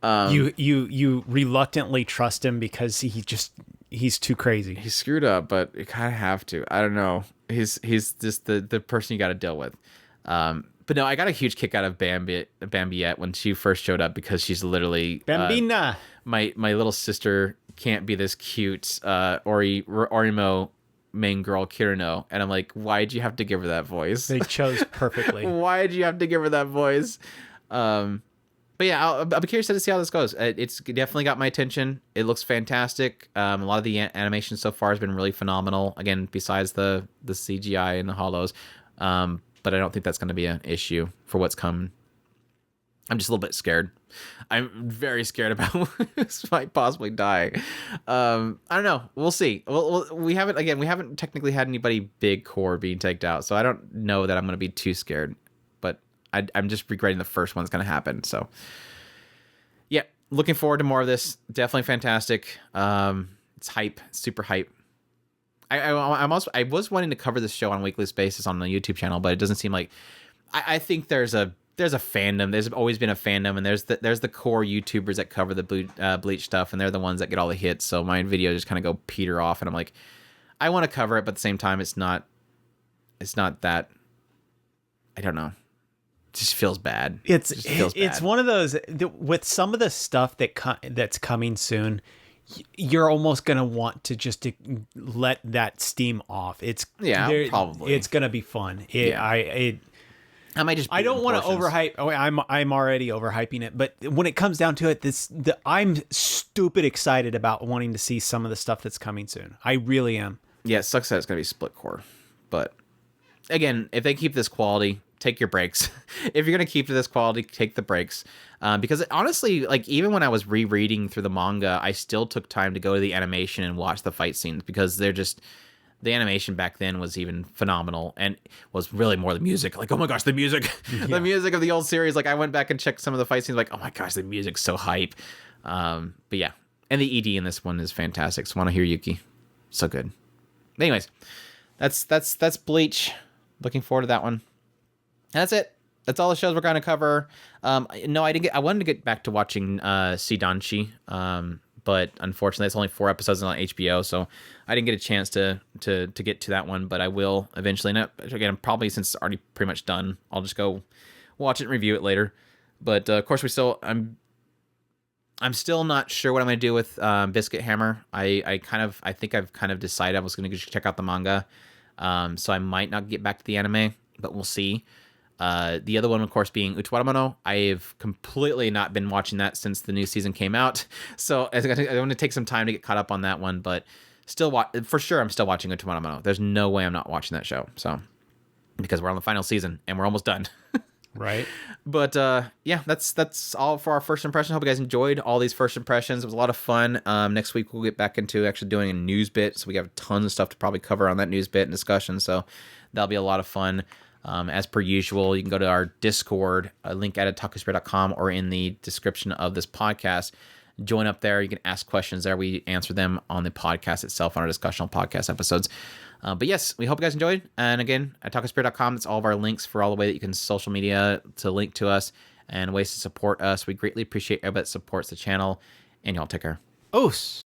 You reluctantly trust him because he's too crazy. He's screwed up, but you kind of have to. I don't know. He's just the person you got to deal with. But no, I got a huge kick out of Bambiette when she first showed up, because she's literally Bambina. My little sister can't be this cute Orimo main girl Kirino, and I'm like, why'd you have to give her that voice? They chose perfectly. Why'd you have to give her that voice? But yeah, I'll be curious to see how this goes. It's definitely got my attention. It looks fantastic. A lot of the animation so far has been really phenomenal. Again, besides the CGI and the hollows. But I don't think that's going to be an issue for what's coming. I'm just a little bit scared. I'm very scared about this might possibly die. I don't know. We'll see. We haven't technically had anybody big core being taken out, so I don't know that I'm going to be too scared. But I'm just regretting the first one's going to happen. So yeah, looking forward to more of this. Definitely fantastic. It's hype, super hype. I was wanting to cover this show on a weekly basis on the YouTube channel, but it doesn't seem like. I think there's a fandom. There's always been a fandom, and there's the core YouTubers that cover the Bleach stuff, and they're the ones that get all the hits. So my videos just kind of go peter off, and I'm like, I want to cover it, but at the same time, it's not that. I don't know. It just feels bad. It's one of those with some of the stuff that's coming soon. You're almost going to want to just let that steam off. Probably. It's going to be fun. I might just. I don't want to overhype. I'm already overhyping it, but when it comes down to it, I'm stupid excited about wanting to see some of the stuff that's coming soon. I really am. Yeah, it sucks that it's going to be split core, but again, if they keep this quality, take your breaks. If you're going to keep to this quality, take the breaks. Because honestly, like even when I was rereading through the manga, I still took time to go to the animation and watch the fight scenes, because the animation back then was even phenomenal, and was really more the music. Like, oh my gosh, the music, the music of the old series. Like I went back and checked some of the fight scenes, like, oh my gosh, the music's so hype. But yeah, and the ED in this one is fantastic. So Wanna Hear Yuki, so good. Anyways, that's Bleach. Looking forward to that one. That's it. That's all the shows we're going to cover. No, I wanted to get back to watching Sidanshi, but unfortunately, it's only 4 episodes on HBO, so I didn't get a chance to get to that one. But I will eventually. And again, probably since it's already pretty much done, I'll just go watch it and review it later. But of course, I'm still not sure what I'm going to do with Biscuit Hammer. I think I've kind of decided I was going to check out the manga. So I might not get back to the anime, but we'll see. The other one, of course, being Uchiwaramono. I've completely not been watching that since the new season came out. So I'm going to take some time to get caught up on that one, but still, for sure, I'm still watching Uchiwaramono. There's no way I'm not watching that show. So, because we're on the final season and we're almost done. Right. But yeah, that's all for our first impression. Hope you guys enjoyed all these first impressions. It was a lot of fun. Next week we'll get back into actually doing a news bit, so we have tons of stuff to probably cover on that news bit and discussion. So that'll be a lot of fun. As per usual, you can go to our Discord, link at otakuspirit.com or in the description of this podcast. Join up there. You can ask questions there. We answer them on the podcast itself on our discussional podcast episodes. But yes, we hope you guys enjoyed. And again, at otakuspirit.com, that's all of our links for all the way that you can social media to link to us and ways to support us. We greatly appreciate everybody that supports the channel. And y'all take care. Os.